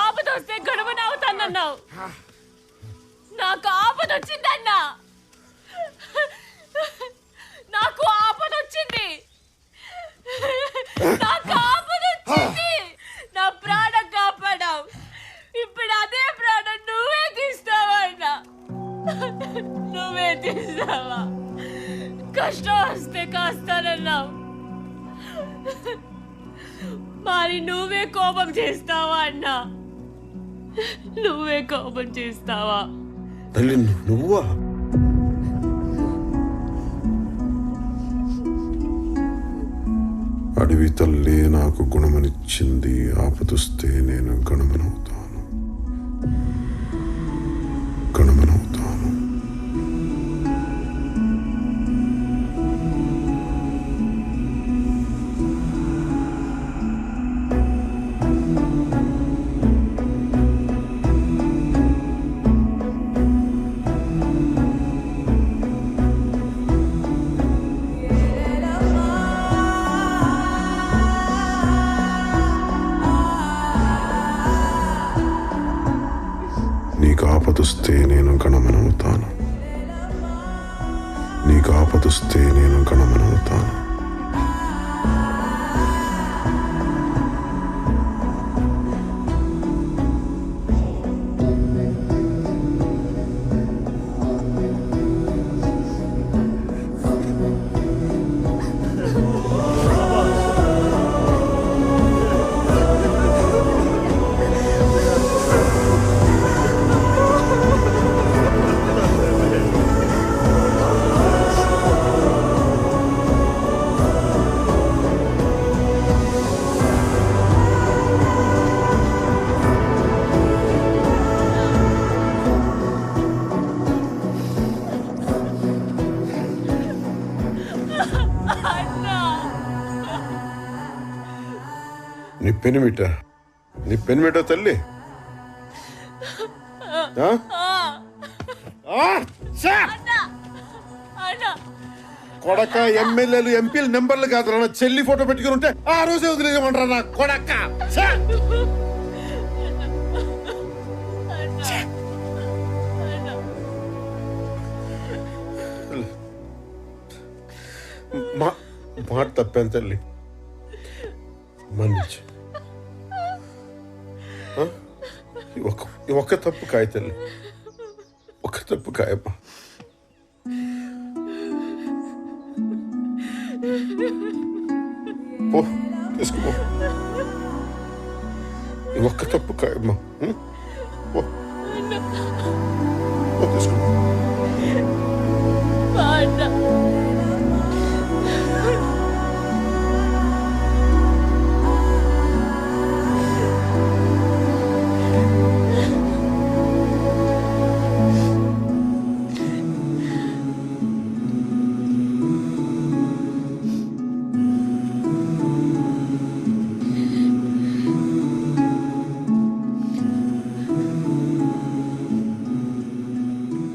ఆపదొస్తే గొడవనవుతానన్నావు, నాకు ఆపదొచ్చిందన్నా. నాకు ఆపదొచ్చింది, నాకు ఆపదొచ్చింది. నా ప్రాణం కాపాడావు, ఇప్పుడు అదే ప్రాణం నువ్వే తీస్తావన్నా. నువ్వే తీస్తావా? కష్టం వస్తే కాస్తానన్నావు, మరి నువ్వే కోపం చేస్తావా అన్నా? నువ్వే కోపం చేస్తావా? తల్లి నువ్వా? అడవి తల్లి నాకు గుణమనిచ్చింది, ఆపదొస్తే నేను గణమనవుతాను, గణమనవుతాను. నీకు ఆపదొస్తే నేను గణమనవుతాను, నీకు ఆపదొస్తే నేను గణమనవుతాను. నీ పెనిమిట, నీ పెనిమిట తల్లి. కొడక ఎమ్మెల్యేలు ఎంపీలు నెంబర్లు కాదు, నా చెల్లి ఫోటో పెట్టుకుని ఉంటే ఆ రోజే వదిలేయమంటారా నా కొడక? మాట తప్పాను తల్లి, మన్నించు. ఒక్క తప్పు కాయ తల్లి, ఒక్క తప్పు కాయమ్మా. పో తీసుకుపో, ఒక్క తప్పు కాయమ్మా. పో తీసుకుపో.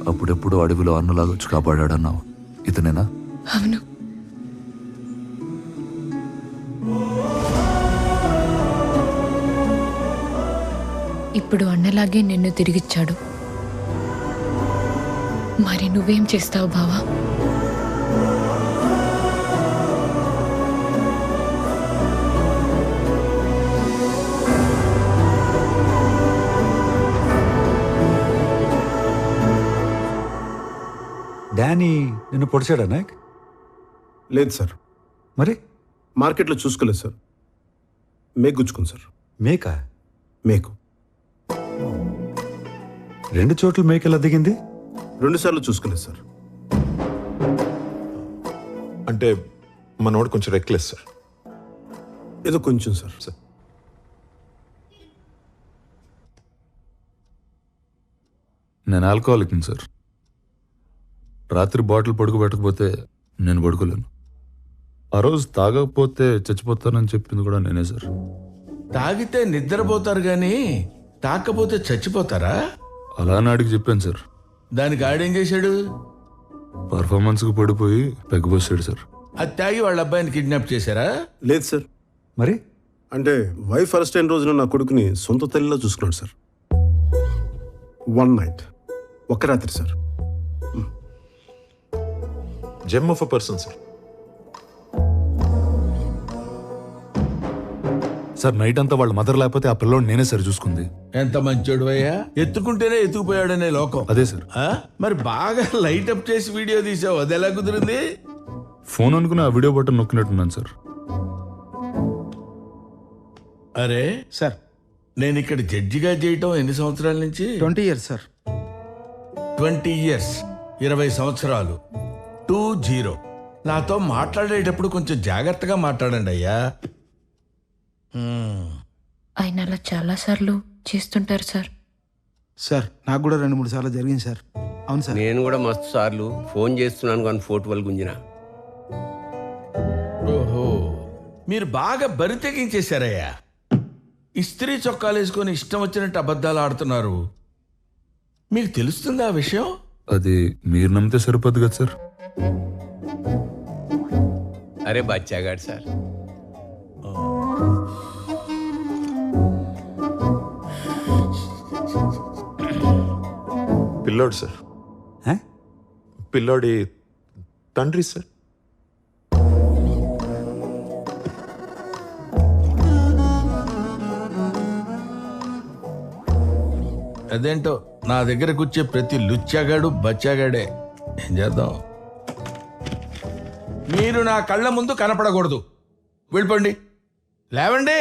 అప్పుడెప్పుడు అడవిలో అన్నలాగా వచ్చి కాపాడాడన్నావు, ఇతనేనా? అవును. ఇప్పుడు అన్నలాగే నిన్ను తిరిగిచ్చాడు. మరి నువ్వేం చేస్తావు బావా? డానీ నిన్ను పొడిచాడా నాయక్? లేదు సార్. మరి మార్కెట్లో చూసుకోలేదు సార్. మేకు గుచ్చుకుంది సార్. మేక? మేకు 2 చోట్ల మేకెలా దిగింది? 2 సార్లు చూసుకోలేదు సార్. అంటే మనోడు కొంచెం రెక్లెస్ సార్. ఏదో కొంచెం సార్. సార్ నేను ఆల్కహాలిక్ సార్. రాత్రి బాటిల్ పడుకోబెట్టకపోతే నేను పడుకోలేను. ఆ రోజు తాగకపోతే చచ్చిపోతానని చెప్పింది కూడా నేనే సార్. తాగితే నిద్రపోతారు గాని తాకపోతే చచ్చిపోతారా? అలా నాడికి చెప్పాను సార్. దానికి ఆడేం చేశాడు? పర్ఫార్మెన్స్కి పడిపోయి పెగ్గబోసాడు సార్. అది తాగి వాళ్ళ అబ్బాయిని కిడ్నాప్ చేశారా? లేదు సార్. మరి అంటే వైఫ్ అరెస్ట్ అయిన రోజున నా కొడుకుని సొంత తల్లిలో చూసుకున్నాడు సార్. 1 నైట్, ఒక్క రాత్రి sir. Gem of a person sir. Sir night అంతా వాళ్ళ మదర్ లేకపోతే ఆ పిల్లోడు నేనే సార్ చూసుకుంది. ఎంత మంచోడు అయ్యా, ఎత్తుకుంటేనే ఎత్తుకుపోయాడనే లోకం. అదే సార్. మరి బాగా లైట్ అప్ చేసి వీడియో తీసావు, అది ఎలా కుదిరింది? ఫోన్ అనుకుని ఆ వీడియో బటన్ నొక్కినట్టున్నాను సార్. అరే సార్, నేను ఇక్కడ జడ్జిగా చేయటం ఎన్ని సంవత్సరాల నుంచి? 20 years సార్. 20 years, 20 సంవత్సరాలు. 20. నాతో మాట్లాడేటప్పుడు కొంచెం జాగ్రత్తగా మాట్లాడండి అయ్యా. ఆయన అలా చాలా సార్లు చేస్తుంటారు సార్. సార్ నాకు కూడా 2-3 సార్లు జరిగింది సార్. అవును సార్. నేను కూడా మస్తు సార్లు ఫోన్ చేస్తున్నాను కానీ ఫోటో వాళ్ళు గుంజిన. ఓహో, మీరు బాగా బరి తెగించేశారయ్యా. ఇస్త్రీ చొక్కాలు వేసుకొని ఇష్టం వచ్చినట్టు అబద్ధాలు ఆడుతున్నారు. మీకు తెలుస్తుందా ఆ విషయం? అది మీరు నమ్మితే సరిపోద్ది కదా సార్. అరే బచ్చాగాడు సార్. పిల్లోడు సార్. పిల్లోడి తండ్రి సార్. అదేంటో నా దగ్గరకు వచ్చే ప్రతి లుచ్చాగాడు బచ్చాగాడే. ఏం చేద్దాం? మీరు నా కళ్ళ ముందు కనపడకూడదు. వెళ్ళిపోండి, లేవండి.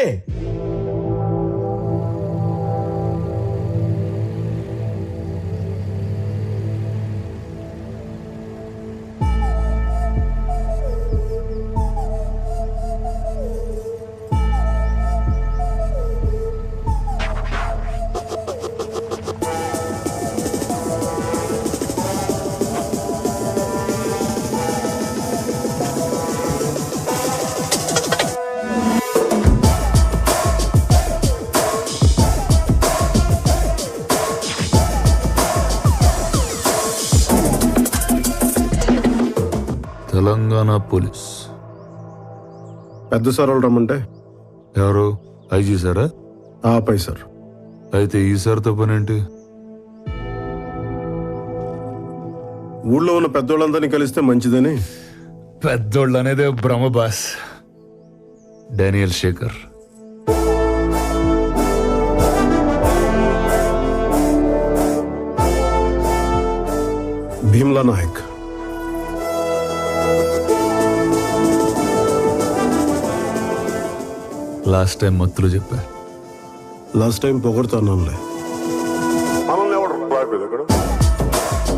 తెలంగాణ పోలీస్ పెద్ద సార్ వాళ్ళు రమ్మంటే ఎవరు? ఐజీ సారా? పై సార్. అయితే ఈ సార్తో పనేంటి? ఊళ్ళో ఉన్న పెద్దోళ్ళందరినీ కలిస్తే మంచిదని. పెద్దోళ్ళు అనేదే భ్రమ boss. Daniel Shekhar. Bheemla Nayak. Last time మత్తులు చెప్పా. లాస్ట్ టైం పొగడుతున్నానులే. మనల్ని ఎవడు రాయలేదు ఇక్కడ.